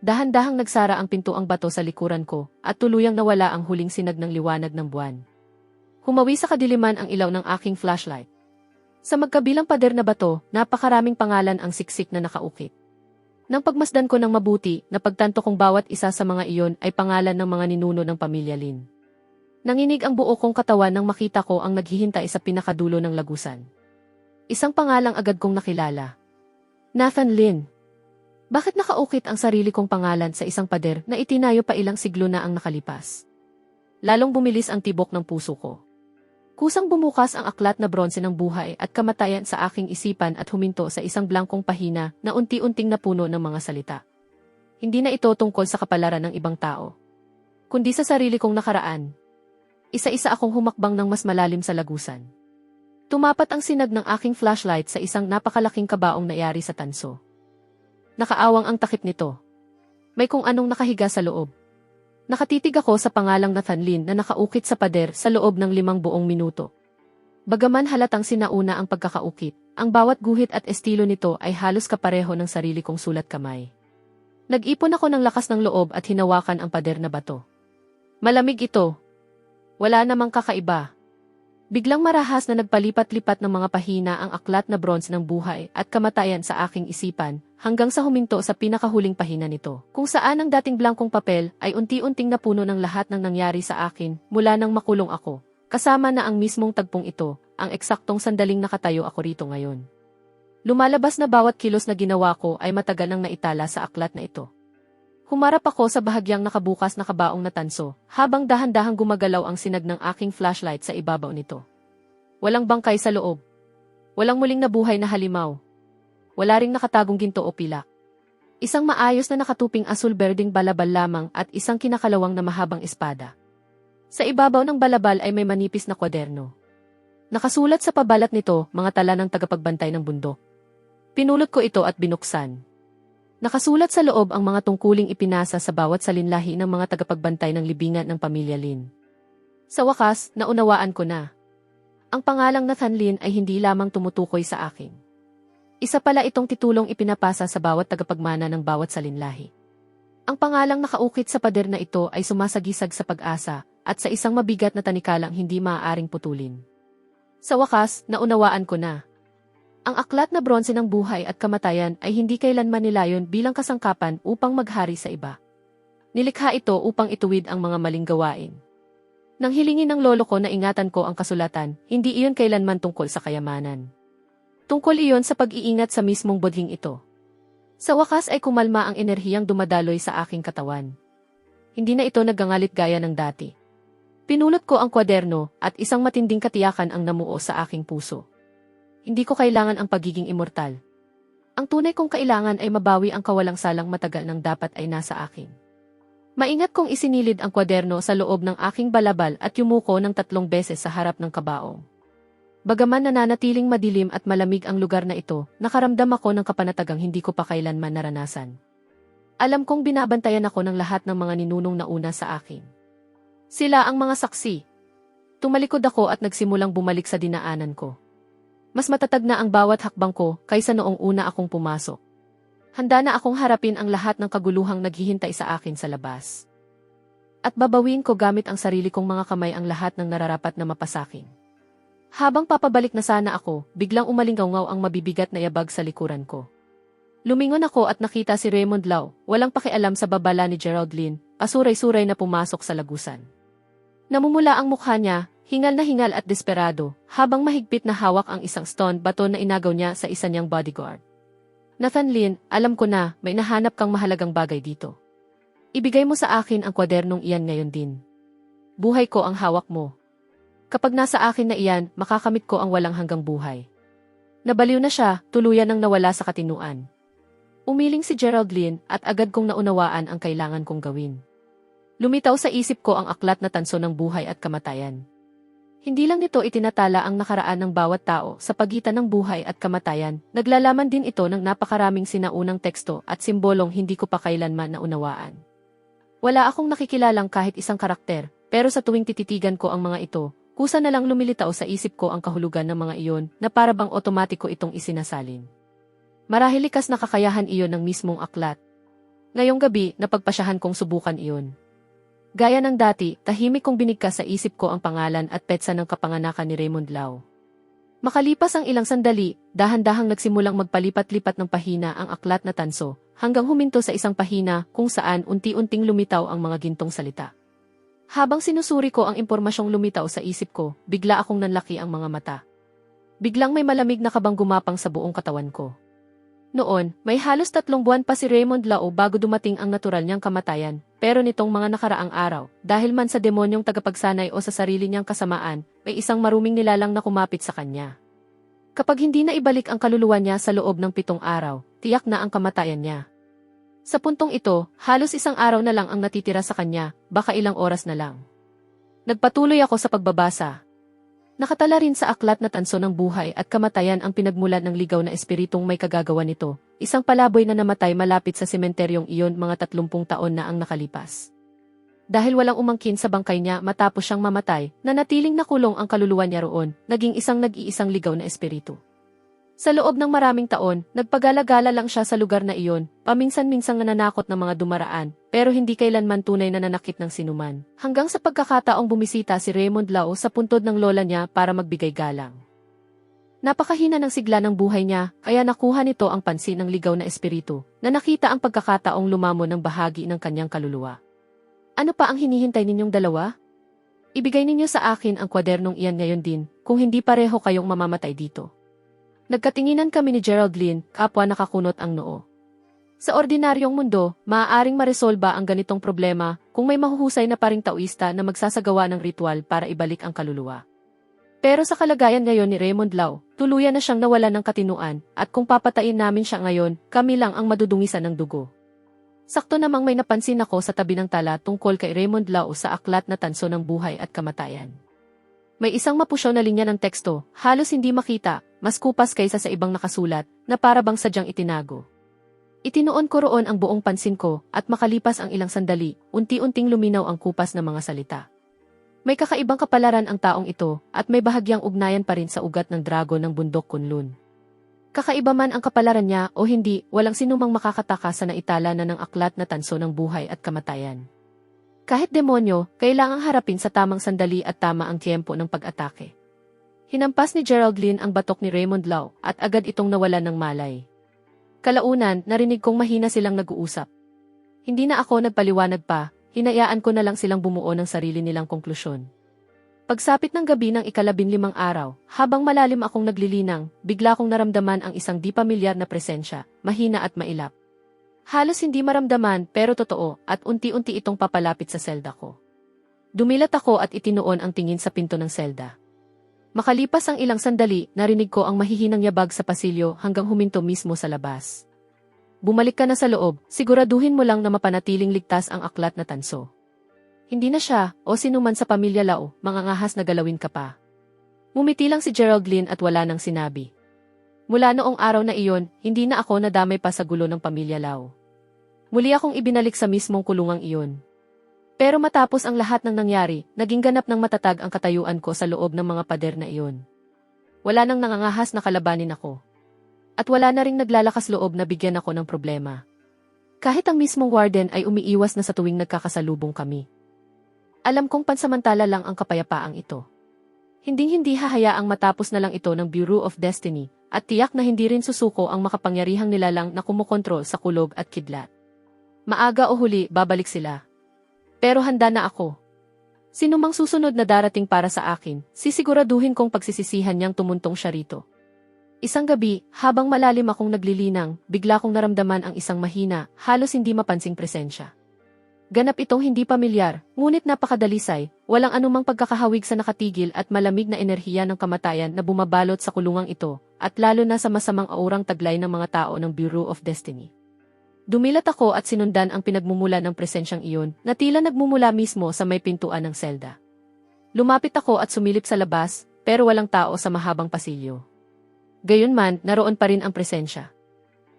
A: Dahan-dahang nagsara ang pintuang bato sa likuran ko at tuluyang nawala ang huling sinag ng liwanag ng buwan. Humawi sa kadiliman ang ilaw ng aking flashlight. Sa magkabilang pader na bato, napakaraming pangalan ang siksik na nakaukit. Nang pagmasdan ko ng mabuti, napagtanto kong bawat isa sa mga iyon ay pangalan ng mga ninuno ng pamilya Lin. Nanginig ang buo kong katawan nang makita ko ang naghihintay sa pinakadulo ng lagusan. Isang pangalang agad kong nakilala. Nathan Lin. Bakit nakaukit ang sarili kong pangalan sa isang pader na itinayo pa ilang siglo na ang nakalipas? Lalong bumilis ang tibok ng puso ko. Kusang bumukas ang aklat na bronze ng buhay at kamatayan sa aking isipan at huminto sa isang blankong pahina na unti-unting napuno ng mga salita. Hindi na ito tungkol sa kapalaran ng ibang tao, kundi sa sarili kong nakaraan. Isa-isa akong humakbang ng mas malalim sa lagusan. Tumapat ang sinag ng aking flashlight sa isang napakalaking kabaong nayari sa tanso. Nakaawang ang takip nito. May kung anong nakahiga sa loob. Nakatitig ako sa pangalang Nathan Lin na nakaukit sa pader sa loob ng 5 buong minuto. Bagaman halatang sinauna ang pagkakaukit, ang bawat guhit at estilo nito ay halos kapareho ng sarili kong sulat kamay. Nag-ipon ako ng lakas ng loob at hinawakan ang pader na bato. Malamig ito. Wala namang kakaiba. Biglang marahas na nagpalipat-lipat ng mga pahina ang aklat na bronze ng buhay at kamatayan sa aking isipan hanggang sa huminto sa pinakahuling pahina nito, kung saan ang dating blankong papel ay unti-unting napuno ng lahat ng nangyari sa akin mula nang makulong ako, kasama na ang mismong tagpong ito, ang eksaktong sandaling nakatayo ako rito ngayon. Lumalabas na bawat kilos na ginawa ko ay matagal nang naitala sa aklat na ito. Humarap ako sa bahagyang nakabukas na kabaong na tanso, habang dahan-dahang gumagalaw ang sinag ng aking flashlight sa ibabaw nito. Walang bangkay sa loob. Walang muling nabuhay na halimaw. Wala ring nakatagong ginto o pilak. Isang maayos na nakatuping asul-berdeng balabal lamang at isang kinakalawang na mahabang espada. Sa ibabaw ng balabal ay may manipis na kwaderno. Nakasulat sa pabalat nito, mga tala ng tagapagbantay ng bundok. Pinulot ko ito at binuksan. Nakasulat sa loob ang mga tungkuling ipinasa sa bawat salinlahi ng mga tagapagbantay ng libingan ng pamilya Lin. Sa wakas, naunawaan ko na. Ang pangalang Nathan Lin ay hindi lamang tumutukoy sa akin. Isa pala itong titulong ipinapasa sa bawat tagapagmana ng bawat salinlahi. Ang pangalang nakaukit sa pader na ito ay sumasagisag sa pag-asa at sa isang mabigat na tanikalang hindi maaaring putulin. Sa wakas, naunawaan ko na. Ang aklat na bronze ng buhay at kamatayan ay hindi kailanman nilayon bilang kasangkapan upang maghari sa iba. Nilikha ito upang ituwid ang mga maling gawain. Nang hilingin ng lolo ko na ingatan ko ang kasulatan, hindi iyon kailanman tungkol sa kayamanan. Tungkol iyon sa pag-iingat sa mismong bodhing ito. Sa wakas ay kumalma ang enerhiyang dumadaloy sa aking katawan. Hindi na ito naggangalit gaya ng dati. Pinulot ko ang kwaderno at isang matinding katiyakan ang namuo sa aking puso. Hindi ko kailangan ang pagiging immortal. Ang tunay kong kailangan ay mabawi ang kawalang-salang matagal nang dapat ay nasa akin. Maingat kong isinilid ang kwaderno sa loob ng aking balabal at yumuko ng 3 beses sa harap ng kabaong. Bagaman nananatiling madilim at malamig ang lugar na ito, nakaramdam ako ng kapanatagang hindi ko pa kailanman naranasan. Alam kong binabantayan ako ng lahat ng mga ninunong nauna sa akin. Sila ang mga saksi. Tumalikod ako at nagsimulang bumalik sa dinaanan ko. Mas matatag na ang bawat hakbang ko kaysa noong una akong pumasok. Handa na akong harapin ang lahat ng kaguluhang naghihintay sa akin sa labas. At babawin ko gamit ang sarili kong mga kamay ang lahat ng nararapat na mapasakin. Habang papabalik na sana ako, biglang umalingaw ang mabibigat na yabag sa likuran ko. Lumingon ako at nakita si Raymond Lau, walang pakialam sa babala ni Geraldine, pasuray-suray na pumasok sa lagusan. Namumula ang mukha niya, hingal na hingal at desperado, habang mahigpit na hawak ang isang stone baton na inagaw niya sa isa niyang bodyguard. Nathan Lin, alam ko na, may nahanap kang mahalagang bagay dito. Ibigay mo sa akin ang kwadernong iyan ngayon din. Buhay ko ang hawak mo. Kapag nasa akin na iyan, makakamit ko ang walang hanggang buhay. Nabaliw na siya, tuluyan nang nawala sa katinuan. Umiling si Geraldine at agad kong naunawaan ang kailangan kong gawin. Lumitaw sa isip ko ang aklat na tanso ng buhay at kamatayan. Hindi lang nito itinatala ang nakaraan ng bawat tao sa pagitan ng buhay at kamatayan, naglalaman din ito ng napakaraming sinaunang teksto at simbolong hindi ko pa kailanman naunawaan. Wala akong nakikilalang kahit isang karakter, pero sa tuwing tititigan ko ang mga ito, kusa na lang lumilitaw sa isip ko ang kahulugan ng mga iyon na para bang otomatiko itong isinasalin. Marahil likas na kakayahan iyon ng mismong aklat. Ngayong gabi, napagpasyahan kong subukan iyon. Gaya ng dati, tahimik kong binigkas sa isip ko ang pangalan at petsa ng kapanganakan ni Raymond Lau. Makalipas ang ilang sandali, dahan-dahang nagsimulang magpalipat-lipat ng pahina ang aklat na tanso, hanggang huminto sa isang pahina kung saan unti-unting lumitaw ang mga gintong salita. Habang sinusuri ko ang impormasyong lumitaw sa isip ko, bigla akong nanlaki ang mga mata. Biglang may malamig na kabang gumapang sa buong katawan ko. Noon, may halos 3 buwan pa si Raymond Lau bago dumating ang natural niyang kamatayan, pero nitong mga nakaraang araw, dahil man sa demonyong tagapagsanay o sa sarili niyang kasamaan, may isang maruming nilalang na kumapit sa kanya. Kapag hindi na ibalik ang kaluluwa niya sa loob ng 7 araw, tiyak na ang kamatayan niya. Sa puntong ito, halos 1 araw na lang ang natitira sa kanya, baka ilang oras na lang. Nagpatuloy ako sa pagbabasa. Nakatala rin sa aklat na tanso ng buhay at kamatayan ang pinagmulan ng ligaw na espiritong may kagagawa nito, isang palaboy na namatay malapit sa sementeryong iyon mga 30 taon na ang nakalipas. Dahil walang umangkin sa bangkay niya matapos siyang mamatay, nanatiling nakulong ang kaluluwa niya roon, naging isang nag-iisang ligaw na espiritu. Sa loob ng maraming taon, nagpagala-gala lang siya sa lugar na iyon, paminsan-minsang nananakot ng mga dumaraan, pero hindi kailanman tunay na nanakit ng sinuman. Hanggang sa pagkakataong bumisita si Raymond Lau sa puntod ng lola niya para magbigay galang. Napakahina ng sigla ng buhay niya, kaya nakuha nito ang pansin ng ligaw na espiritu, na nakita ang pagkakataong lumamon ng bahagi ng kanyang kaluluwa. Ano pa ang hinihintay ninyong dalawa? Ibigay ninyo sa akin ang kwadernong iyan ngayon din, kung hindi pareho kayong mamamatay dito. Nagkatinginan kami ni Geraldine, kapwa nakakunot ang noo. Sa ordinaryong mundo, maaaring maresolba ang ganitong problema kung may mahuhusay na paring taoista na magsasagawa ng ritual para ibalik ang kaluluwa. Pero sa kalagayan ngayon ni Raymond Lau, tuluyan na siyang nawalan ng katinuan at kung papatayin namin siya ngayon, kami lang ang madudungisan ng dugo. Sakto namang may napansin ako sa tabi ng tala tungkol kay Raymond Lau sa aklat na tanso ng buhay at kamatayan. May isang mapusyaw na linya ng teksto, halos hindi makita, mas kupas kaysa sa ibang nakasulat, na para bang sadyang itinago. Itinoon ko roon ang buong pansin ko, at makalipas ang ilang sandali, unti-unting luminaw ang kupas ng mga salita. May kakaibang kapalaran ang taong ito, at may bahagyang ugnayan pa rin sa ugat ng dragon ng bundok Kunlun. Kakaiba man ang kapalaran niya o hindi, walang sinumang makakataka sa naitala na ng aklat na tanso ng buhay at kamatayan. Kahit demonyo, kailangang harapin sa tamang sandali at tama ang tiyempo ng pag-atake. Hinampas ni Geraldine ang batok ni Raymond Lau at agad itong nawalan ng malay. Kalaunan, narinig kong mahina silang nag-uusap. Hindi na ako nagpaliwanag pa, hinayaan ko na lang silang bumuo ng sarili nilang konklusyon. Pagsapit ng gabi ng ika-15 araw, habang malalim akong naglilinang, bigla kong naramdaman ang isang di pamilyar na presensya, mahina at mailap. Halos hindi maramdaman pero totoo at unti-unti itong papalapit sa selda ko. Dumilat ako at itinuon ang tingin sa pinto ng selda. Makalipas ang ilang sandali, narinig ko ang mahihinang yabag sa pasilyo hanggang huminto mismo sa labas. Bumalik ka na sa loob, siguraduhin mo lang na mapanatiling ligtas ang aklat na tanso. Hindi na siya, o sinuman sa pamilya Lao, mangangahas na galawin ka pa. Ngumiti lang si Geraldine at wala nang sinabi. Mula noong araw na iyon, hindi na ako nadamay pa sa gulo ng pamilya Lao. Muli akong ibinalik sa mismong kulungang iyon. Pero matapos ang lahat ng nangyari, naging ganap ng matatag ang katayuan ko sa loob ng mga pader na iyon. Wala nang nangangahas na kalabanin ako. At wala na ring naglalakas loob na bigyan ako ng problema. Kahit ang mismong warden ay umiiwas na sa tuwing nagkakasalubong kami. Alam kong pansamantala lang ang kapayapaang ito. Hinding-hindi hahayaang matapos na lang ito ng Bureau of Destiny, at tiyak na hindi rin susuko ang makapangyarihang nilalang na kumukontrol sa kulog at kidlat. Maaga o huli, babalik sila. Pero handa na ako. Sino mang susunod na darating para sa akin, sisiguraduhin kong pagsisisihan niyang tumuntong siya rito. Isang gabi, habang malalim akong naglilinang, bigla kong naramdaman ang isang mahina, halos hindi mapansing presensya. Ganap itong hindi pamilyar, ngunit napakadalisay, walang anumang pagkakahawig sa nakatigil at malamig na enerhiya ng kamatayan na bumabalot sa kulungang ito, at lalo na sa masamang aurang taglay ng mga tao ng Bureau of Destiny. Dumilat ako at sinundan ang pinagmumula ng presensyang iyon, na tila nagmumula mismo sa may pintuan ng selda. Lumapit ako at sumilip sa labas, pero walang tao sa mahabang pasilyo. Gayunman, naroon pa rin ang presensya.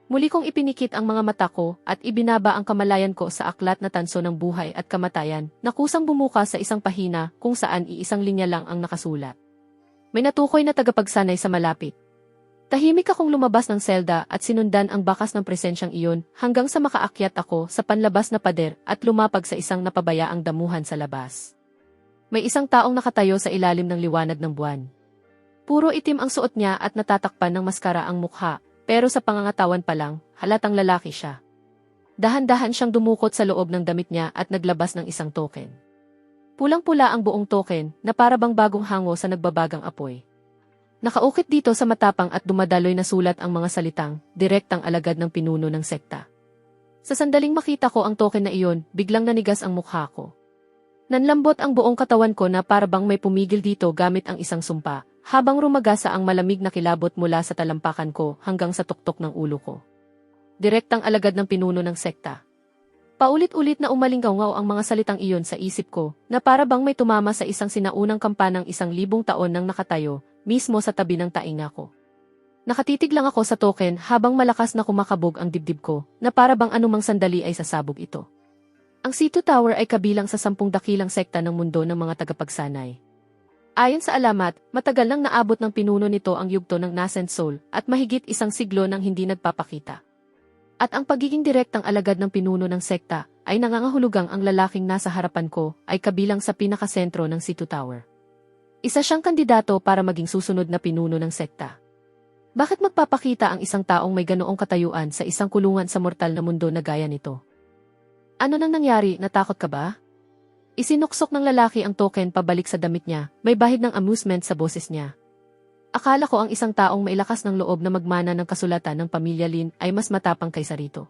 A: Muli kong ipinikit ang mga mata ko at ibinaba ang kamalayan ko sa aklat na tanso ng buhay at kamatayan na kusang bumuka sa isang pahina kung saan iisang linya lang ang nakasulat. May natukoy na tagapagsanay sa malapit. Tahimik akong lumabas ng selda at sinundan ang bakas ng presensyang iyon hanggang sa makaakyat ako sa panlabas na pader at lumapag sa isang napabayaang damuhan sa labas. May isang taong nakatayo sa ilalim ng liwanag ng buwan. Puro itim ang suot niya at natatakpan ng maskara ang mukha. Pero sa pangangatawan pa lang, halatang lalaki siya. Dahan-dahan siyang dumukot sa loob ng damit niya at naglabas ng isang token. Pulang-pula ang buong token na para bang bagong hango sa nagbabagang apoy. Nakaukit dito sa matapang at dumadaloy na sulat ang mga salitang, direktang alagad ng pinuno ng sekta. Sa sandaling makita ko ang token na iyon, biglang nanigas ang mukha ko. Nanlambot ang buong katawan ko na para bang may pumigil dito gamit ang isang sumpa. Habang rumagasa ang malamig na kilabot mula sa talampakan ko hanggang sa tuktok ng ulo ko. Direktang alagad ng pinuno ng sekta. Paulit-ulit na umalingaw ang mga salitang iyon sa isip ko, na para bang may tumama sa isang sinaunang kampanang 1,000 taon nang nakatayo, mismo sa tabi ng tainga ko. Nakatitig lang ako sa token habang malakas na kumakabog ang dibdib ko, na para bang anumang sandali ay sasabog ito. Ang C2 Tower ay kabilang sa 10 dakilang sekta ng mundo ng mga tagapagsanay. Ayon sa alamat, matagal nang naabot ng pinuno nito ang yugto ng Nascent Soul at mahigit 1 siglo nang hindi nagpapakita. At ang pagiging direktang alagad ng pinuno ng sekta ay nangangahulugang ang lalaking nasa harapan ko ay kabilang sa pinakasentro ng C2 Tower. Isa siyang kandidato para maging susunod na pinuno ng sekta. Bakit magpapakita ang isang taong may ganoong katayuan sa isang kulungan sa mortal na mundo na gaya nito? Ano nang nangyari, natakot ka ba? Isinuksok ng lalaki ang token pabalik sa damit niya, may bahid ng amusement sa boses niya. Akala ko ang isang taong may lakas ng loob na magmana ng kasulatan ng pamilya Lin ay mas matapang kaysa rito.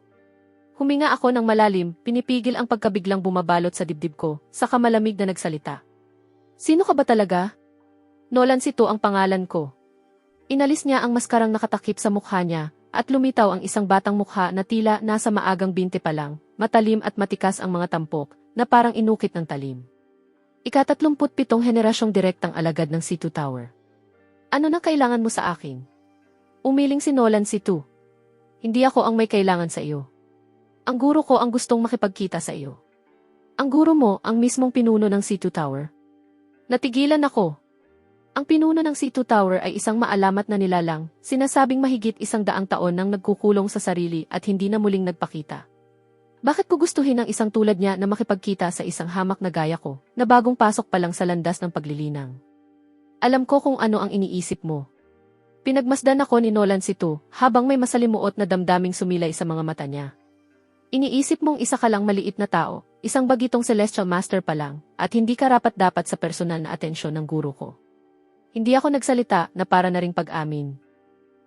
A: Huminga ako ng malalim, pinipigil ang pagkabiglang bumabalot sa dibdib ko, saka malamig na nagsalita. Sino ka ba talaga? Nolan Sito ang pangalan ko. Inalis niya ang maskarang nakatakip sa mukha niya, at lumitaw ang isang batang mukha na tila nasa maagang 20 pa lang, matalim at matikas ang mga tampok, na parang inukit ng talim. Ika-37 henerasyong direktang alagad ng C2 Tower. Ano na kailangan mo sa akin? Umiling si Nolan Sito. Hindi ako ang may kailangan sa iyo. Ang guro ko ang gustong makipagkita sa iyo. Ang guro mo ang mismong pinuno ng C2 Tower. Natigilan ako. Ang pinuno ng C2 Tower ay isang maalamat na nilalang, sinasabing mahigit 100 taon nang nagkukulong sa sarili at hindi na muling nagpakita. Bakit ko gustuhin ang isang tulad niya na makipagkita sa isang hamak na gaya ko, na bagong pasok pa lang sa landas ng paglilinang? Alam ko kung ano ang iniisip mo. Pinagmasdan ako ni Nolan Sito, habang may masalimuot na damdaming sumilay sa mga mata niya. Iniisip mong isa ka lang maliit na tao, isang bagitong Celestial Master pa lang, at hindi karapat-dapat sa personal na atensyon ng guro ko. Hindi ako nagsalita na para na ring pag-amin.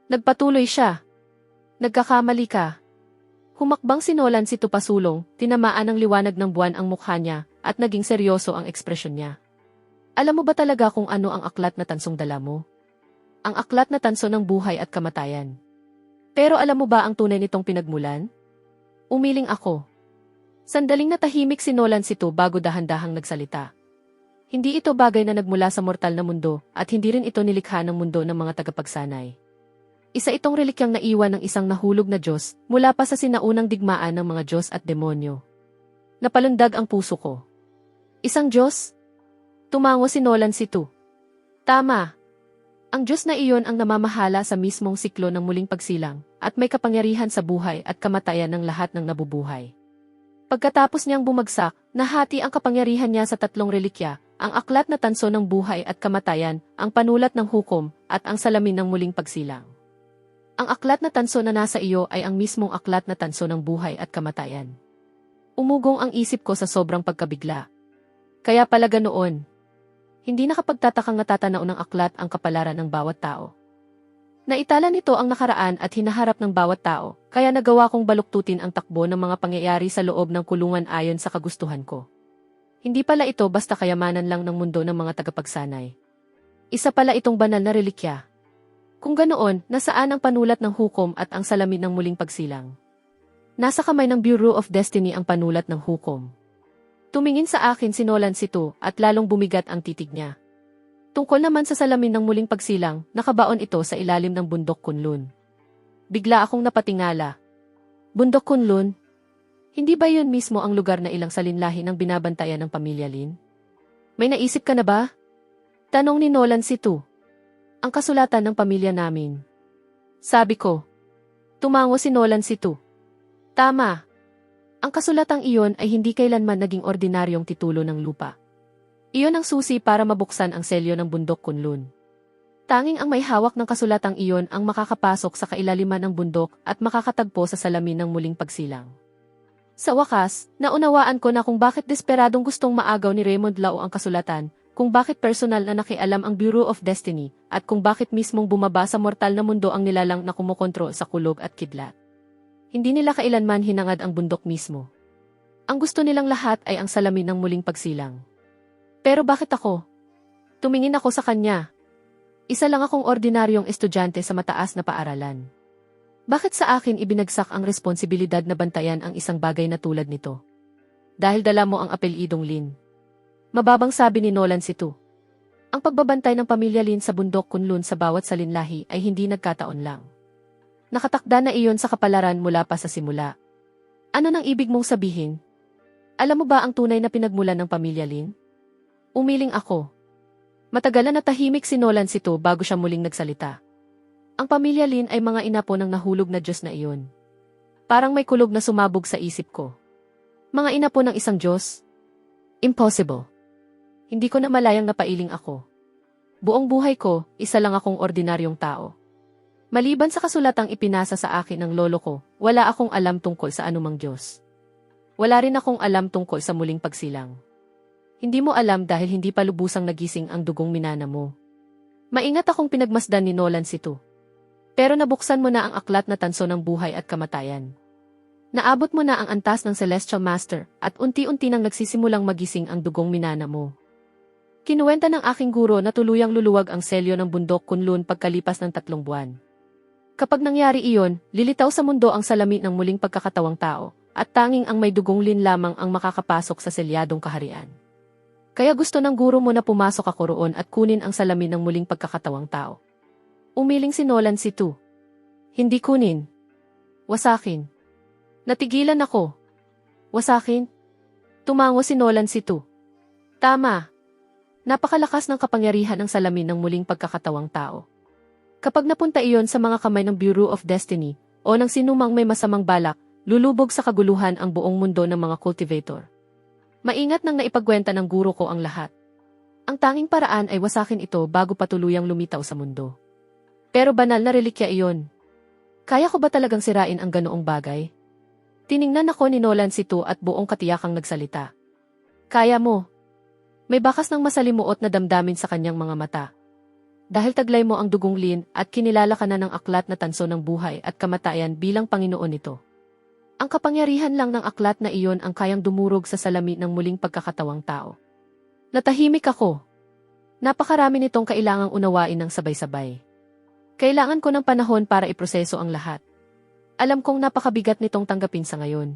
A: Nagpatuloy siya. Nagkakamali ka. Humakbang si Nolan si pasulong, tinamaan ng liwanag ng buwan ang mukha niya, at naging seryoso ang ekspresyon niya. Alam mo ba talaga kung ano ang aklat na tansong dala mo? Ang aklat na tanso ng buhay at kamatayan. Pero alam mo ba ang tunay nitong pinagmulan? Umiling ako. Sandaling natahimik si Nolan sito bago dahan-dahang nagsalita. Hindi ito bagay na nagmula sa mortal na mundo, at hindi rin ito nilikha ng mundo ng mga tagapagsanay. Isa itong relikyang naiwan ng isang nahulog na Diyos mula pa sa sinaunang digmaan ng mga Diyos at demonyo. Napalundag ang puso ko. Isang Diyos? Tumango si Nolan sito. Tama. Ang Diyos na iyon ang namamahala sa mismong siklo ng muling pagsilang, at may kapangyarihan sa buhay at kamatayan ng lahat ng nabubuhay. Pagkatapos niyang bumagsak, nahati ang kapangyarihan niya sa tatlong relikya, ang aklat na tanso ng buhay at kamatayan, ang panulat ng hukom, at ang salamin ng muling pagsilang. Ang aklat na tanso na nasa iyo ay ang mismong aklat na tanso ng buhay at kamatayan. Umugong ang isip ko sa sobrang pagkabigla. Kaya pala ganoon. Hindi nakapagtatakang natatanaw ng aklat ang kapalaran ng bawat tao. Naitala nito ang nakaraan at hinaharap ng bawat tao, kaya nagawa kong baluktutin ang takbo ng mga pangyayari sa loob ng kulungan ayon sa kagustuhan ko. Hindi pala ito basta kayamanan lang ng mundo ng mga tagapagsanay. Isa pala itong banal na relikya. Kung ganoon, nasaan ang panulat ng hukom at ang salamin ng muling pagsilang? Nasa kamay ng Bureau of Destiny ang panulat ng hukom. Tumingin sa akin si Nolan sito at lalong bumigat ang titig niya. Tungkol naman sa salamin ng muling pagsilang, nakabaon ito sa ilalim ng bundok Kunlun. Bigla akong napatingala. Bundok Kunlun? Hindi ba yun mismo ang lugar na ilang salinlahi ng binabantayan ng pamilya Lin? May naisip ka na ba? Tanong ni Nolan sito. Ang kasulatan ng pamilya namin. Sabi ko. Tumango si Nolan sito. Tama. Ang kasulatang iyon ay hindi kailanman naging ordinaryong titulo ng lupa. Iyon ang susi para mabuksan ang selyo ng bundok Kunlun. Tanging ang may hawak ng kasulatang iyon ang makakapasok sa kailaliman ng bundok at makakatagpo sa salamin ng muling pagsilang. Sa wakas, naunawaan ko na kung bakit desperadong gustong maagaw ni Raymond Lao ang kasulatan, kung bakit personal na nakialam ang Bureau of Destiny, at kung bakit mismong bumaba sa mortal na mundo ang nilalang na kumokontrol sa kulog at kidlat. Hindi nila kailanman hinangad ang bundok mismo. Ang gusto nilang lahat ay ang salamin ng muling pagsilang. Pero bakit ako? Tumingin ako sa kanya. Isa lang akong ordinaryong estudyante sa mataas na paaralan. Bakit sa akin ibinagsak ang responsibilidad na bantayan ang isang bagay na tulad nito? Dahil dala mo ang apelyidong Lin. Mababang sabi ni Nolan sito. Ang pagbabantay ng pamilya Lin sa bundok Kunlun sa bawat salinlahi ay hindi nagkataon lang. Nakatakda na iyon sa kapalaran mula pa sa simula. Ano nang ibig mong sabihin? Alam mo ba ang tunay na pinagmulan ng pamilya Lin? Umiling ako. Matagalan na tahimik si Nolan sito bago siya muling nagsalita. Ang pamilya Lin ay mga inapo ng nahulog na Diyos na iyon. Parang may kulog na sumabog sa isip ko. Mga inapo ng isang Diyos? Impossible. Hindi ko na malayang napailing ako. Buong buhay ko, isa lang akong ordinaryong tao. Maliban sa kasulatang ipinasa sa akin ng lolo ko, wala akong alam tungkol sa anumang Diyos. Wala rin akong alam tungkol sa muling pagsilang. Hindi mo alam dahil hindi pa lubusang nagising ang dugong minana mo. Maingat akong pinagmasdan ni Nolan sito. Pero nabuksan mo na ang aklat na tanso ng buhay at kamatayan. Naabot mo na ang antas ng Celestial Master at unti-unti nang nagsisimulang magising ang dugong minana mo. Kinuwenta ng aking guro na tuluyang luluwag ang selyo ng bundok Kunlun pagkalipas ng 3 buwan. Kapag nangyari iyon, lilitaw sa mundo ang salamin ng muling pagkakatawang tao, at tanging ang may dugong Lin lamang ang makakapasok sa selyadong kaharian. Kaya gusto ng guro mo na pumasok ako roon at kunin ang salamin ng muling pagkakatawang tao. Umiling si Nolan sito. Hindi kunin. Wasakin. Natigilan ako. Wasakin? Tumango si Nolan sito. Tama. Napakalakas ng kapangyarihan ng salamin ng muling pagkakatawang tao. Kapag napunta iyon sa mga kamay ng Bureau of Destiny, o ng sinumang may masamang balak, lulubog sa kaguluhan ang buong mundo ng mga cultivator. Maingat nang naipagkwenta ng guro ko ang lahat. Ang tanging paraan ay wasakin ito bago patuluyang lumitaw sa mundo. Pero banal na relikya iyon. Kaya ko ba talagang sirain ang ganoong bagay? Tiningnan ako ni Nolan si Tu at buong katiyakang nagsalita. Kaya mo. May bakas ng masalimuot na damdamin sa kanyang mga mata. Dahil taglay mo ang dugong Lin at kinilala ka na ng aklat na tanso ng buhay at kamatayan bilang Panginoon nito. Ang kapangyarihan lang ng aklat na iyon ang kayang dumurog sa salamin ng muling pagkakatawang tao. Natahimik ako. Napakarami nitong kailangang unawain ng sabay-sabay. Kailangan ko ng panahon para iproseso ang lahat. Alam kong napakabigat nitong tanggapin sa ngayon.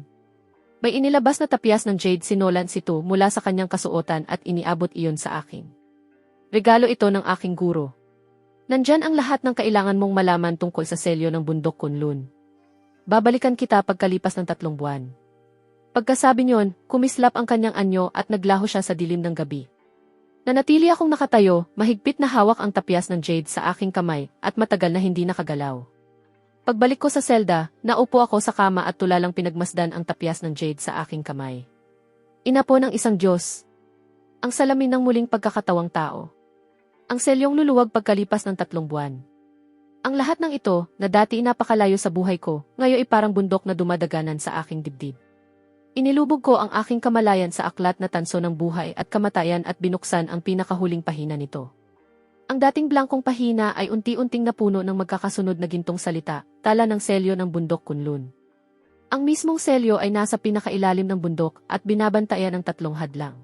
A: May inilabas na tapyas ng jade si Nolan si Tu mula sa kanyang kasuotan at iniabot iyon sa akin. Regalo ito ng aking guro. Nandyan ang lahat ng kailangan mong malaman tungkol sa selyo ng bundok Kunlun. Babalikan kita pagkalipas ng 3 buwan. Pagkasabi niyon, kumislap ang kanyang anyo at naglaho siya sa dilim ng gabi. Nanatili akong nakatayo, mahigpit na hawak ang tapyas ng jade sa aking kamay at matagal na hindi nakagalaw. Pagbalik ko sa selda, naupo ako sa kama at tulalang pinagmasdan ang tapyas ng jade sa aking kamay. Inapo ng isang Diyos. Ang salamin ng muling pagkakatawang tao. Ang selyong luluwag pagkalipas ng 3 buwan. Ang lahat ng ito, na dati napakalayo sa buhay ko, ngayon ay parang bundok na dumadaganan sa aking dibdib. Inilubog ko ang aking kamalayan sa aklat na tanso ng buhay at kamatayan at binuksan ang pinakahuling pahina nito. Ang dating blangkong pahina ay unti-unting napuno ng magkakasunod na gintong salita, tala ng selyo ng bundok Kunlun. Ang mismong selyo ay nasa pinakailalim ng bundok at binabantayan ng 3 hadlang.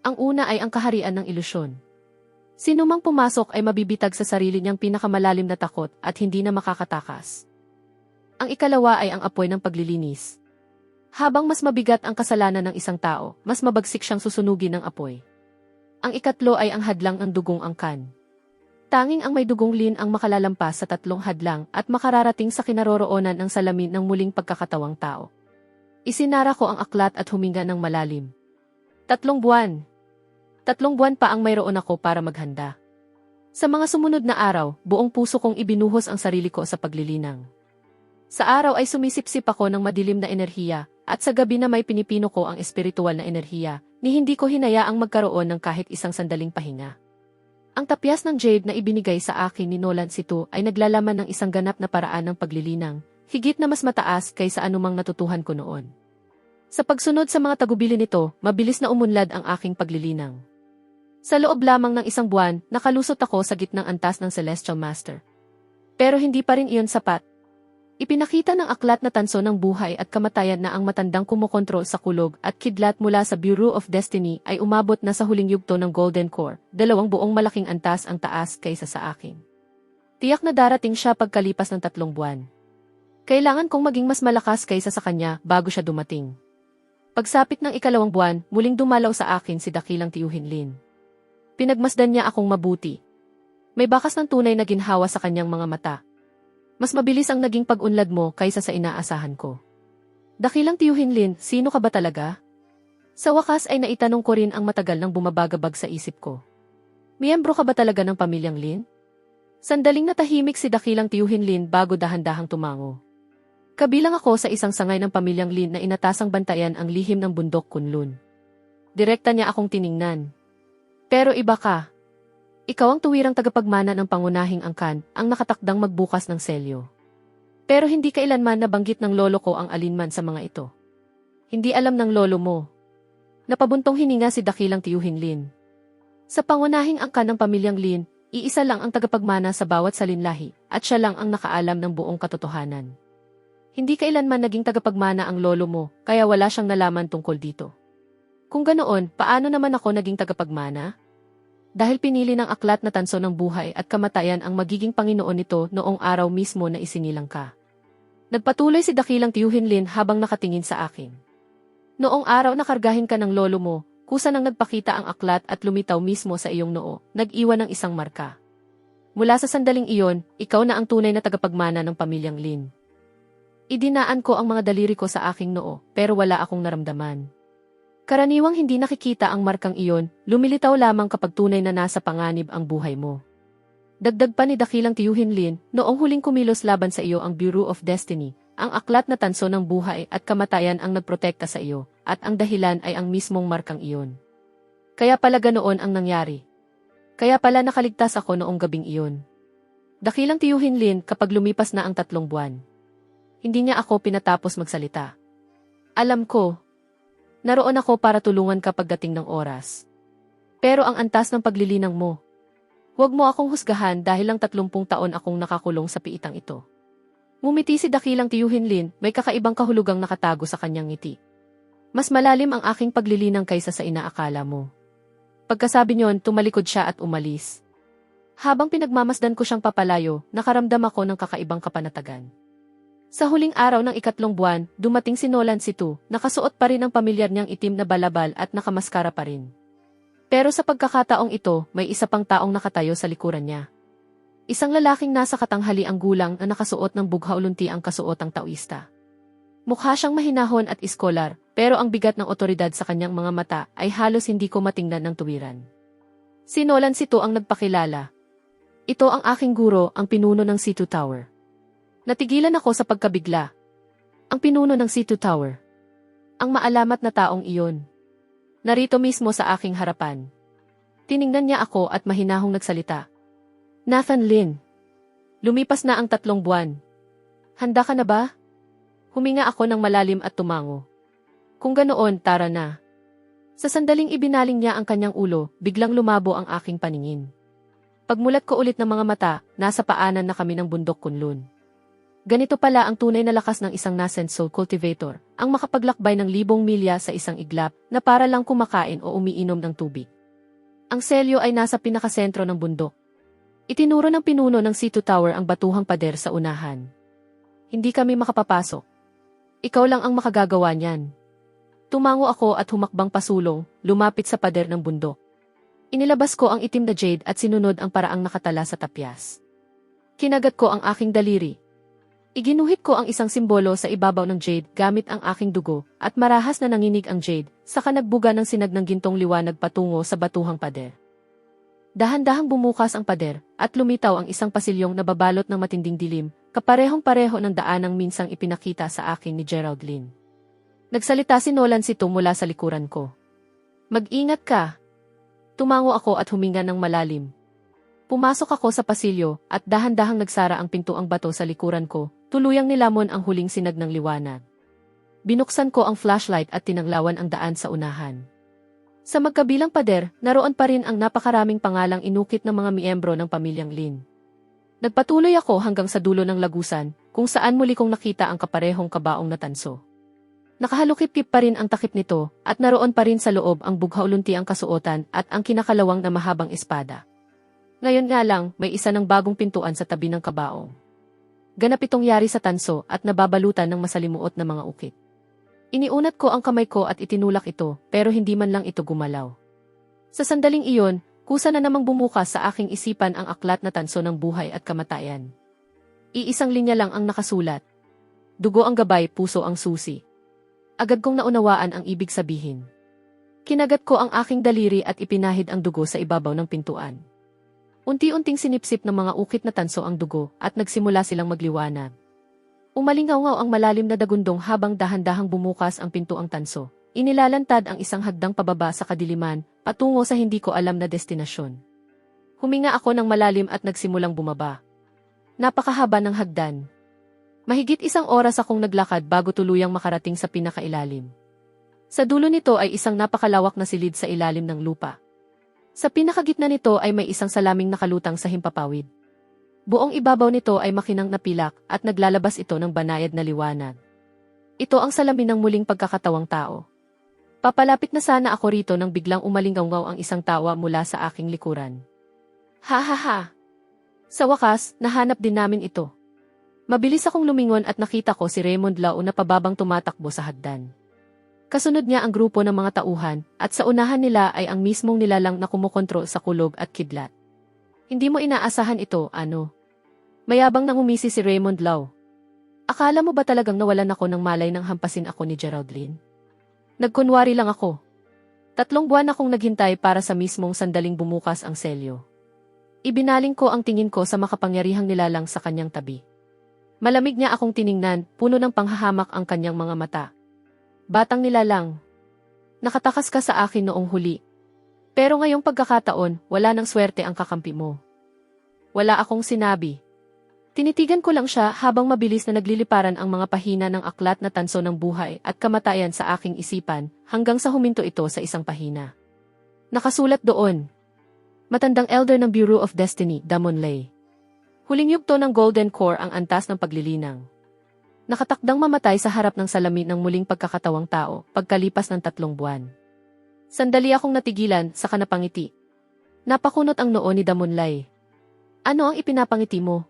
A: Ang una ay ang kaharian ng ilusyon. Sino mang pumasok ay mabibitag sa sarili niyang pinakamalalim na takot at hindi na makakatakas. Ang ikalawa ay ang apoy ng paglilinis. Habang mas mabigat ang kasalanan ng isang tao, mas mabagsik siyang susunugin ng apoy. Ang ikatlo ay ang hadlang ng dugong angkan. Tanging ang may dugong Lin ang makalalampas sa 3 hadlang at makararating sa kinaroroonan ng salamin ng muling pagkakatawang tao. Isinara ko ang aklat at huminga ng malalim. 3 buwan. 3 buwan pa ang mayroon ako para maghanda. Sa mga sumunod na araw, buong puso kong ibinuhos ang sarili ko sa paglilinang. Sa araw ay sumisipsip ako ng madilim na enerhiya, at sa gabi na may pinipino ko ang espiritual na enerhiya, ni hindi ko hinayaang magkaroon ng kahit isang sandaling pahinga. Ang tapyas ng jade na ibinigay sa akin ni Nolan si Tu ay naglalaman ng isang ganap na paraan ng paglilinang, higit na mas mataas kaysa anumang natutuhan ko noon. Sa pagsunod sa mga tagubilin nito, mabilis na umunlad ang aking paglilinang. Sa loob lamang ng 1 buwan, nakalusot ako sa gitnang antas ng Celestial Master. Pero hindi pa rin iyon sapat. Ipinakita ng aklat na tanso ng buhay at kamatayan na ang matandang kumokontrol sa kulog at kidlat mula sa Bureau of Destiny ay umabot na sa huling yugto ng Golden Core, 2 buong malaking antas ang taas kaysa sa akin. Tiyak na darating siya pagkalipas ng 3 buwan. Kailangan kong maging mas malakas kaysa sa kanya bago siya dumating. Pagsapit ng 2 buwan, muling dumalaw sa akin si Dakilang Tiyuhin Lin. Pinagmasdan niya akong mabuti. May bakas ng tunay na ginhawa sa kanyang mga mata. Mas mabilis ang naging pag-unlad mo kaysa sa inaasahan ko. Dakilang Tiyuhin Lin, sino ka ba talaga? Sa wakas ay naitanong ko rin ang matagal nang bumabagabag sa isip ko. Miyembro ka ba talaga ng pamilyang Lin? Sandaling natahimik si Dakilang Tiyuhin Lin bago dahan-dahang tumango. Kabilang ako sa isang sangay ng pamilyang Lin na inatasang bantayan ang lihim ng bundok Kunlun. Direkta niya akong tiningnan. Pero iba ka. Ikaw ang tuwirang tagapagmana ng pangunahing angkan, ang nakatakdang magbukas ng selyo. Pero hindi kailanman nabanggit ng lolo ko ang alinman sa mga ito. Hindi alam ng lolo mo. Napabuntong hininga si Dakilang Tiyuhin Lin. Sa pangunahing angkan ng pamilyang Lin, iisa lang ang tagapagmana sa bawat salinlahi, at siya lang ang nakaalam ng buong katotohanan. Hindi kailanman naging tagapagmana ang lolo mo, kaya wala siyang nalaman tungkol dito. Kung ganoon, paano naman ako naging tagapagmana? Dahil pinili ng aklat na tanso ng buhay at kamatayan ang magiging Panginoon nito noong araw mismo na isinilang ka. Nagpatuloy si Dakilang Tiyuhin Lin habang nakatingin sa akin. Noong araw na kargahin ka ng lolo mo, kusa nang nagpakita ang aklat at lumitaw mismo sa iyong noo, nag-iwan ng isang marka. Mula sa sandaling iyon, ikaw na ang tunay na tagapagmana ng pamilyang Lin. Idinaan ko ang mga daliri ko sa aking noo, pero wala akong naramdaman. Karaniwang hindi nakikita ang markang iyon, lumilitaw lamang kapag tunay na nasa panganib ang buhay mo. Dagdag pa ni Dakilang Tiyuhin Lin, noong huling kumilos laban sa iyo ang Bureau of Destiny, ang aklat na tanso ng buhay at kamatayan ang nagprotekta sa iyo, at ang dahilan ay ang mismong markang iyon. Kaya pala ganoon ang nangyari. Kaya pala nakaligtas ako noong gabing iyon. Dakilang Tiyuhin Lin kapag lumipas na ang 3 buwan. Hindi niya ako pinatapos magsalita. Alam ko. Naroon ako para tulungan ka pagdating ng oras. Pero ang antas ng paglilinang mo. Huwag mo akong husgahan dahil lang 30 taon akong nakakulong sa piitang ito. Ngumiti si dakilang Tiyuhin Lin, may kakaibang kahulugang nakatago sa kanyang ngiti. Mas malalim ang aking paglilinang kaysa sa inaakala mo. Pagkasabi niyon, tumalikod siya at umalis. Habang pinagmamasdan ko siyang papalayo, nakaramdam ako ng kakaibang kapanatagan. Sa huling araw ng 3 buwan, dumating si Nolan Situ, nakasuot pa rin ang pamilyar niyang itim na balabal at nakamaskara pa rin. Pero sa pagkakataong ito, may isa pang taong nakatayo sa likuran niya. Isang lalaking nasa katanghali ang gulang na nakasuot ng bughaw-lunti ang kasuotang taoista. Mukha siyang mahinahon at iskolar, pero ang bigat ng otoridad sa kanyang mga mata ay halos hindi ko matingnan ng tuwiran. Si Nolan Situ ang nagpakilala. Ito ang aking guro, ang pinuno ng Situ Tower. Natigilan ako sa pagkabigla. Ang pinuno ng Situ Tower. Ang maalamat na taong iyon. Narito mismo sa aking harapan. Tiningnan niya ako at mahinahong nagsalita. Nathan Lin. Lumipas na ang 3 buwan. Handa ka na ba? Huminga ako ng malalim at tumango. Kung ganoon, tara na. Sa sandaling ibinaling niya ang kanyang ulo, biglang lumabo ang aking paningin. Pagmulat ko ulit ng mga mata, nasa paanan na kami ng bundok Kunlun. Ganito pala ang tunay na lakas ng isang nascent soul cultivator, ang makapaglakbay ng 1,000 milya sa isang iglap na para lang kumakain o umiinom ng tubig. Ang selyo ay nasa pinakasentro ng bundok. Itinuro ng pinuno ng Situ Tower ang batuhang pader sa unahan. Hindi kami makapapasok. Ikaw lang ang makagagawa niyan. Tumango ako at humakbang pasulong, lumapit sa pader ng bundok. Inilabas ko ang itim na jade at sinunod ang paraang nakatala sa tapyas. Kinagat ko ang aking daliri. Iginuhit ko ang isang simbolo sa ibabaw ng jade gamit ang aking dugo at marahas na nanginig ang jade, saka nagbuga ng sinag ng gintong liwanag patungo sa batuhang pader. Dahan-dahang bumukas ang pader at lumitaw ang isang pasilyong nababalot ng matinding dilim, kaparehong-pareho ng daanang minsang ipinakita sa akin ni Gerald Lin. Nagsalita si Nolan Situ mula sa likuran ko. Mag-ingat ka. Tumango ako at huminga ng malalim. Pumasok ako sa pasilyo at dahan-dahang nagsara ang pintuang bato sa likuran ko, tuluyang nilamon ang huling sinag ng liwanag. Binuksan ko ang flashlight at tinanglawan ang daan sa unahan. Sa magkabilang pader, naroon pa rin ang napakaraming pangalang inukit ng mga miyembro ng pamilyang Lin. Nagpatuloy ako hanggang sa dulo ng lagusan, kung saan muli kong nakita ang kaparehong kabaong na tanso. Nakahalukip-kip pa rin ang takip nito, at naroon pa rin sa loob ang bughaw-lunti ang kasuotan at ang kinakalawang na mahabang espada. Ngayon nga lang, may isa ng bagong pintuan sa tabi ng kabaong. Ganap itong yari sa tanso at nababalutan ng masalimuot na mga ukit. Iniunat ko ang kamay ko at itinulak ito, pero hindi man lang ito gumalaw. Sa sandaling iyon, kusa na namang bumukas sa aking isipan ang aklat na tanso ng buhay at kamatayan. Iisang linya lang ang nakasulat. Dugo ang gabay, puso ang susi. Agad kong naunawaan ang ibig sabihin. Kinagat ko ang aking daliri at ipinahid ang dugo sa ibabaw ng pintuan. Unti-unting sinipsip ng mga ukit na tanso ang dugo at nagsimula silang magliwanag. Umalingaw-ngaw ang malalim na dagundong habang dahan-dahang bumukas ang pintuang tanso. Inilalantad ang isang hagdang pababa sa kadiliman, patungo sa hindi ko alam na destinasyon. Huminga ako ng malalim at nagsimulang bumaba. Napakahaba ng hagdan. Mahigit 1 oras akong naglakad bago tuluyang makarating sa pinakailalim. Sa dulo nito ay isang napakalawak na silid sa ilalim ng lupa. Sa pinakagitna nito ay may isang salaming nakalutang sa himpapawid. Buong ibabaw nito ay makinang napilak at naglalabas ito ng banayad na liwanag. Ito ang salamin ng muling pagkakatawang tao. Papalapit na sana ako rito nang biglang umalingaw ang isang tawa mula sa aking likuran. Ha ha ha! Sa wakas, nahanap din namin ito. Mabilis akong lumingon at nakita ko si Raymond Lao na pababang tumatakbo sa hagdan. Kasunod niya ang grupo ng mga tauhan, at sa unahan nila ay ang mismong nilalang na kumukontrol sa kulog at kidlat. Hindi mo inaasahan ito, ano? Mayabang nang umisi si Raymond Lao. Akala mo ba talagang nawalan ako ng malay nang hampasin ako ni Gerald Lin? Nagkunwari lang ako. 3 buwan akong naghintay para sa mismong sandaling bumukas ang selyo. Ibinaling ko ang tingin ko sa makapangyarihang nilalang sa kanyang tabi. Malamig niya akong tiningnan, puno ng panghahamak ang kanyang mga mata. Batang nilalang. Nakatakas ka sa akin noong huli. Pero ngayong pagkakataon, wala nang swerte ang kakampi mo. Wala akong sinabi. Tinitigan ko lang siya habang mabilis na nagliliparan ang mga pahina ng aklat na tanso ng buhay at kamatayan sa aking isipan hanggang sa huminto ito sa isang pahina. Nakasulat doon. Matandang elder ng Bureau of Destiny, Damon Lay. Huling yugto ng Golden Core ang antas ng paglilinang. Nakatakdang mamatay sa harap ng salamin ng muling pagkakatawang tao pagkalipas ng 3 buwan. Sandali akong natigilan sa kanapangiti. Napakunot ang noo ni Damon Lay. Ano ang ipinapangiti mo?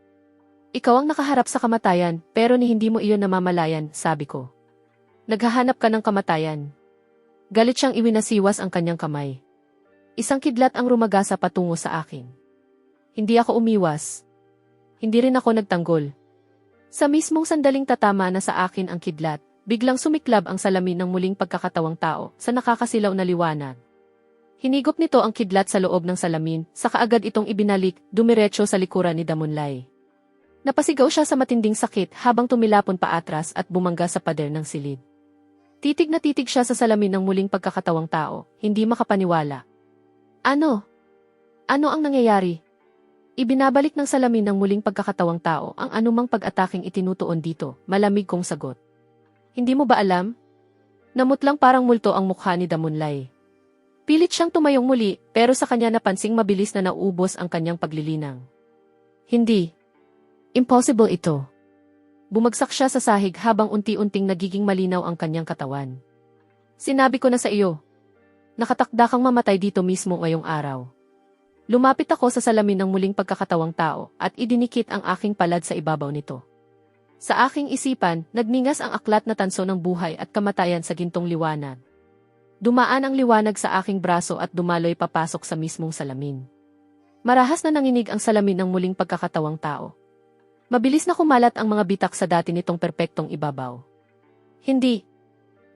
A: Ikaw ang nakaharap sa kamatayan, pero ni hindi mo iyon namamalayan, sabi ko. Naghahanap ka ng kamatayan. Galit siyang iwinasiwas ang kanyang kamay. Isang kidlat ang rumagasa patungo sa akin. Hindi ako umiwas. Hindi rin ako nagtanggol. Sa mismong sandaling tatama na sa akin ang kidlat, biglang sumiklab ang salamin ng muling pagkakatawang tao sa nakakasilaw na liwanag. Hinigop nito ang kidlat sa loob ng salamin, saka agad itong ibinalik, dumiretso sa likuran ni Damon Lay. Napasigaw siya sa matinding sakit habang tumilapon pa atras at bumangga sa pader ng silid. Titig na titig siya sa salamin ng muling pagkakatawang tao, hindi makapaniwala. Ano? Ano ang nangyayari? Ibinabalik ng salamin ng muling pagkakatawang tao ang anumang pag-ataking itinutuon dito, malamig kong sagot. Hindi mo ba alam? Namutlang parang multo ang mukha ni Damon Lay. Pilit siyang tumayong muli, pero sa kanya napansing mabilis na nauubos ang kanyang paglilinang. Hindi. Impossible ito. Bumagsak siya sa sahig habang unti-unting nagiging malinaw ang kanyang katawan. Sinabi ko na sa iyo. Nakatakda kang mamatay dito mismo ngayong araw. Lumapit ako sa salamin ng muling pagkakatawang tao at idinikit ang aking palad sa ibabaw nito. Sa aking isipan, nagningas ang aklat na tanso ng buhay at kamatayan sa gintong liwanag. Dumaan ang liwanag sa aking braso at dumaloy papasok sa mismong salamin. Marahas na nanginig ang salamin ng muling pagkakatawang tao. Mabilis na kumalat ang mga bitak sa dati nitong perpektong ibabaw. Hindi.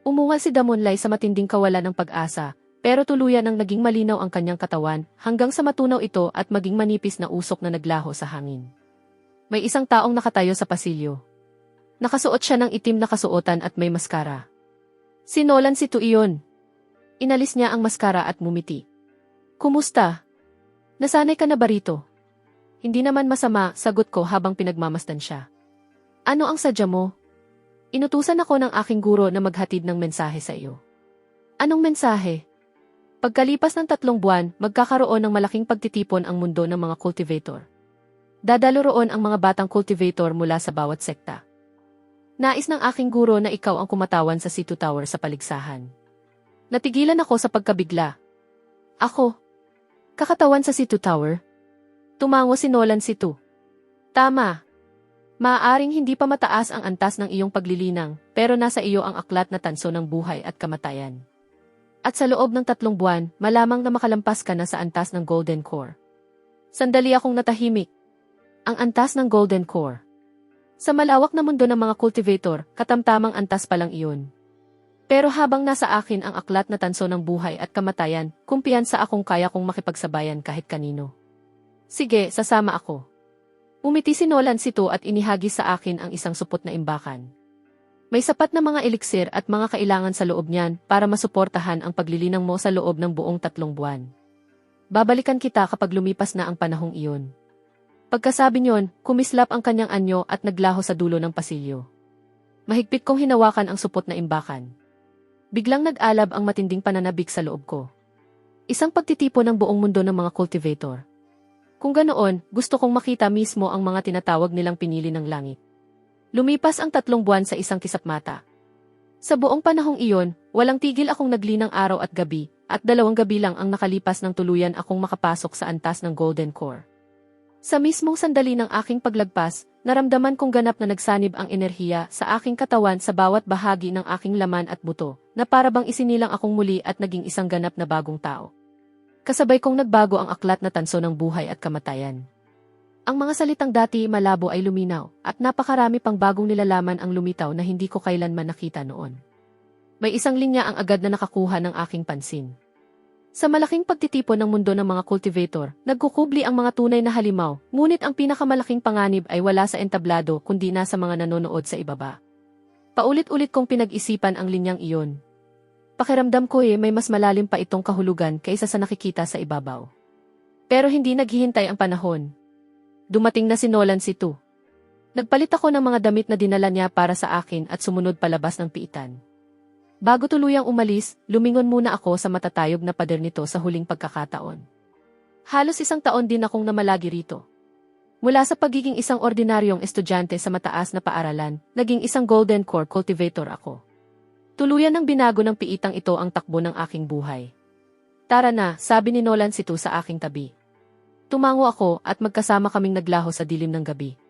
A: Umungal si Damon Lay sa matinding kawalan ng pag-asa, pero tuluyan ang naging malinaw ang kanyang katawan hanggang sa matunaw ito at maging manipis na usok na naglaho sa hangin. May isang taong nakatayo sa pasilyo. Nakasuot siya ng itim na kasuotan at may maskara. Si Nolan Situ iyon. Inalis niya ang maskara at mumiti. Kumusta? Nasanay ka na ba rito? Hindi naman masama, sagot ko habang pinagmamasdan siya. Ano ang sadya mo? Inutusan ako ng aking guro na maghatid ng mensahe sa iyo. Anong mensahe? Pagkalipas ng 3 buwan, magkakaroon ng malaking pagtitipon ang mundo ng mga cultivator. Dadalo roon ang mga batang cultivator mula sa bawat sekta. Nais ng aking guro na ikaw ang kumatawan sa Situ Tower sa paligsahan. Natigilan ako sa pagkabigla. Ako? Kakatawan sa Situ Tower? Tumango si Nolan Situ. Tama. Maaaring hindi pa mataas ang antas ng iyong paglilinang, pero nasa iyo ang aklat na tanso ng buhay at kamatayan. At sa loob ng 3 buwan, malamang na makalampas ka na sa antas ng Golden Core. Sandali akong natahimik. Ang antas ng Golden Core. Sa malawak na mundo ng mga cultivator, katamtamang antas pa lang iyon. Pero habang nasa akin ang aklat na tanso ng buhay at kamatayan, kumpiyansa akong kaya kong makipagsabayan kahit kanino. Sige, sasama ako. Umiti si Nolan Situ at inihagis sa akin ang isang supot na imbakan. May sapat na mga eliksir at mga kailangan sa loob niyan para masuportahan ang paglilinang mo sa loob ng buong 3 buwan. Babalikan kita kapag lumipas na ang panahong iyon. Pagkasabi niyon, kumislap ang kanyang anyo at naglaho sa dulo ng pasilyo. Mahigpit kong hinawakan ang supot na imbakan. Biglang nag-alab ang matinding pananabik sa loob ko. Isang pagtitipon ng buong mundo ng mga cultivator. Kung ganoon, gusto kong makita mismo ang mga tinatawag nilang pinili ng langit. Lumipas ang 3 buwan sa isang kisap mata. Sa buong panahong iyon, walang tigil akong naglinang araw at gabi, at 2 gabi lang ang nakalipas nang tuluyan akong makapasok sa antas ng Golden Core. Sa mismong sandali ng aking paglagpas, naramdaman kong ganap na nagsanib ang enerhiya sa aking katawan sa bawat bahagi ng aking laman at buto, na para bang isinilang akong muli at naging isang ganap na bagong tao. Kasabay kong nagbago ang aklat na tanso ng buhay at kamatayan. Ang mga salitang dati malabo ay luminaw, at napakarami pang bagong nilalaman ang lumitaw na hindi ko kailanman nakita noon. May isang linya ang agad na nakakuha ng aking pansin. Sa malaking pagtitipon ng mundo ng mga cultivator, nagkukubli ang mga tunay na halimaw, ngunit ang pinakamalaking panganib ay wala sa entablado kundi nasa mga nanonood sa ibaba. Paulit-ulit kong pinag-isipan ang linyang iyon. Pakiramdam ko may mas malalim pa itong kahulugan kaysa sa nakikita sa ibabaw. Pero hindi naghihintay ang panahon. Dumating na si Nolan Situ. Nagpalit ako ng mga damit na dinala niya para sa akin at sumunod palabas ng piitan. Bago tuluyang umalis, lumingon muna ako sa matatayog na pader nito sa huling pagkakataon. Halos 1 taon din akong namalagi rito. Mula sa pagiging isang ordinaryong estudyante sa mataas na paaralan, naging isang golden core cultivator ako. Tuluyan ng binago ng piitang ito ang takbo ng aking buhay. Tara na, sabi ni Nolan Situ sa aking tabi. Tumango ako at magkasama kaming naglaho sa dilim ng gabi.